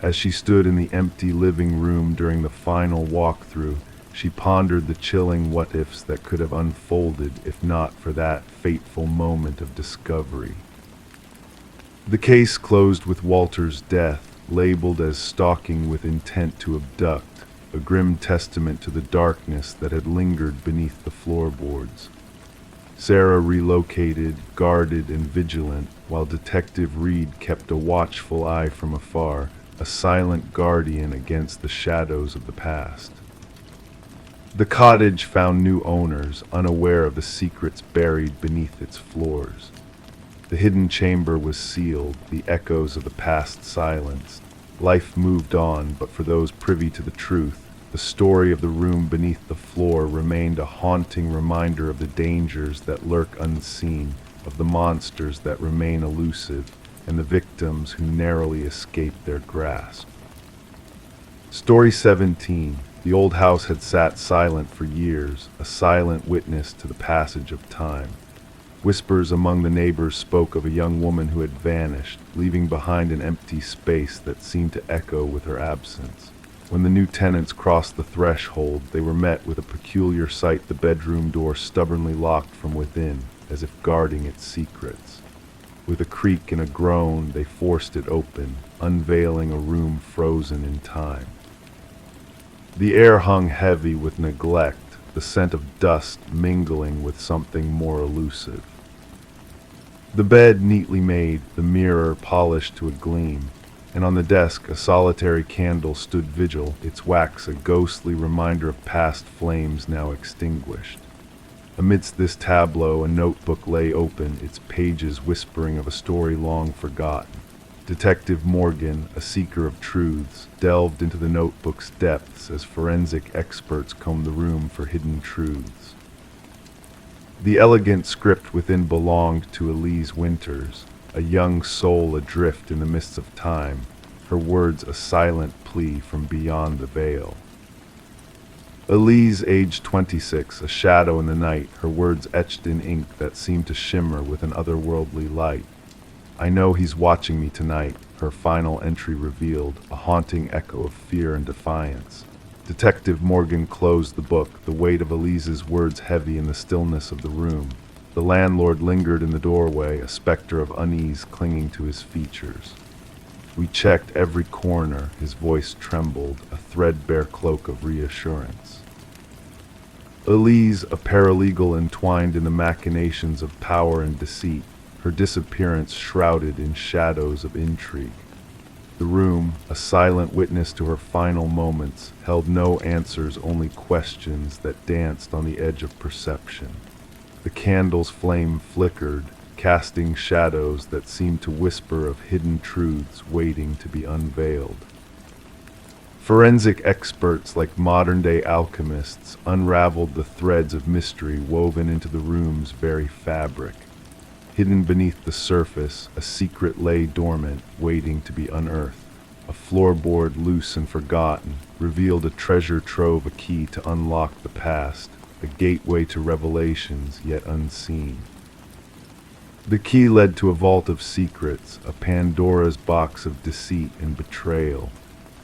As she stood in the empty living room during the final walkthrough, she pondered the chilling what-ifs that could have unfolded if not for that fateful moment of discovery. The case closed with Walter's death, labeled as stalking with intent to abduct, a grim testament to the darkness that had lingered beneath the floorboards. Sarah relocated, guarded, and vigilant, while Detective Reed kept a watchful eye from afar, a silent guardian against the shadows of the past. The cottage found new owners, unaware of the secrets buried beneath its floors. The hidden chamber was sealed, the echoes of the past silenced. Life moved on, but for those privy to the truth, the story of the room beneath the floor remained a haunting reminder of the dangers that lurk unseen, of the monsters that remain elusive, and the victims who narrowly escape their grasp. Story 17. The old house had sat silent for years, a silent witness to the passage of time. Whispers among the neighbors spoke of a young woman who had vanished, leaving behind an empty space that seemed to echo with her absence. When the new tenants crossed the threshold, they were met with a peculiar sight, the bedroom door stubbornly locked from within, as if guarding its secrets. With a creak and a groan, they forced it open, unveiling a room frozen in time. The air hung heavy with neglect, the scent of dust mingling with something more elusive. The bed neatly made, the mirror polished to a gleam, and on the desk a solitary candle stood vigil, its wax a ghostly reminder of past flames now extinguished. Amidst this tableau, a notebook lay open, its pages whispering of a story long forgotten. Detective Morgan, a seeker of truths, delved into the notebook's depths as forensic experts combed the room for hidden truths. The elegant script within belonged to Elise Winters, a young soul adrift in the mists of time, her words a silent plea from beyond the veil. Elise, aged 26, a shadow in the night, her words etched in ink that seemed to shimmer with an otherworldly light. I know he's watching me tonight, her final entry revealed, a haunting echo of fear and defiance. Detective Morgan closed the book, the weight of Elise's words heavy in the stillness of the room. The landlord lingered in the doorway, a specter of unease clinging to his features. We checked every corner, his voice trembled, a threadbare cloak of reassurance. Elise, a paralegal entwined in the machinations of power and deceit, her disappearance shrouded in shadows of intrigue. The room, a silent witness to her final moments, held no answers, only questions that danced on the edge of perception. The candle's flame flickered, casting shadows that seemed to whisper of hidden truths waiting to be unveiled. Forensic experts like modern-day alchemists unraveled the threads of mystery woven into the room's very fabric. Hidden beneath the surface, a secret lay dormant, waiting to be unearthed. A floorboard loose and forgotten revealed a treasure trove, a key to unlock the past, a gateway to revelations yet unseen. The key led to a vault of secrets, a Pandora's box of deceit and betrayal.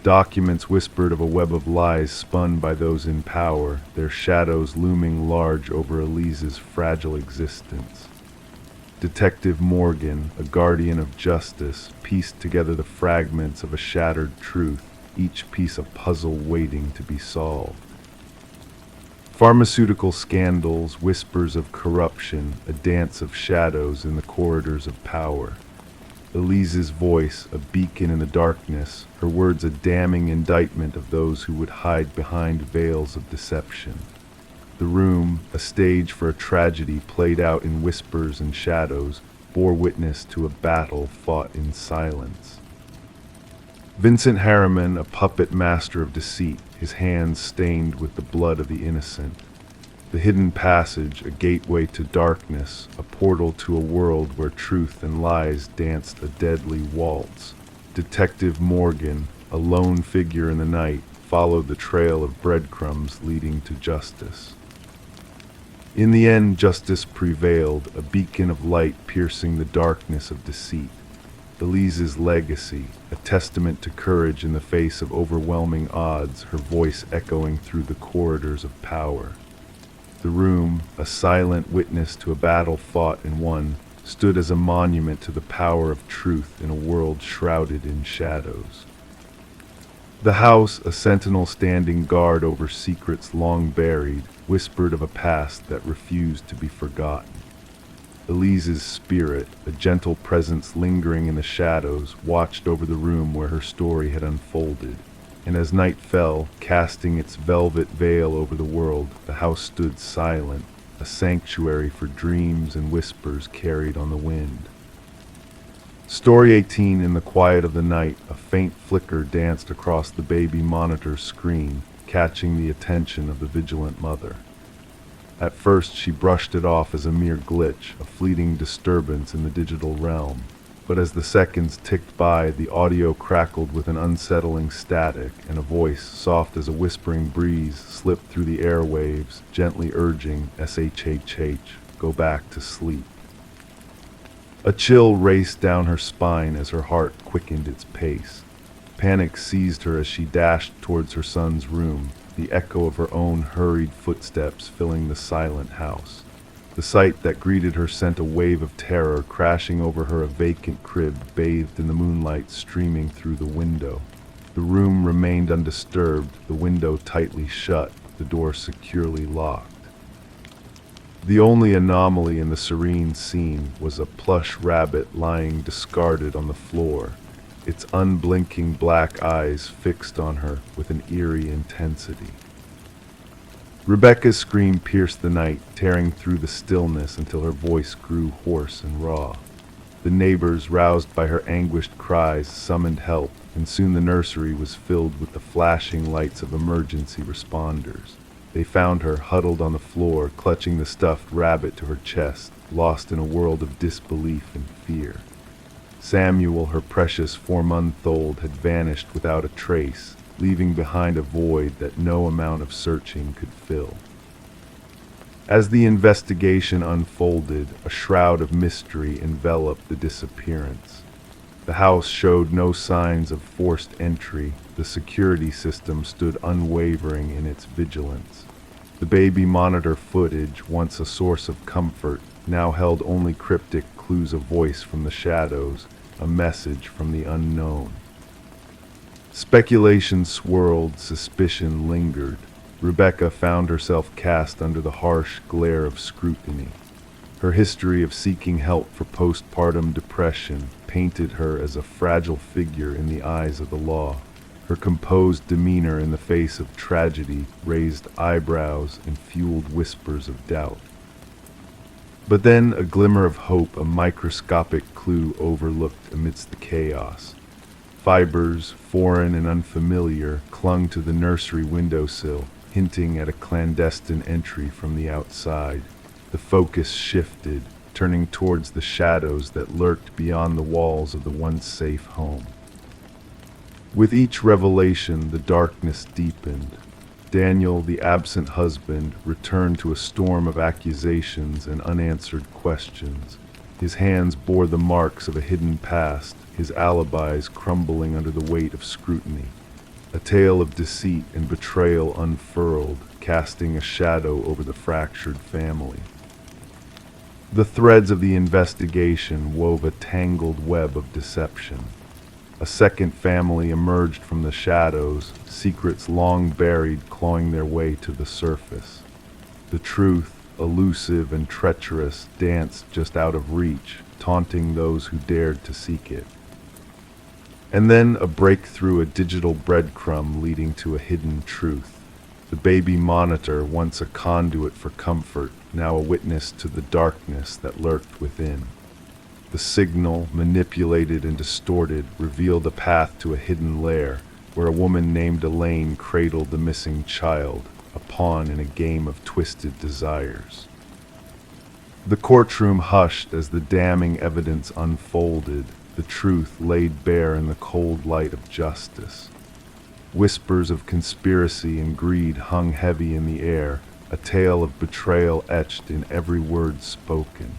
Documents whispered of a web of lies spun by those in power, their shadows looming large over Elise's fragile existence. Detective Morgan, a guardian of justice, pieced together the fragments of a shattered truth, each piece a puzzle waiting to be solved. Pharmaceutical scandals, whispers of corruption, a dance of shadows in the corridors of power. Elise's voice, a beacon in the darkness, her words a damning indictment of those who would hide behind veils of deception. The room, a stage for a tragedy played out in whispers and shadows, bore witness to a battle fought in silence. Vincent Harriman, a puppet master of deceit, his hands stained with the blood of the innocent. The hidden passage, a gateway to darkness, a portal to a world where truth and lies danced a deadly waltz. Detective Morgan, a lone figure in the night, followed the trail of breadcrumbs leading to justice. In the end, justice prevailed, a beacon of light piercing the darkness of deceit. Elise's legacy, a testament to courage in the face of overwhelming odds, her voice echoing through the corridors of power. The room, a silent witness to a battle fought and won, stood as a monument to the power of truth in a world shrouded in shadows. The house, a sentinel standing guard over secrets long buried, whispered of a past that refused to be forgotten. Elise's spirit, a gentle presence lingering in the shadows, watched over the room where her story had unfolded. And as night fell, casting its velvet veil over the world, the house stood silent, a sanctuary for dreams and whispers carried on the wind. Story 18. In the quiet of the night, a faint flicker danced across the baby monitor screen, catching the attention of the vigilant mother. At first, she brushed it off as a mere glitch, a fleeting disturbance in the digital realm. But as the seconds ticked by, the audio crackled with an unsettling static, and a voice, soft as a whispering breeze, slipped through the airwaves, gently urging SHHH, go back to sleep. A chill raced down her spine as her heart quickened its pace. Panic seized her as she dashed towards her son's room, the echo of her own hurried footsteps filling the silent house. The sight that greeted her sent a wave of terror crashing over her, a vacant crib bathed in the moonlight streaming through the window. The room remained undisturbed, the window tightly shut, the door securely locked. The only anomaly in the serene scene was a plush rabbit lying discarded on the floor, its unblinking black eyes fixed on her with an eerie intensity. Rebecca's scream pierced the night, tearing through the stillness until her voice grew hoarse and raw. The neighbors, roused by her anguished cries, summoned help, and soon the nursery was filled with the flashing lights of emergency responders. They found her huddled on the floor, clutching the stuffed rabbit to her chest, lost in a world of disbelief and fear. Samuel, her precious 4-month-old, had vanished without a trace, leaving behind a void that no amount of searching could fill. As the investigation unfolded, a shroud of mystery enveloped the disappearance. The house showed no signs of forced entry. The security system stood unwavering in its vigilance. The baby monitor footage, once a source of comfort, now held only cryptic clues of voice from the shadows, a message from the unknown. Speculation swirled, suspicion lingered. Rebecca found herself cast under the harsh glare of scrutiny. Her history of seeking help for postpartum depression painted her as a fragile figure in the eyes of the law. Her composed demeanor in the face of tragedy raised eyebrows and fueled whispers of doubt. But then a glimmer of hope, a microscopic clue overlooked amidst the chaos. Fibers, foreign and unfamiliar, clung to the nursery windowsill, hinting at a clandestine entry from the outside. The focus shifted, turning towards the shadows that lurked beyond the walls of the once safe home. With each revelation, the darkness deepened. Daniel, the absent husband, returned to a storm of accusations and unanswered questions. His hands bore the marks of a hidden past, his alibis crumbling under the weight of scrutiny. A tale of deceit and betrayal unfurled, casting a shadow over the fractured family. The threads of the investigation wove a tangled web of deception. A second family emerged from the shadows, secrets long buried clawing their way to the surface. The truth, elusive and treacherous, danced just out of reach, taunting those who dared to seek it. And then a breakthrough, a digital breadcrumb leading to a hidden truth. The baby monitor, once a conduit for comfort, now a witness to the darkness that lurked within. The signal, manipulated and distorted, revealed a path to a hidden lair, where a woman named Elaine cradled the missing child, a pawn in a game of twisted desires. The courtroom hushed as the damning evidence unfolded, the truth laid bare in the cold light of justice. Whispers of conspiracy and greed hung heavy in the air, a tale of betrayal etched in every word spoken.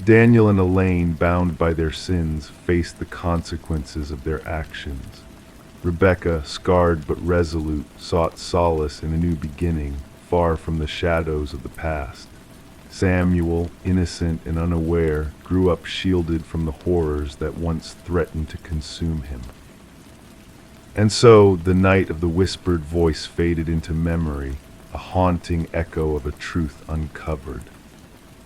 Daniel and Elaine, bound by their sins, faced the consequences of their actions. Rebecca, scarred but resolute, sought solace in a new beginning, far from the shadows of the past. Samuel, innocent and unaware, grew up shielded from the horrors that once threatened to consume him. And so, the night of the whispered voice faded into memory, a haunting echo of a truth uncovered.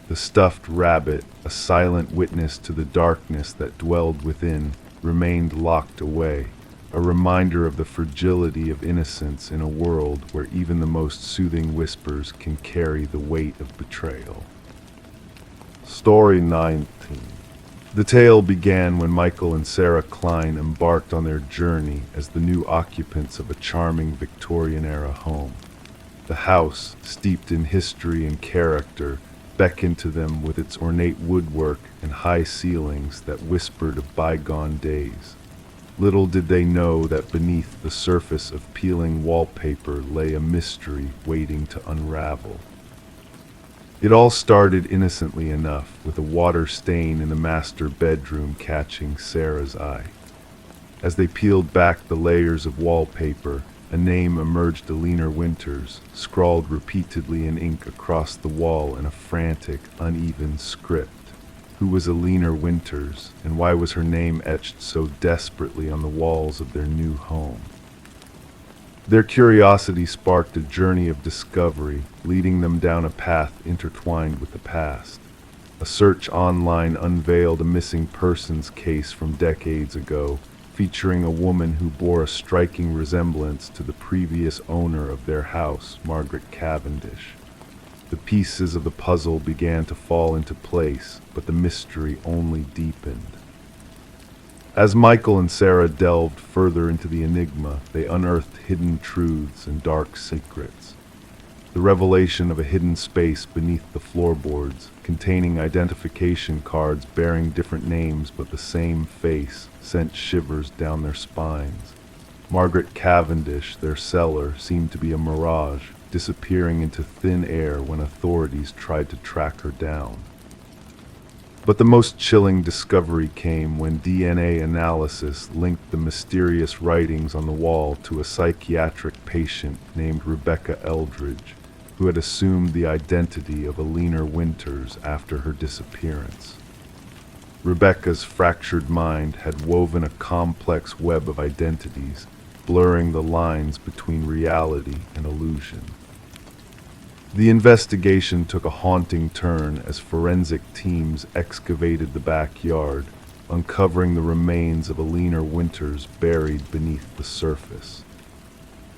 The stuffed rabbit, a silent witness to the darkness that dwelled within, remained locked away, a reminder of the fragility of innocence in a world where even the most soothing whispers can carry the weight of betrayal. Story 19. The tale began when Michael and Sarah Klein embarked on their journey as the new occupants of a charming Victorian-era home. The house, steeped in history and character, beckoned to them with its ornate woodwork and high ceilings that whispered of bygone days. Little did they know that beneath the surface of peeling wallpaper lay a mystery waiting to unravel. It all started innocently enough, with a water stain in the master bedroom catching Sarah's eye. As they peeled back the layers of wallpaper, a name emerged: Alina Winters, scrawled repeatedly in ink across the wall in a frantic, uneven script. Who was Alina Winters, and why was her name etched so desperately on the walls of their new home? Their curiosity sparked a journey of discovery, leading them down a path intertwined with the past. A search online unveiled a missing persons case from decades ago, featuring a woman who bore a striking resemblance to the previous owner of their house, Margaret Cavendish. The pieces of the puzzle began to fall into place, but the mystery only deepened. As Michael and Sarah delved further into the enigma, they unearthed hidden truths and dark secrets. The The revelation of a hidden space beneath the floorboards, containing identification cards bearing different names but the same face, sent shivers down their spines. Margaret Cavendish, their cellar, seemed to be a mirage, disappearing into thin air when authorities tried to track her down. But the most chilling discovery came when DNA analysis linked the mysterious writings on the wall to a psychiatric patient named Rebecca Eldridge, who had assumed the identity of Alina Winters after her disappearance. Rebecca's fractured mind had woven a complex web of identities, blurring the lines between reality and illusion. The investigation took a haunting turn as forensic teams excavated the backyard, uncovering the remains of Alina Winters buried beneath the surface.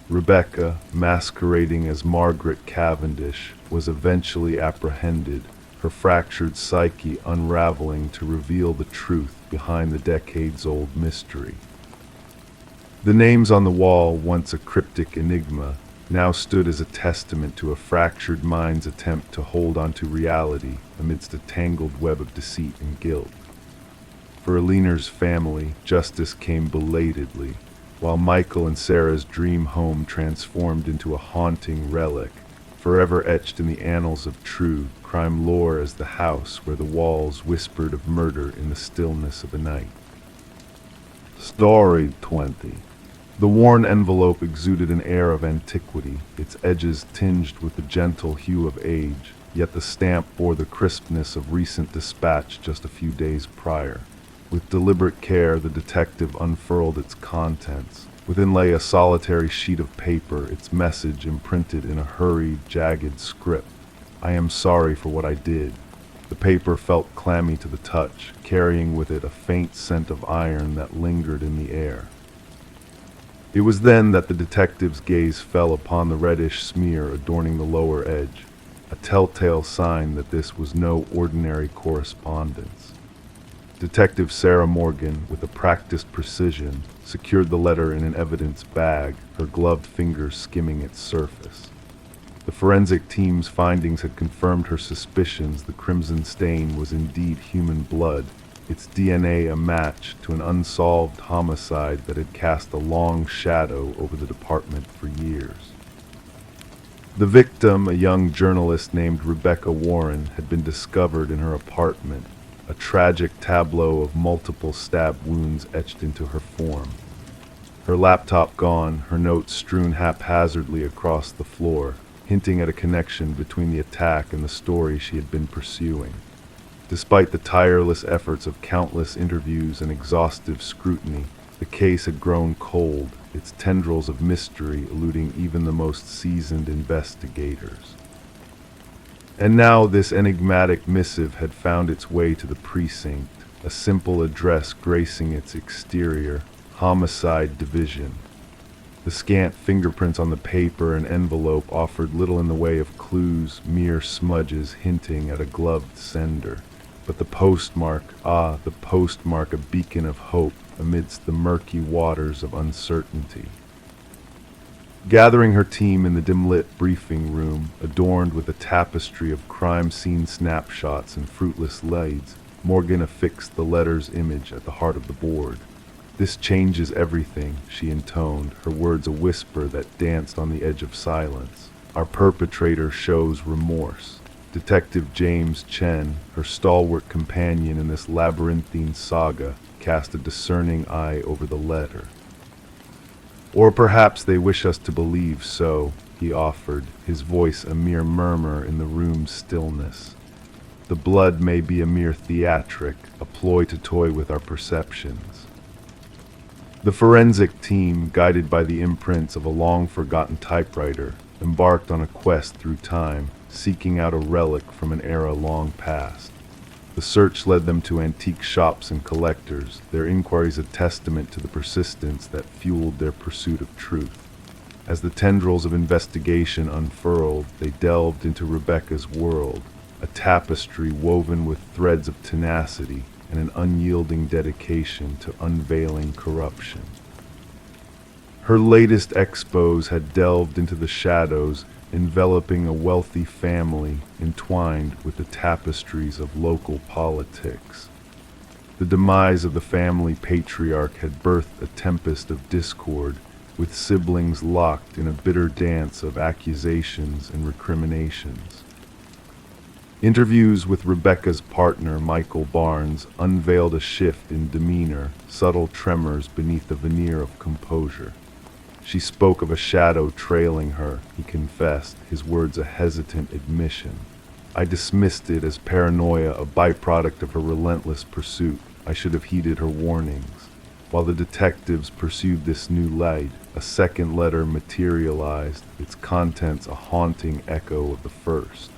Rebecca, masquerading as Margaret Cavendish, was eventually apprehended, her fractured psyche unraveling to reveal the truth behind the decades-old mystery. The names on the wall, once a cryptic enigma, now stood as a testament to a fractured mind's attempt to hold onto reality amidst a tangled web of deceit and guilt. For Alina's family, justice came belatedly, while Michael and Sarah's dream home transformed into a haunting relic, forever etched in the annals of true crime lore as the house where the walls whispered of murder in the stillness of the night. Story 20. The worn envelope exuded an air of antiquity, its edges tinged with the gentle hue of age, yet the stamp bore the crispness of recent dispatch just a few days prior. With deliberate care, the detective unfurled its contents. Within lay a solitary sheet of paper, its message imprinted in a hurried, jagged script. "I am sorry for what I did." The paper felt clammy to the touch, carrying with it a faint scent of iron that lingered in the air. It was then that the detective's gaze fell upon the reddish smear adorning the lower edge, a telltale sign that this was no ordinary correspondence. Detective Sarah Morgan, with a practiced precision, secured the letter in an evidence bag, her gloved fingers skimming its surface. The forensic team's findings had confirmed her suspicions the crimson stain was indeed human blood, its DNA a match to an unsolved homicide that had cast a long shadow over the department for years. The victim, a young journalist named Rebecca Warren, had been discovered in her apartment, a tragic tableau of multiple stab wounds etched into her form. Her laptop gone, her notes strewn haphazardly across the floor, hinting at a connection between the attack and the story she had been pursuing. Despite the tireless efforts of countless interviews and exhaustive scrutiny, the case had grown cold, its tendrils of mystery eluding even the most seasoned investigators. And now this enigmatic missive had found its way to the precinct, a simple address gracing its exterior, Homicide Division. The scant fingerprints on the paper and envelope offered little in the way of clues, mere smudges hinting at a gloved sender. But the postmark, a beacon of hope amidst the murky waters of uncertainty. Gathering her team in the dim-lit briefing room, adorned with a tapestry of crime scene snapshots and fruitless leads, Morgan affixed the letter's image at the heart of the board. "This changes everything," she intoned, her words a whisper that danced on the edge of silence. "Our perpetrator shows remorse." Detective James Chen, her stalwart companion in this labyrinthine saga, cast a discerning eye over the letter. "Or perhaps they wish us to believe so," he offered, his voice a mere murmur in the room's stillness. "The blood may be a mere theatric, a ploy to toy with our perceptions." The forensic team, guided by the imprints of a long-forgotten typewriter, embarked on a quest through time, seeking out a relic from an era long past. The search led them to antique shops and collectors, their inquiries a testament to the persistence that fueled their pursuit of truth. As the tendrils of investigation unfurled, they delved into Rebecca's world, a tapestry woven with threads of tenacity and an unyielding dedication to unveiling corruption. Her latest expose had delved into the shadows, enveloping a wealthy family entwined with the tapestries of local politics. The demise of the family patriarch had birthed a tempest of discord, with siblings locked in a bitter dance of accusations and recriminations. Interviews with Rebecca's partner, Michael Barnes, unveiled a shift in demeanor, subtle tremors beneath a veneer of composure. She spoke of a shadow trailing her, he confessed, his words a hesitant admission. I dismissed it as paranoia, a byproduct of her relentless pursuit. I should have heeded her warnings. While the detectives pursued this new light, a second letter materialized, its contents a haunting echo of the first.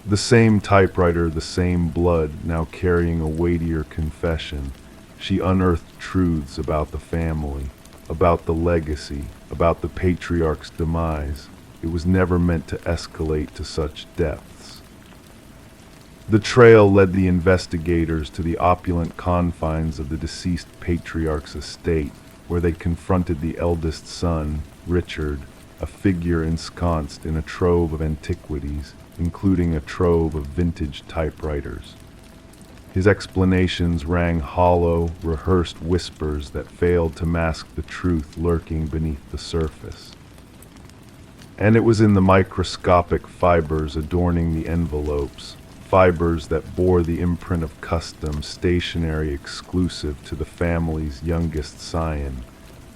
The same typewriter, the same blood, now carrying a weightier confession. She unearthed truths about the family, about the legacy, about the patriarch's demise. It was never meant to escalate to such depths. The trail led the investigators to the opulent confines of the deceased patriarch's estate, where they confronted the eldest son, Richard, a figure ensconced in a trove of antiquities, including a trove of vintage typewriters. His explanations rang hollow, rehearsed whispers that failed to mask the truth lurking beneath the surface. And it was in the microscopic fibers adorning the envelopes, fibers that bore the imprint of custom, stationery exclusive to the family's youngest scion,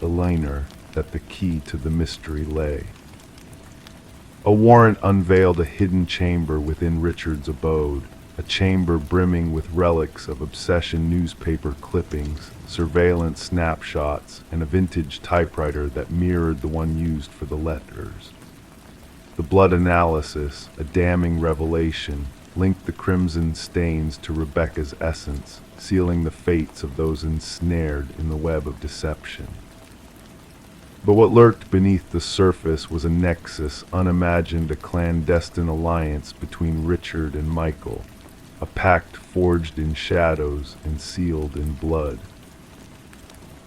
Elena, that the key to the mystery lay. A warrant unveiled a hidden chamber within Richard's abode, a chamber brimming with relics of obsession newspaper clippings, surveillance snapshots, and a vintage typewriter that mirrored the one used for the letters. The blood analysis, a damning revelation, linked the crimson stains to Rebecca's essence, sealing the fates of those ensnared in the web of deception. But what lurked beneath the surface was a nexus unimagined, a clandestine alliance between Richard and Michael, a pact forged in shadows and sealed in blood.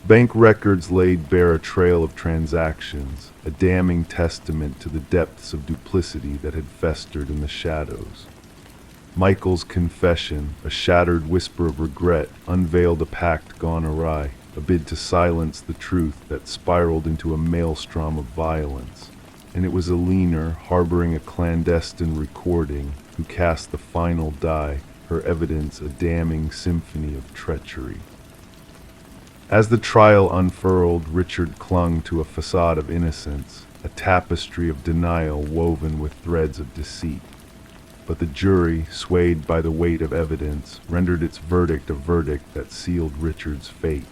Bank records laid bare a trail of transactions, a damning testament to the depths of duplicity that had festered in the shadows. Michael's confession, a shattered whisper of regret, unveiled a pact gone awry, a bid to silence the truth that spiraled into a maelstrom of violence. And it was Elena, harboring a clandestine recording, who cast the final die, her evidence a damning symphony of treachery. As the trial unfurled, Richard clung to a facade of innocence, a tapestry of denial woven with threads of deceit. But the jury, swayed by the weight of evidence, rendered its verdict a verdict that sealed Richard's fate.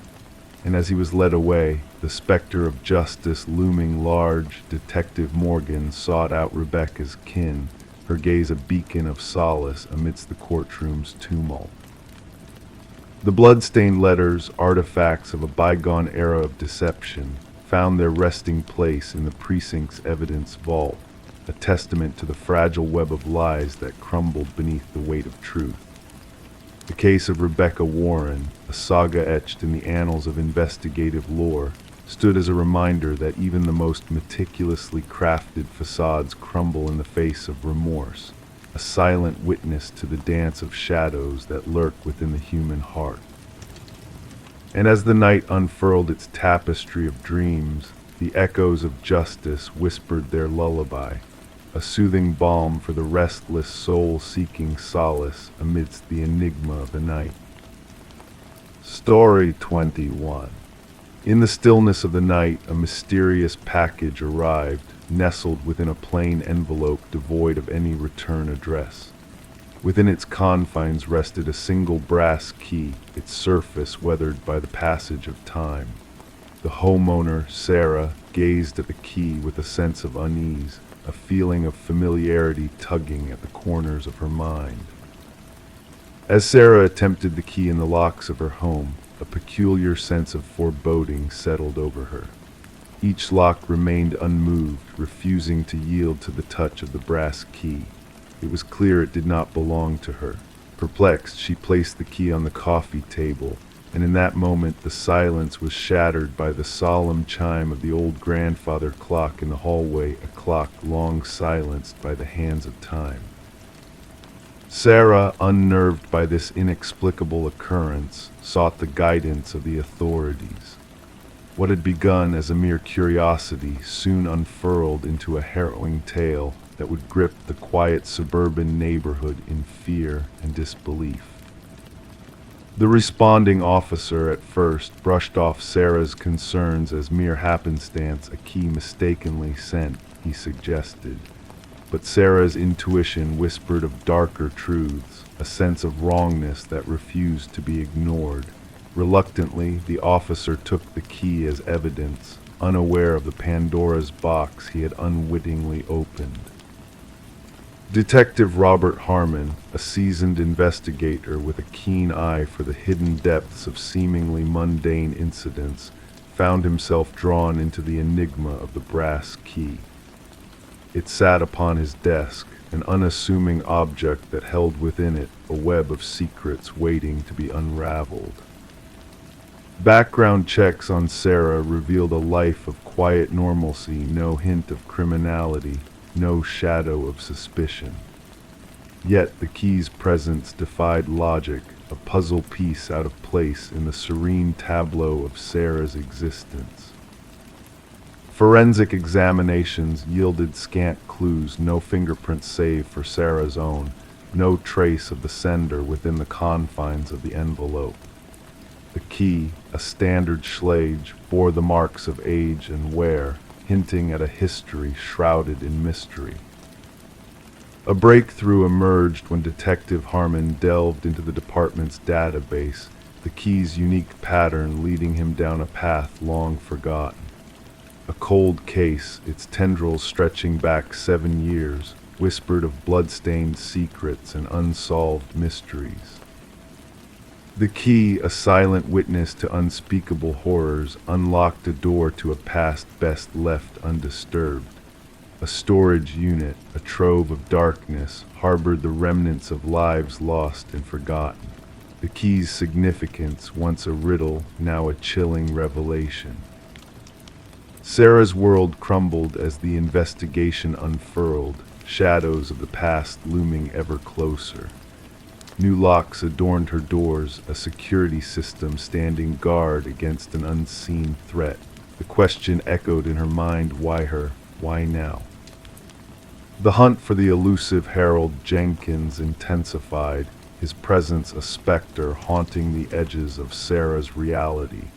And as he was led away, the specter of justice looming large, Detective Morgan sought out Rebecca's kin, her gaze a beacon of solace amidst the courtroom's tumult. The blood-stained letters, artifacts of a bygone era of deception, found their resting place in the precinct's evidence vault, a testament to the fragile web of lies that crumbled beneath the weight of truth. The case of Rebecca Warren, a saga etched in the annals of investigative lore, stood as a reminder that even the most meticulously crafted facades crumble in the face of remorse, a silent witness to the dance of shadows that lurk within the human heart. And as the night unfurled its tapestry of dreams, the echoes of justice whispered their lullaby, a soothing balm for the restless soul seeking solace amidst the enigma of the night. Story 21. In the stillness of the night, a mysterious package arrived, nestled within a plain envelope devoid of any return address. Within its confines rested a single brass key, its surface weathered by the passage of time. The homeowner, Sarah, gazed at the key with a sense of unease, a feeling of familiarity tugging at the corners of her mind. As Sarah attempted the key in the locks of her home, a peculiar sense of foreboding settled over her. Each lock remained unmoved, refusing to yield to the touch of the brass key. It was clear it did not belong to her. Perplexed, she placed the key on the coffee table, and in that moment the silence was shattered by the solemn chime of the old grandfather clock in the hallway, a clock long silenced by the hands of time. Sarah, unnerved by this inexplicable occurrence, sought the guidance of the authorities. What had begun as a mere curiosity soon unfurled into a harrowing tale that would grip the quiet suburban neighborhood in fear and disbelief. The responding officer at first brushed off Sarah's concerns as mere happenstance, a key mistakenly sent, he suggested. But Sarah's intuition whispered of darker truths, a sense of wrongness that refused to be ignored. Reluctantly, the officer took the key as evidence, unaware of the Pandora's box he had unwittingly opened. Detective Robert Harmon, a seasoned investigator with a keen eye for the hidden depths of seemingly mundane incidents, found himself drawn into the enigma of the brass key. It sat upon his desk, an unassuming object that held within it a web of secrets waiting to be unraveled. Background checks on Sarah revealed a life of quiet normalcy, no hint of criminality, no shadow of suspicion. Yet the key's presence defied logic, a puzzle piece out of place in the serene tableau of Sarah's existence. Forensic examinations yielded scant clues, no fingerprints save for Sarah's own, no trace of the sender within the confines of the envelope. The key, a standard Schlage, bore the marks of age and wear, hinting at a history shrouded in mystery. A breakthrough emerged when Detective Harmon delved into the department's database, the key's unique pattern leading him down a path long forgotten. A cold case, its tendrils stretching back 7 years, whispered of blood-stained secrets and unsolved mysteries. The key, a silent witness to unspeakable horrors, unlocked a door to a past best left undisturbed. A storage unit, a trove of darkness, harbored the remnants of lives lost and forgotten. The key's significance, once a riddle, now a chilling revelation. Sarah's world crumbled as the investigation unfurled, shadows of the past looming ever closer. New locks adorned her doors, a security system standing guard against an unseen threat. The question echoed in her mind, why her? Why now? The hunt for the elusive Harold Jenkins intensified, his presence a specter haunting the edges of Sarah's reality.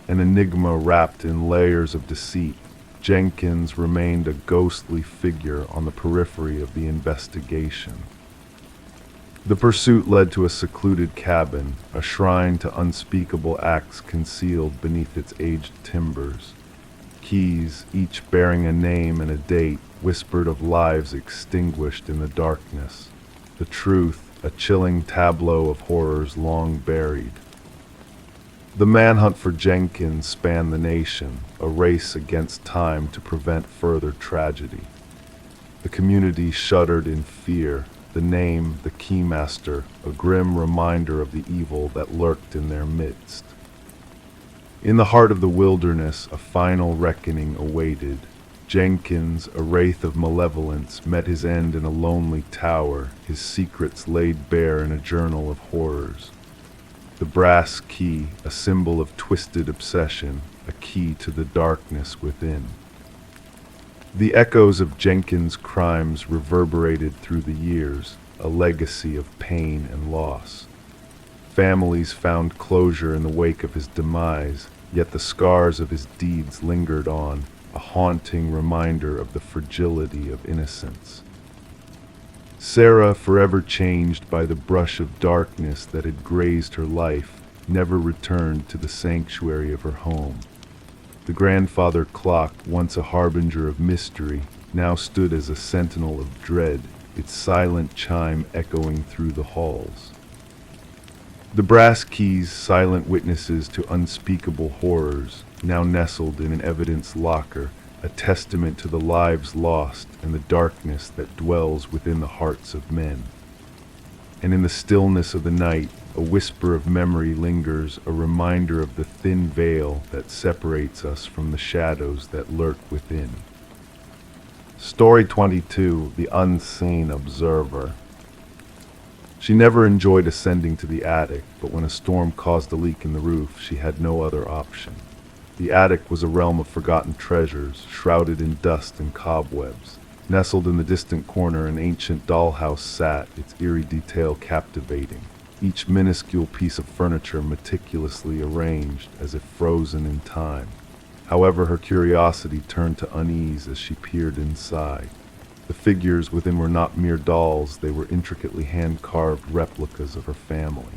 An enigma wrapped in layers of deceit, Jenkins remained a ghostly figure on the periphery of the investigation. The pursuit led to a secluded cabin, a shrine to unspeakable acts concealed beneath its aged timbers. Keys, each bearing a name and a date, whispered of lives extinguished in the darkness. The truth, a chilling tableau of horrors long buried. The manhunt for Jenkins spanned the nation, a race against time to prevent further tragedy. The community shuddered in fear, the name, the Keymaster, a grim reminder of the evil that lurked in their midst. In the heart of the wilderness, a final reckoning awaited. Jenkins, a wraith of malevolence, met his end in a lonely tower, his secrets laid bare in a journal of horrors. The brass key, a symbol of twisted obsession, a key to the darkness within. The echoes of Jenkins' crimes reverberated through the years, a legacy of pain and loss. Families found closure in the wake of his demise, yet the scars of his deeds lingered on, a haunting reminder of the fragility of innocence. Sarah, forever changed by the brush of darkness that had grazed her life, never returned to the sanctuary of her home. The grandfather clock, once a harbinger of mystery, now stood as a sentinel of dread, its silent chime echoing through the halls. The brass keys, silent witnesses to unspeakable horrors, now nestled in an evidence locker, a testament to the lives lost and the darkness that dwells within the hearts of men. And in the stillness of the night, A whisper of memory lingers, a reminder of the thin veil that separates us from the shadows that lurk within. Story 22, The Unseen Observer. She never enjoyed ascending to the attic, but when a storm caused a leak in the roof, she had no other option. The attic was a realm of forgotten treasures, shrouded in dust and cobwebs. Nestled in the distant corner, an ancient dollhouse sat, its eerie detail captivating. Each minuscule piece of furniture meticulously arranged as if frozen in time. However, her curiosity turned to unease as she peered inside. The figures within were not mere dolls, they were intricately hand-carved replicas of her family.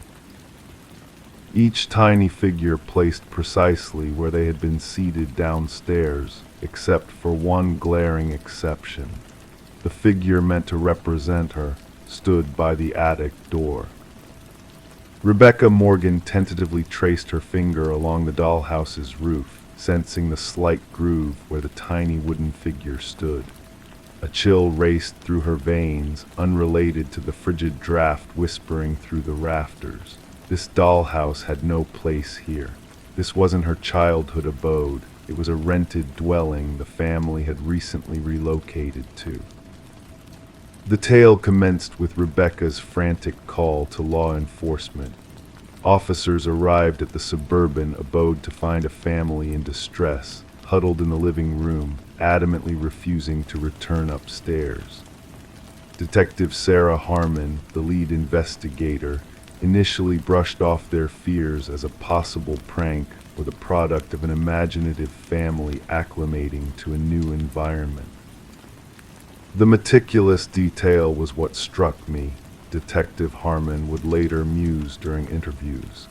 Each tiny figure placed precisely where they had been seated downstairs, except for one glaring exception. The figure meant to represent her stood by the attic door. Rebecca Morgan tentatively traced her finger along the dollhouse's roof, sensing the slight groove where the tiny wooden figure stood. A chill raced through her veins, unrelated to the frigid draft whispering through the rafters. This dollhouse had no place here. This wasn't her childhood abode. It was a rented dwelling the family had recently relocated to. The tale commenced with Rebecca's frantic call to law enforcement. Officers arrived at the suburban abode to find a family in distress, huddled in the living room, adamantly refusing to return upstairs. Detective Sarah Harmon, the lead investigator, initially brushed off their fears as a possible prank or the product of an imaginative family acclimating to a new environment. The meticulous detail was what struck me, Detective Harmon would later muse during interviews.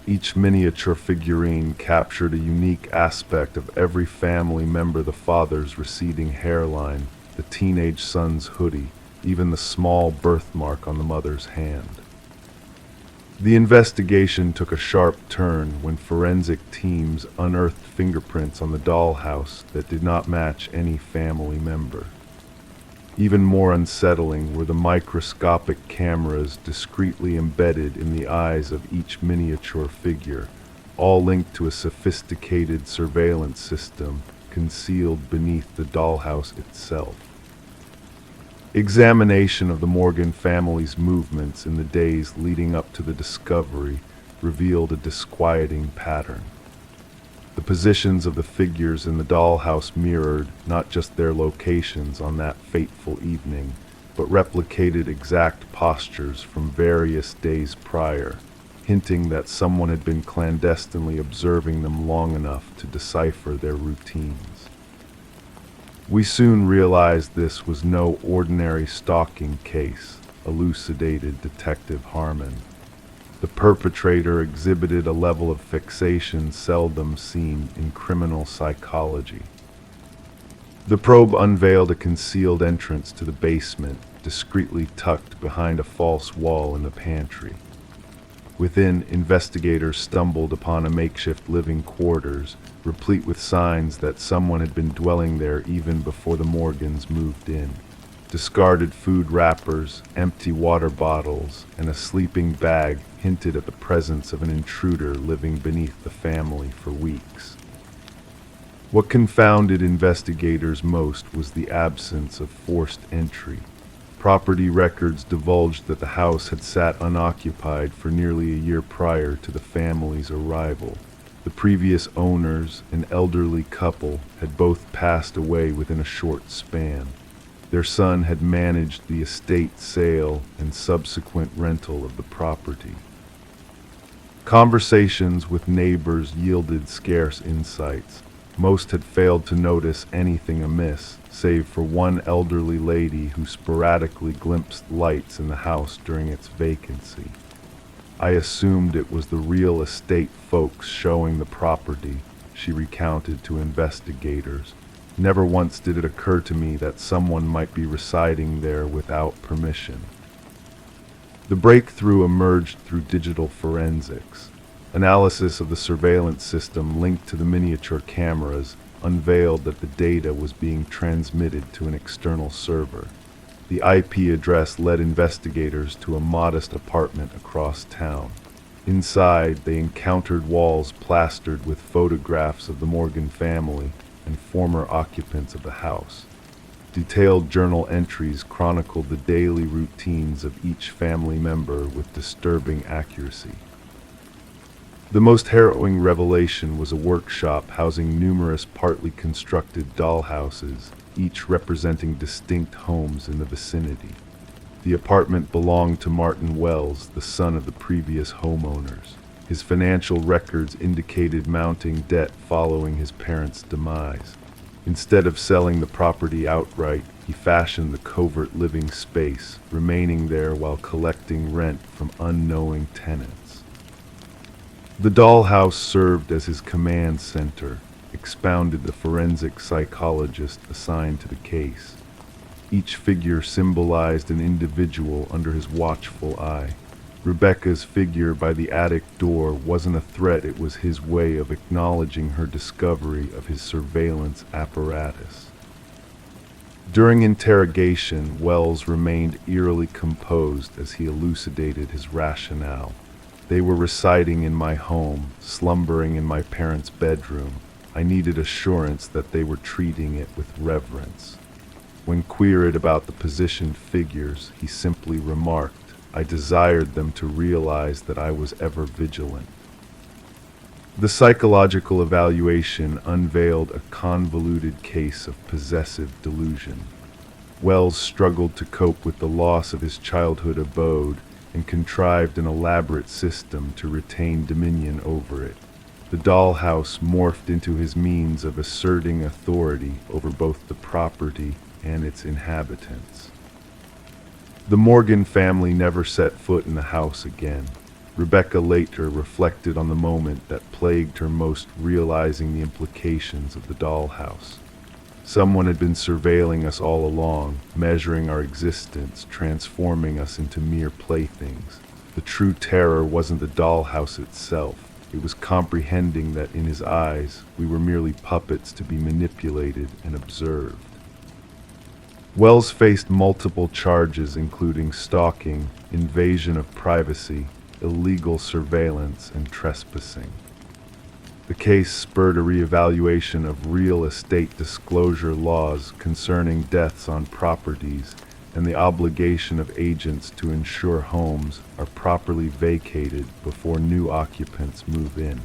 Each miniature figurine captured a unique aspect of every family member: the father's receding hairline, the teenage son's hoodie, even the small birthmark on the mother's hand. The investigation took a sharp turn when forensic teams unearthed fingerprints on the dollhouse that did not match any family member. Even more unsettling were the microscopic cameras discreetly embedded in the eyes of each miniature figure, all linked to a sophisticated surveillance system concealed beneath the dollhouse itself. Examination of the Morgan family's movements in the days leading up to the discovery revealed a disquieting pattern. The positions of the figures in the dollhouse mirrored not just their locations on that fateful evening, but replicated exact postures from various days prior, hinting that someone had been clandestinely observing them long enough to decipher their routines. We soon realized this was no ordinary stalking case, elucidated Detective Harmon. The perpetrator exhibited a level of fixation seldom seen in criminal psychology. The probe unveiled a concealed entrance to the basement, discreetly tucked behind a false wall in the pantry. Within, investigators stumbled upon a makeshift living quarters, replete with signs that someone had been dwelling there even before the Morgans moved in. Discarded food wrappers, empty water bottles, and a sleeping bag hinted at the presence of an intruder living beneath the family for weeks. What confounded investigators most was the absence of forced entry. Property records divulged that the house had sat unoccupied for nearly a year prior to the family's arrival. The previous owners, an elderly couple, had both passed away within a short span. Their son had managed the estate sale and subsequent rental of the property. Conversations with neighbors yielded scarce insights. Most had failed to notice anything amiss, save for one elderly lady who sporadically glimpsed lights in the house during its vacancy. I assumed it was the real estate folks showing the property, she recounted to investigators. Never once did it occur to me that someone might be residing there without permission. The breakthrough emerged through digital forensics. Analysis of the surveillance system linked to the miniature cameras unveiled that the data was being transmitted to an external server. The The IP address led investigators to a modest apartment across town. Inside, they encountered walls plastered with photographs of the Morgan family and former occupants of the house. Detailed journal entries chronicled the daily routines of each family member with disturbing accuracy. The most harrowing revelation was a workshop housing numerous partly constructed dollhouses, each representing distinct homes in the vicinity. The apartment belonged to Martin Wells, the son of the previous homeowners. His financial records indicated mounting debt following his parents' demise. Instead of selling the property outright, he fashioned the covert living space, remaining there while collecting rent from unknowing tenants. The dollhouse served as his command center, expounded the forensic psychologist assigned to the case. Each figure symbolized an individual under his watchful eye. Rebecca's figure by the attic door wasn't a threat, it was his way of acknowledging her discovery of his surveillance apparatus. During interrogation, Wells remained eerily composed as he elucidated his rationale. They were residing in my home, slumbering in my parents' bedroom. I needed assurance that they were treating it with reverence. When queried about the positioned figures, he simply remarked, I desired them to realize that I was ever vigilant. The psychological evaluation unveiled a convoluted case of possessive delusion. Wells struggled to cope with the loss of his childhood abode and contrived an elaborate system to retain dominion over it. The dollhouse morphed into his means of asserting authority over both the property and its inhabitants. The Morgan family never set foot in the house again. Rebecca later reflected on the moment that plagued her most, realizing the implications of the dollhouse. Someone had been surveilling us all along, measuring our existence, transforming us into mere playthings. The true terror wasn't the dollhouse itself. It was comprehending that in his eyes, we were merely puppets to be manipulated and observed. Wells faced multiple charges including stalking, invasion of privacy, illegal surveillance, and trespassing. The case spurred a reevaluation of real estate disclosure laws concerning deaths on properties and the obligation of agents to ensure homes are properly vacated before new occupants move in.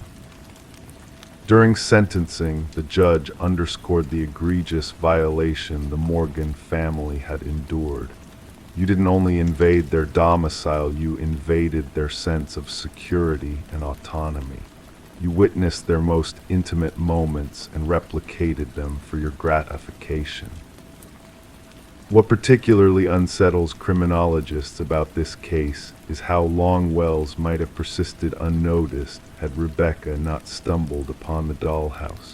During sentencing, the judge underscored the egregious violation the Morgan family had endured. You didn't only invade their domicile, you invaded their sense of security and autonomy. You witnessed their most intimate moments and replicated them for your gratification. What particularly unsettles criminologists about this case is how long Wells might have persisted unnoticed had Rebecca not stumbled upon the dollhouse.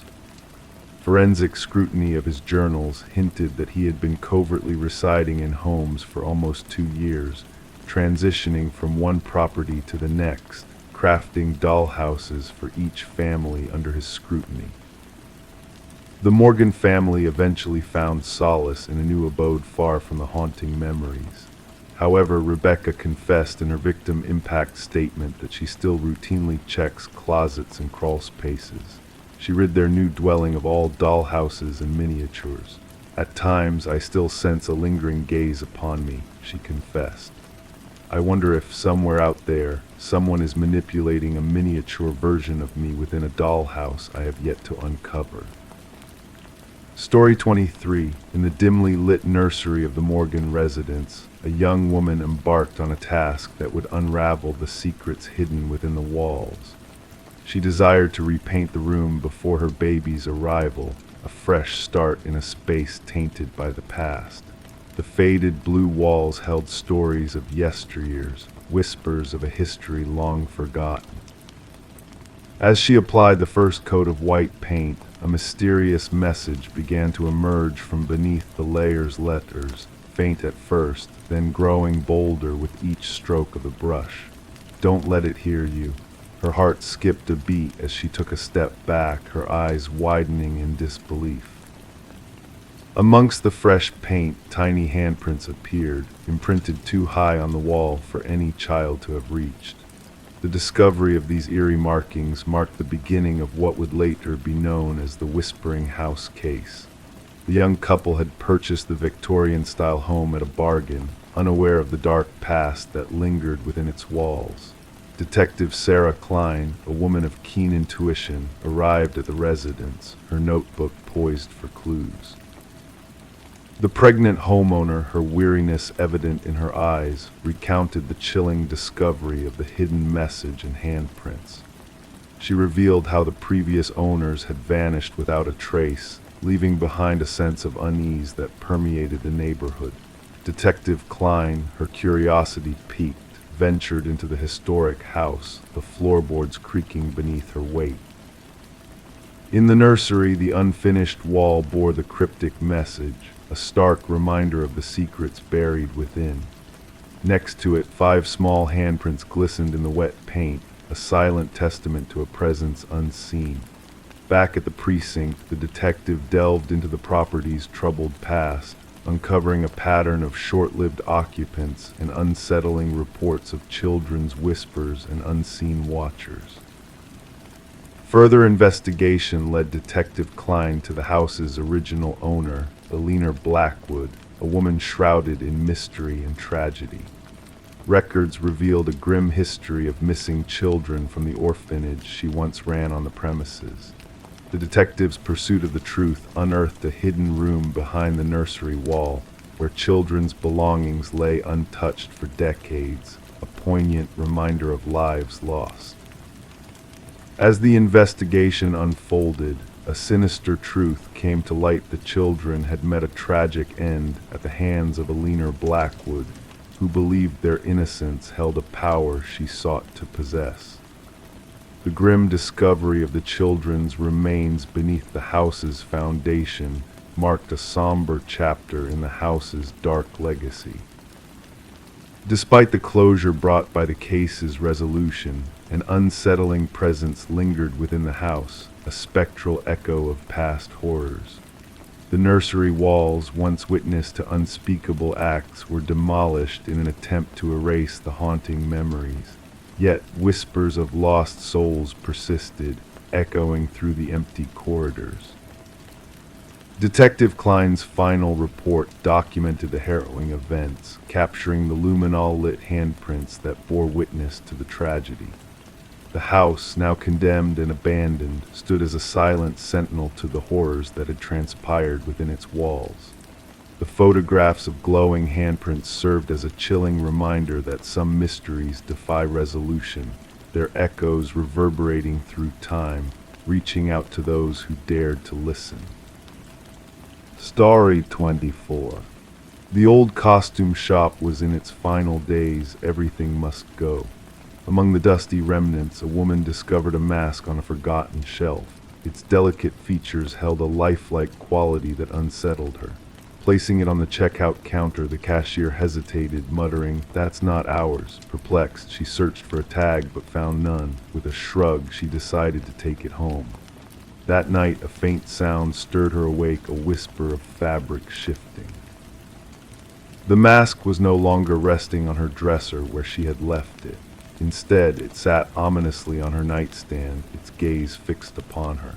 Forensic scrutiny of his journals hinted that he had been covertly residing in homes for almost 2 years, transitioning from one property to the next, crafting dollhouses for each family under his scrutiny. The Morgan family eventually found solace in a new abode far from the haunting memories. However, Rebecca confessed in her victim impact statement that she still routinely checks closets and crawl spaces. She rid their new dwelling of all dollhouses and miniatures. At times, I still sense a lingering gaze upon me, she confessed. I wonder if somewhere out there, someone is manipulating a miniature version of me within a dollhouse I have yet to uncover. Story 23. In the dimly lit nursery of the Morgan residence, a young woman embarked on a task that would unravel the secrets hidden within the walls. She desired to repaint the room before her baby's arrival, a fresh start in a space tainted by the past. The faded blue walls held stories of yesteryears, whispers of a history long forgotten. As she applied the first coat of white paint, a mysterious message began to emerge from beneath the layers letters, faint at first, then growing bolder with each stroke of the brush. Don't let it hear you. Her heart skipped a beat as she took a step back, her eyes widening in disbelief. Amongst the fresh paint, tiny handprints appeared, imprinted too high on the wall for any child to have reached. The discovery of these eerie markings marked the beginning of what would later be known as the Whispering House case. The young couple had purchased the Victorian-style home at a bargain, unaware of the dark past that lingered within its walls. Detective Sarah Klein, a woman of keen intuition, arrived at the residence, her notebook poised for clues. The pregnant homeowner, her weariness evident in her eyes, recounted the chilling discovery of the hidden message and handprints. She revealed how the previous owners had vanished without a trace, leaving behind a sense of unease that permeated the neighborhood. Detective Klein, her curiosity piqued, ventured into the historic house, the floorboards creaking beneath her weight. In the nursery, the unfinished wall bore the cryptic message, a stark reminder of the secrets buried within. Next to it, 5 small handprints glistened in the wet paint, a silent testament to a presence unseen. Back at the precinct, the detective delved into the property's troubled past, uncovering a pattern of short-lived occupants and unsettling reports of children's whispers and unseen watchers. Further investigation led Detective Klein to the house's original owner, Eleanor Blackwood, a woman shrouded in mystery and tragedy. Records revealed a grim history of missing children from the orphanage she once ran on the premises. The detective's pursuit of the truth unearthed a hidden room behind the nursery wall, where children's belongings lay untouched for decades, a poignant reminder of lives lost. As the investigation unfolded, a sinister truth came to light. The children had met a tragic end at the hands of Eleanor Blackwood, who believed their innocence held a power she sought to possess. The grim discovery of the children's remains beneath the house's foundation marked a somber chapter in the house's dark legacy. Despite the closure brought by the case's resolution, an unsettling presence lingered within the house, a spectral echo of past horrors. The nursery walls, once witness to unspeakable acts, were demolished in an attempt to erase the haunting memories. Yet whispers of lost souls persisted, echoing through the empty corridors. Detective Klein's final report documented the harrowing events, capturing the luminol-lit handprints that bore witness to the tragedy. The house, now condemned and abandoned, stood as a silent sentinel to the horrors that had transpired within its walls. The photographs of glowing handprints served as a chilling reminder that some mysteries defy resolution, their echoes reverberating through time, reaching out to those who dared to listen. Story 24. The old costume shop was in its final days. Everything must go. Among the dusty remnants, a woman discovered a mask on a forgotten shelf. Its delicate features held a lifelike quality that unsettled her. Placing it on the checkout counter, the cashier hesitated, muttering, "That's not ours." Perplexed, she searched for a tag but found none. With a shrug, she decided to take it home. That night, a faint sound stirred her awake, a whisper of fabric shifting. The mask was no longer resting on her dresser where she had left it. Instead, it sat ominously on her nightstand, its gaze fixed upon her.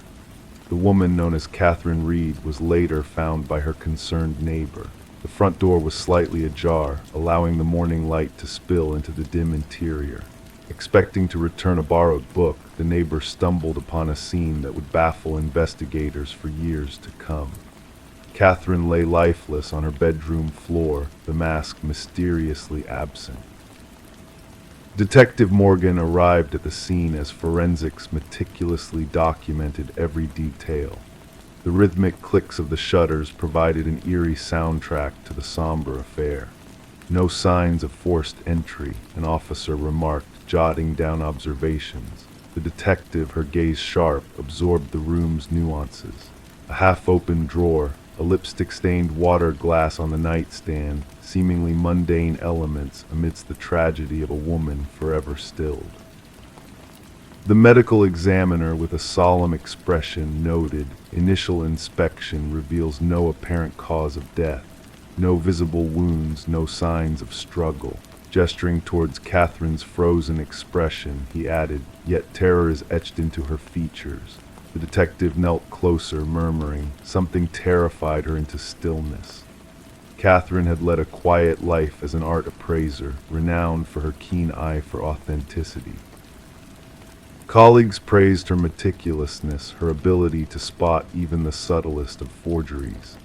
The woman known as Catherine Reed was later found by her concerned neighbor. The front door was slightly ajar, allowing the morning light to spill into the dim interior. Expecting to return a borrowed book, the neighbor stumbled upon a scene that would baffle investigators for years to come. Catherine lay lifeless on her bedroom floor, the mask mysteriously absent. Detective Morgan arrived at the scene as forensics meticulously documented every detail. The rhythmic clicks of the shutters provided an eerie soundtrack to the somber affair. No signs of forced entry, an officer remarked, jotting down observations. The detective, her gaze sharp, absorbed the room's nuances. A half-open drawer, a lipstick-stained water glass on the nightstand, seemingly mundane elements amidst the tragedy of a woman forever stilled. The medical examiner, with a solemn expression, noted, "Initial inspection reveals no apparent cause of death. No visible wounds, no signs of struggle." Gesturing towards Catherine's frozen expression, he added, "Yet terror is etched into her features." The detective knelt closer, murmuring. Something terrified her into stillness. Catherine had led a quiet life as an art appraiser, renowned for her keen eye for authenticity. Colleagues praised her meticulousness, her ability to spot even the subtlest of forgeries.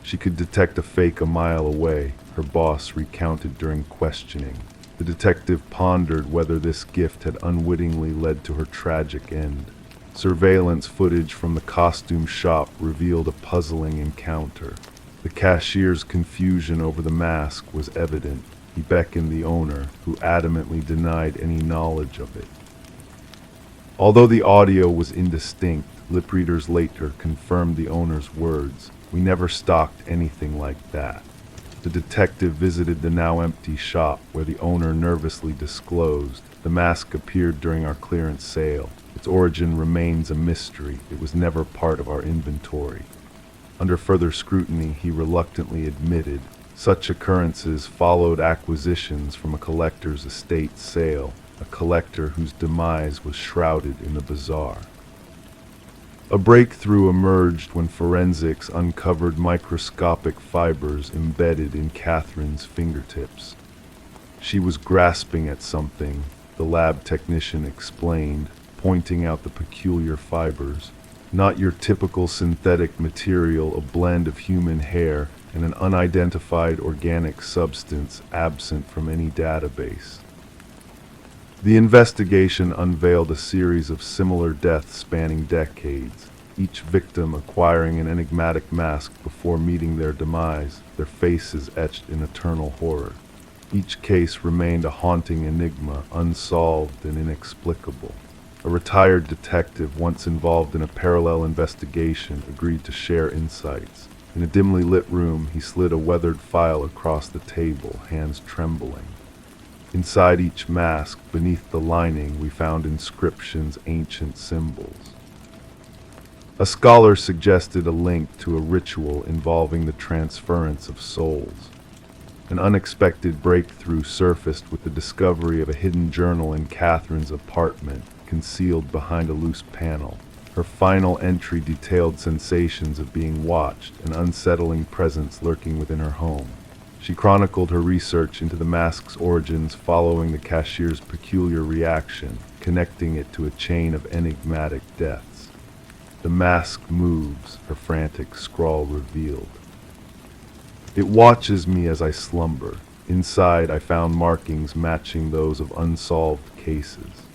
She could detect a fake a mile away, her boss recounted during questioning. The detective pondered whether this gift had unwittingly led to her tragic end. Surveillance footage from the costume shop revealed a puzzling encounter. The cashier's confusion over the mask was evident. He beckoned the owner, who adamantly denied any knowledge of it. Although the audio was indistinct, lip readers later confirmed the owner's words. "We never stocked anything like that." The detective visited the now empty shop, where the owner nervously disclosed, "The mask appeared during our clearance sale. Its origin remains a mystery. It was never part of our inventory." Under further scrutiny, he reluctantly admitted, such occurrences followed acquisitions from a collector's estate sale, a collector whose demise was shrouded in the bizarre. A breakthrough emerged when forensics uncovered microscopic fibers embedded in Catherine's fingertips. She was grasping at something, the lab technician explained, pointing out the peculiar fibers. "Not your typical synthetic material, a blend of human hair and an unidentified organic substance absent from any database." The investigation unveiled a series of similar deaths spanning decades, each victim acquiring an enigmatic mask before meeting their demise, their faces etched in eternal horror. Each case remained a haunting enigma, unsolved and inexplicable. A retired detective once involved in a parallel investigation agreed to share insights. In a dimly lit room, he slid a weathered file across the table, hands trembling. Inside each mask, beneath the lining, we found inscriptions, ancient symbols. A scholar suggested a link to a ritual involving the transference of souls. An unexpected breakthrough surfaced with the discovery of a hidden journal in Catherine's apartment, concealed behind a loose panel. Her final entry detailed sensations of being watched, an unsettling presence lurking within her home. She chronicled her research into the mask's origins following the cashier's peculiar reaction, connecting it to a chain of enigmatic deaths. "The mask moves," her frantic scrawl revealed. "It watches me as I slumber. Inside, I found markings matching those of unsolved cases.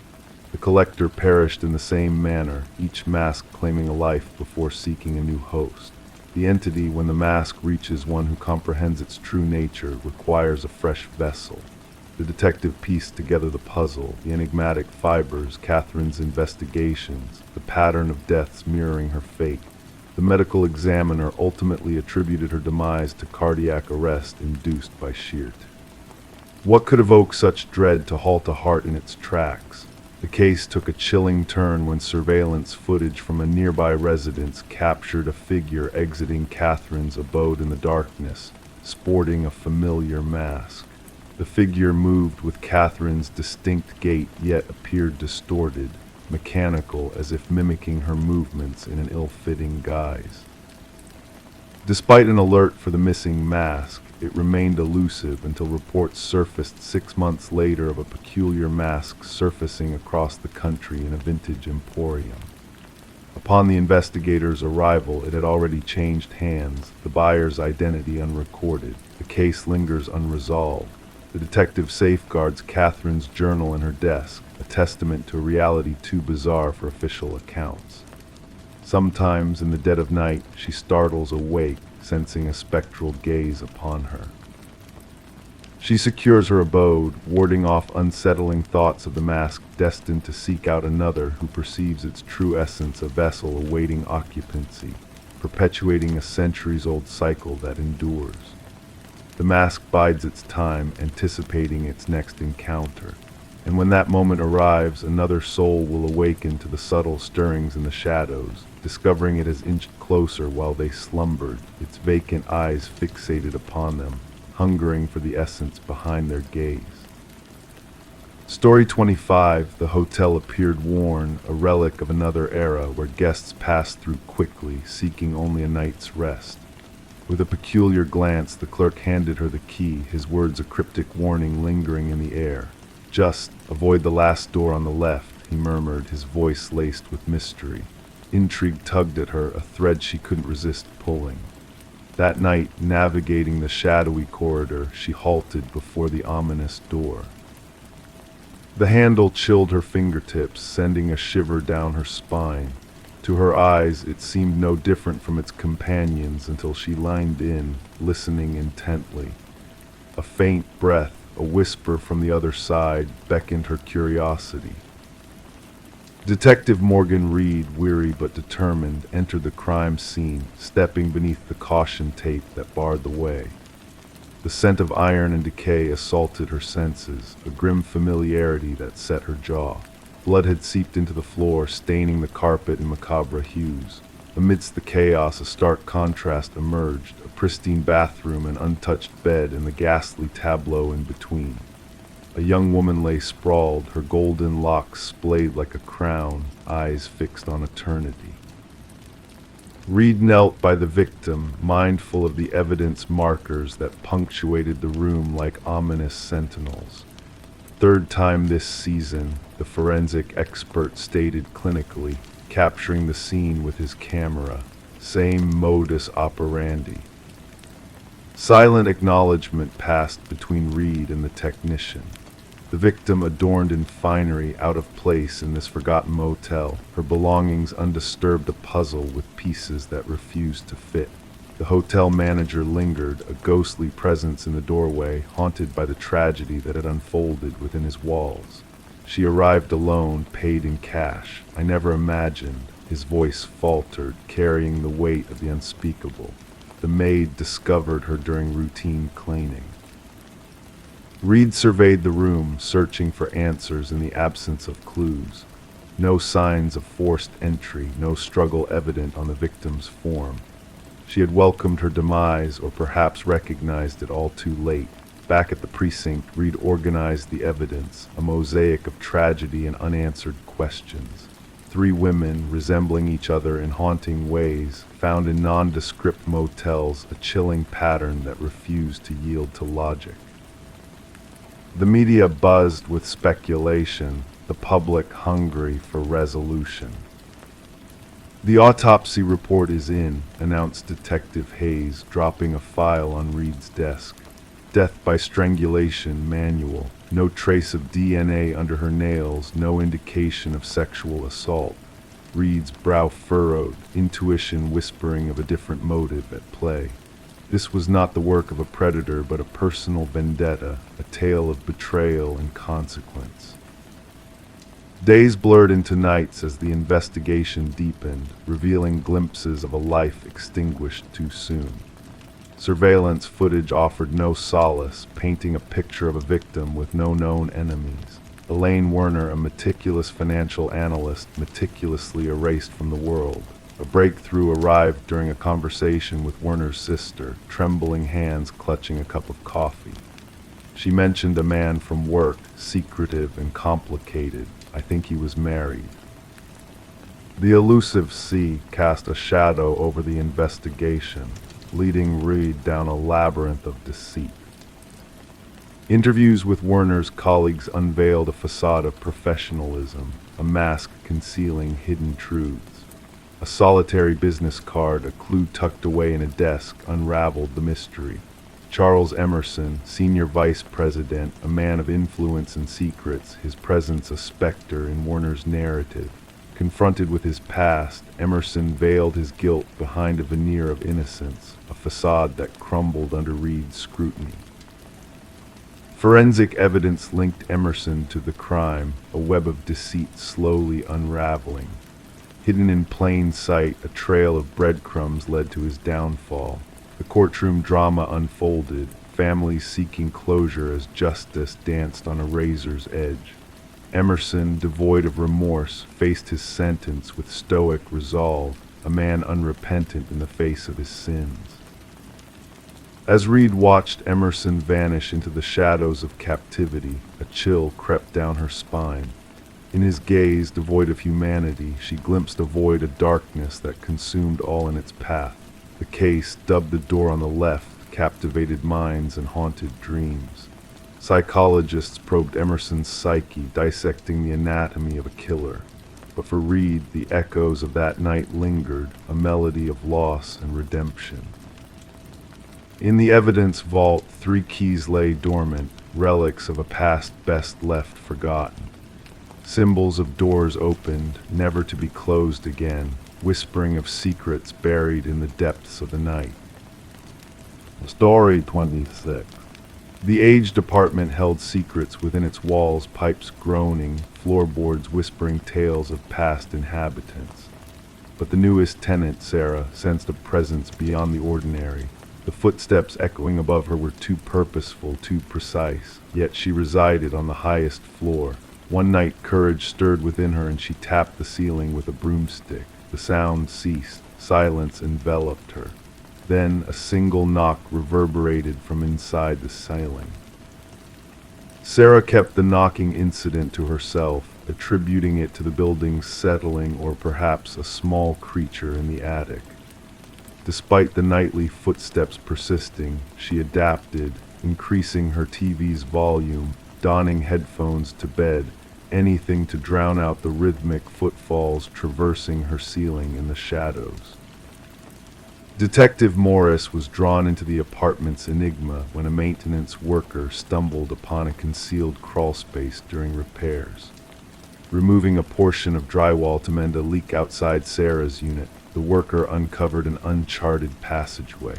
The collector perished in the same manner, each mask claiming a life before seeking a new host. The entity, when the mask reaches one who comprehends its true nature, requires a fresh vessel." The detective pieced together the puzzle, the enigmatic fibers, Catherine's investigations, the pattern of deaths mirroring her fate. The medical examiner ultimately attributed her demise to cardiac arrest induced by Sheert. What could evoke such dread to halt a heart in its tracks? The case took a chilling turn when surveillance footage from a nearby residence captured a figure exiting Catherine's abode in the darkness, sporting a familiar mask. The figure moved with Catherine's distinct gait, yet appeared distorted, mechanical, as if mimicking her movements in an ill-fitting guise. Despite an alert for the missing mask, it remained elusive until reports surfaced 6 months later of a peculiar mask surfacing across the country in a vintage emporium. Upon the investigators' arrival, it had already changed hands, the buyer's identity unrecorded. The case lingers unresolved. The detective safeguards Catherine's journal in her desk, a testament to a reality too bizarre for official accounts. Sometimes, in the dead of night, she startles awake, sensing a spectral gaze upon her. She secures her abode, warding off unsettling thoughts of the mask destined to seek out another who perceives its true essence, a vessel awaiting occupancy, perpetuating a centuries-old cycle that endures. The mask bides its time, anticipating its next encounter, And when that moment arrives, another soul will awaken to the subtle stirrings in the shadows, discovering it has inched closer while they slumbered, its vacant eyes fixated upon them, hungering for the essence behind their gaze. Story 25, the hotel appeared worn, a relic of another era where guests passed through quickly, seeking only a night's rest. With a peculiar glance, the clerk handed her the key, his words a cryptic warning lingering in the air. "Just avoid the last door on the left," he murmured, his voice laced with mystery. Intrigue tugged at her, a thread she couldn't resist pulling. That night, navigating the shadowy corridor, she halted before the ominous door. The handle chilled her fingertips, sending a shiver down her spine. To her eyes, it seemed no different from its companions until she leaned in, listening intently. A faint breath, a whisper from the other side, beckoned her curiosity. Detective Morgan Reed, weary but determined, entered the crime scene, stepping beneath the caution tape that barred the way. The scent of iron and decay assaulted her senses, a grim familiarity that set her jaw. Blood had seeped into the floor, staining the carpet in macabre hues. Amidst the chaos, a stark contrast emerged, a pristine bathroom, an untouched bed, and the ghastly tableau in between. A young woman lay sprawled, her golden locks splayed like a crown, eyes fixed on eternity. Reed knelt by the victim, mindful of the evidence markers that punctuated the room like ominous sentinels. Third time this season, the forensic expert stated clinically, capturing the scene with his camera. Same modus operandi. Silent acknowledgement passed between Reed and the technician. The victim adorned in finery, out of place in this forgotten motel, her belongings undisturbed, a puzzle with pieces that refused to fit. The hotel manager lingered, a ghostly presence in the doorway, haunted by the tragedy that had unfolded within his walls. She arrived alone, paid in cash. I never imagined. His voice faltered, carrying the weight of the unspeakable. The maid discovered her during routine cleaning. Reed surveyed the room, searching for answers in the absence of clues. No signs of forced entry, no struggle evident on the victim's form. She had welcomed her demise, or perhaps recognized it all too late. Back at the precinct, Reed organized the evidence, a mosaic of tragedy and unanswered questions. 3 women, resembling each other in haunting ways, found in nondescript motels, a chilling pattern that refused to yield to logic. The media buzzed with speculation, the public hungry for resolution. "The autopsy report is in," announced Detective Hayes, dropping a file on Reed's desk. "Death by strangulation manual. No trace of DNA under her nails, no indication of sexual assault." Reed's brow furrowed, intuition whispering of a different motive at play. This was not the work of a predator, but a personal vendetta, a tale of betrayal and consequence. Days blurred into nights as the investigation deepened, revealing glimpses of a life extinguished too soon. Surveillance footage offered no solace, painting a picture of a victim with no known enemies. Elaine Werner, a meticulous financial analyst, meticulously erased from the world. A breakthrough arrived during a conversation with Werner's sister, trembling hands clutching a cup of coffee. She mentioned a man from work, secretive and complicated. I think he was married. The elusive C cast a shadow over the investigation, leading Reed down a labyrinth of deceit. Interviews with Werner's colleagues unveiled a facade of professionalism, a mask concealing hidden truths. A solitary business card, a clue tucked away in a desk, unraveled the mystery. Charles Emerson, senior vice president, a man of influence and secrets, his presence a specter in Werner's narrative. Confronted with his past, Emerson veiled his guilt behind a veneer of innocence, a facade that crumbled under Reed's scrutiny. Forensic evidence linked Emerson to the crime, a web of deceit slowly unraveling. Hidden in plain sight, a trail of breadcrumbs led to his downfall. The courtroom drama unfolded, families seeking closure as justice danced on a razor's edge. Emerson, devoid of remorse, faced his sentence with stoic resolve, a man unrepentant in the face of his sins. As Reed watched Emerson vanish into the shadows of captivity, a chill crept down her spine. In his gaze, devoid of humanity, she glimpsed a void of darkness that consumed all in its path. The case, dubbed the door on the left, captivated minds and haunted dreams. Psychologists probed Emerson's psyche, dissecting the anatomy of a killer. But for Reed, the echoes of that night lingered, a melody of loss and redemption. In the evidence vault, 3 keys lay dormant, relics of a past best left forgotten. Symbols of doors opened, never to be closed again, whispering of secrets buried in the depths of the night. Story 26. The aged apartment held secrets within its walls, pipes groaning, floorboards whispering tales of past inhabitants. But the newest tenant, Sarah, sensed a presence beyond the ordinary. The footsteps echoing above her were too purposeful, too precise, yet she resided on the highest floor. One night courage stirred within her and she tapped the ceiling with a broomstick. The sound ceased, silence enveloped her. Then a single knock reverberated from inside the ceiling. Sarah kept the knocking incident to herself, attributing it to the building's settling or perhaps a small creature in the attic. Despite the nightly footsteps persisting, she adapted, increasing her TV's volume, donning headphones to bed, anything to drown out the rhythmic footfalls traversing her ceiling in the shadows. Detective Morris was drawn into the apartment's enigma when a maintenance worker stumbled upon a concealed crawlspace during repairs. Removing a portion of drywall to mend a leak outside Sarah's unit, the worker uncovered an uncharted passageway.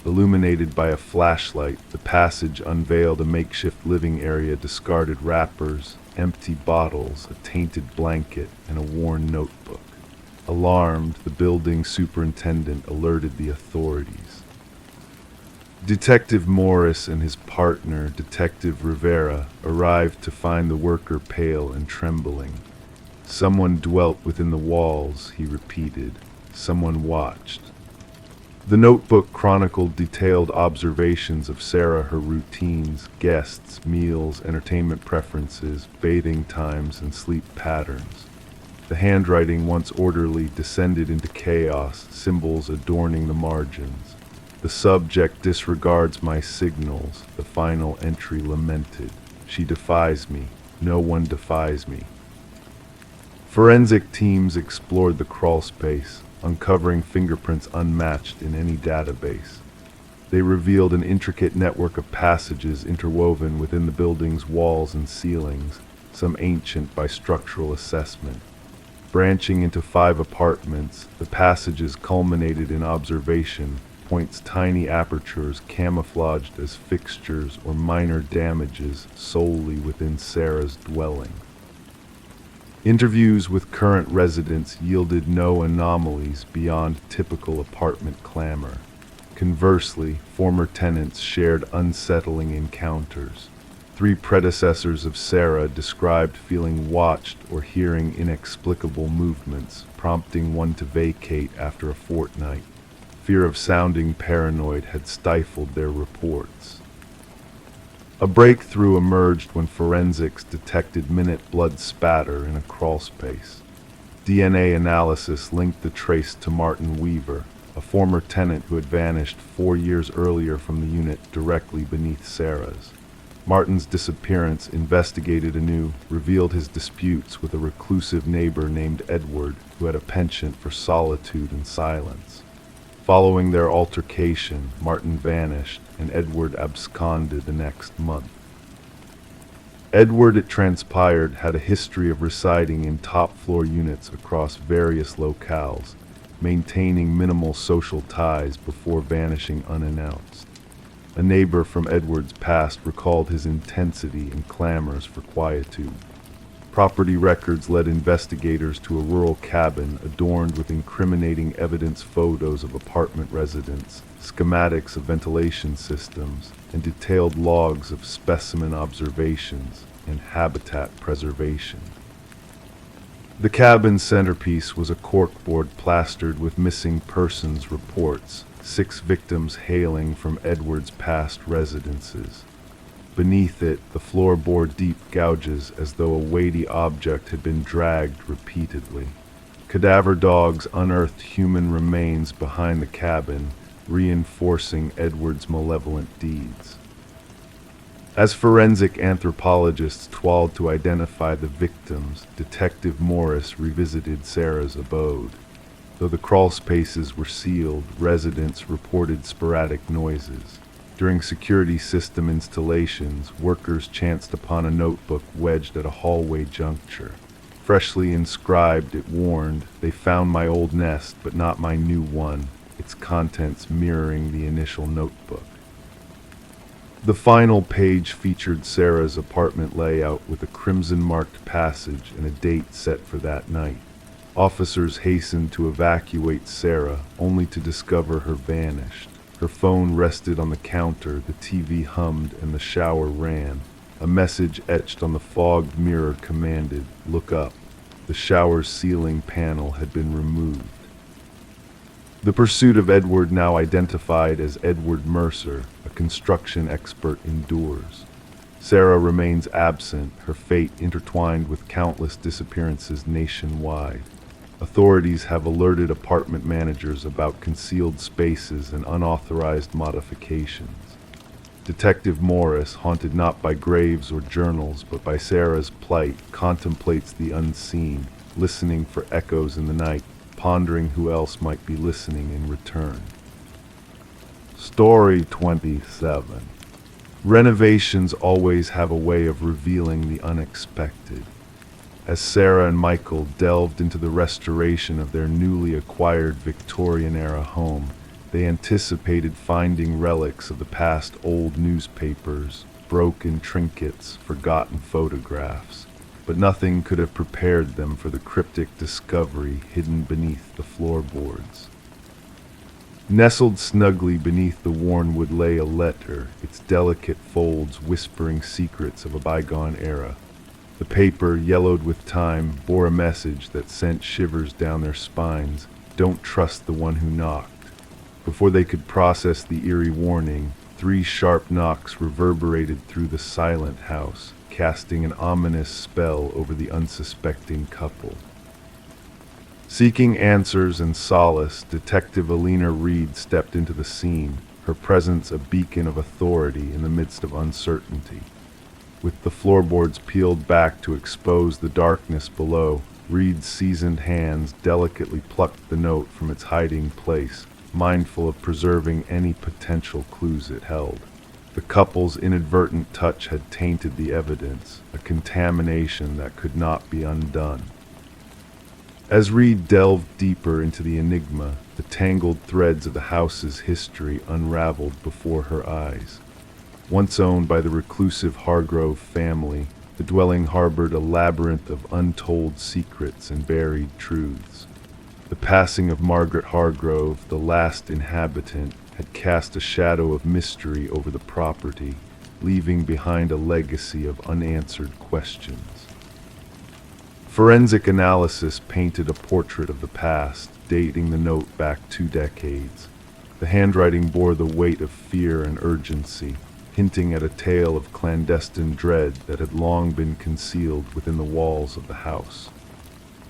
Illuminated by a flashlight, the passage unveiled a makeshift living area, discarded wrappers, empty bottles, a tainted blanket, and a worn notebook. Alarmed, the building superintendent alerted the authorities. Detective Morris and his partner, Detective Rivera, arrived to find the worker pale and trembling. Someone dwelt within the walls, he repeated. Someone watched. The notebook chronicled detailed observations of Sarah, her routines, guests, meals, entertainment preferences, bathing times, and sleep patterns. The handwriting, once orderly, descended into chaos, symbols adorning the margins. The subject disregards my signals, the final entry lamented. She defies me. No one defies me. Forensic teams explored the crawlspace, uncovering fingerprints unmatched in any database. They revealed an intricate network of passages interwoven within the building's walls and ceilings, some ancient by structural assessment. Branching into 5 apartments, the passages culminated in observation points, tiny apertures camouflaged as fixtures or minor damages solely within Sarah's dwelling. Interviews with current residents yielded no anomalies beyond typical apartment clamor. Conversely, former tenants shared unsettling encounters. 3 predecessors of Sarah described feeling watched or hearing inexplicable movements, prompting one to vacate after a fortnight. Fear of sounding paranoid had stifled their reports. A breakthrough emerged when forensics detected minute blood spatter in a crawlspace. DNA analysis linked the trace to Martin Weaver, a former tenant who had vanished 4 years earlier from the unit directly beneath Sarah's. Martin's disappearance, investigated anew, revealed his disputes with a reclusive neighbor named Edward, who had a penchant for solitude and silence. Following their altercation, Martin vanished, and Edward absconded the next month. Edward, it transpired, had a history of residing in top-floor units across various locales, maintaining minimal social ties before vanishing unannounced. A neighbor from Edward's past recalled his intensity and clamors for quietude. Property records led investigators to a rural cabin adorned with incriminating evidence, photos of apartment residents, schematics of ventilation systems, and detailed logs of specimen observations. and habitat preservation. The cabin's centerpiece was a corkboard plastered with missing persons reports, 6 victims hailing from Edward's past residences. Beneath it, the floor bore deep gouges as though a weighty object had been dragged repeatedly. Cadaver dogs unearthed human remains behind the cabin, reinforcing Edward's malevolent deeds. As forensic anthropologists toiled to identify the victims, Detective Morris revisited Sarah's abode. Though the crawl spaces were sealed, residents reported sporadic noises. During security system installations, workers chanced upon a notebook wedged at a hallway juncture. Freshly inscribed, it warned, "They found my old nest, but not my new one," its contents mirroring the initial notebook. The final page featured Sarah's apartment layout with a crimson-marked passage and a date set for that night. Officers hastened to evacuate Sarah, only to discover her vanished. Her phone rested on the counter, the TV hummed, and the shower ran. A message etched on the fogged mirror commanded, "Look up." The shower's ceiling panel had been removed. The pursuit of Edward, now identified as Edward Mercer, a construction expert, endures. Sarah remains absent, her fate intertwined with countless disappearances nationwide. Authorities have alerted apartment managers about concealed spaces and unauthorized modifications. Detective Morris, haunted not by graves or journals but by Sarah's plight, contemplates the unseen, listening for echoes in the night, pondering who else might be listening in return. Story 27. Renovations always have a way of revealing the unexpected. As Sarah and Michael delved into the restoration of their newly acquired Victorian-era home, they anticipated finding relics of the past: old newspapers, broken trinkets, forgotten photographs. But nothing could have prepared them for the cryptic discovery hidden beneath the floorboards. Nestled snugly beneath the worn wood lay a letter, its delicate folds whispering secrets of a bygone era. The paper, yellowed with time, bore a message that sent shivers down their spines: "Don't trust the one who knocked." Before they could process the eerie warning, 3 sharp knocks reverberated through the silent house, casting an ominous spell over the unsuspecting couple. Seeking answers and solace, Detective Alina Reed stepped into the scene, her presence a beacon of authority in the midst of uncertainty. With the floorboards peeled back to expose the darkness below, Reed's seasoned hands delicately plucked the note from its hiding place, mindful of preserving any potential clues it held. The couple's inadvertent touch had tainted the evidence, a contamination that could not be undone. As Reed delved deeper into the enigma, the tangled threads of the house's history unraveled before her eyes. Once owned by the reclusive Hargrove family, the dwelling harbored a labyrinth of untold secrets and buried truths. The passing of Margaret Hargrove, the last inhabitant, had cast a shadow of mystery over the property, leaving behind a legacy of unanswered questions. Forensic analysis painted a portrait of the past, dating the note back 2 decades. The handwriting bore the weight of fear and urgency, hinting at a tale of clandestine dread that had long been concealed within the walls of the house.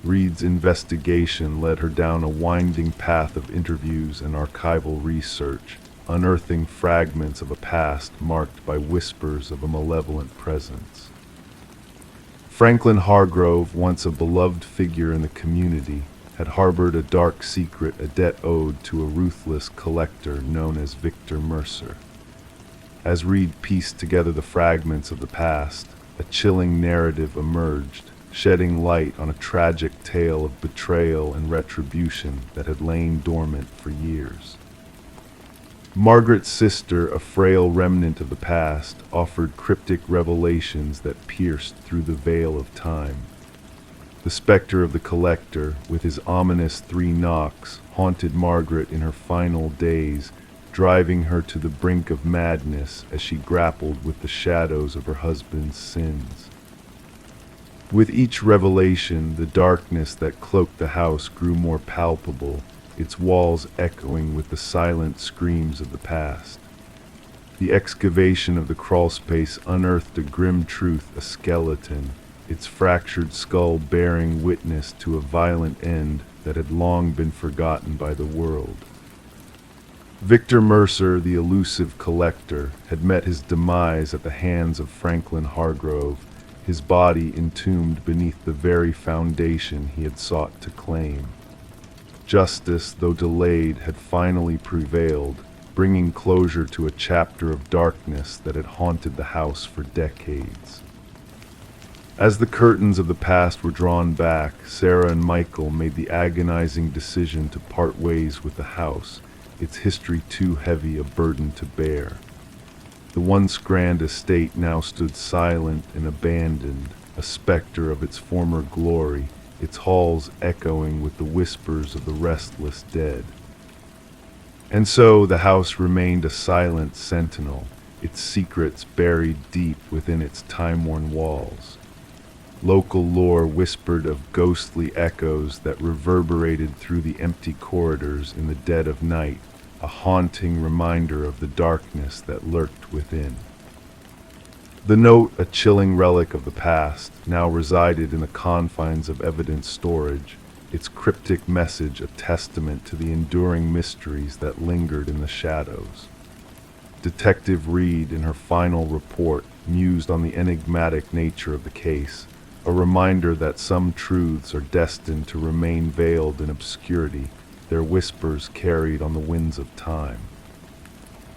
Reed's investigation led her down a winding path of interviews and archival research, unearthing fragments of a past marked by whispers of a malevolent presence. Franklin Hargrove, once a beloved figure in the community, had harbored a dark secret, a debt owed to a ruthless collector known as Victor Mercer. As Reed pieced together the fragments of the past, a chilling narrative emerged, shedding light on a tragic tale of betrayal and retribution that had lain dormant for years. Margaret's sister, a frail remnant of the past, offered cryptic revelations that pierced through the veil of time. The specter of the collector, with his ominous 3 knocks, haunted Margaret in her final days, driving her to the brink of madness as she grappled with the shadows of her husband's sins. With each revelation, the darkness that cloaked the house grew more palpable, its walls echoing with the silent screams of the past. The excavation of the crawlspace unearthed a grim truth, a skeleton, its fractured skull bearing witness to a violent end that had long been forgotten by the world. Victor Mercer, the elusive collector, had met his demise at the hands of Franklin Hargrove, his body entombed beneath the very foundation he had sought to claim. Justice, though delayed, had finally prevailed, bringing closure to a chapter of darkness that had haunted the house for decades. As the curtains of the past were drawn back, Sarah and Michael made the agonizing decision to part ways with the house, its history too heavy a burden to bear. The once grand estate now stood silent and abandoned, a specter of its former glory, its halls echoing with the whispers of the restless dead. And so the house remained a silent sentinel, its secrets buried deep within its time-worn walls. Local lore whispered of ghostly echoes that reverberated through the empty corridors in the dead of night, a haunting reminder of the darkness that lurked within. The note, a chilling relic of the past, now resided in the confines of evidence storage, its cryptic message a testament to the enduring mysteries that lingered in the shadows. Detective Reed, in her final report, mused on the enigmatic nature of the case, a reminder that some truths are destined to remain veiled in obscurity, their whispers carried on the winds of time.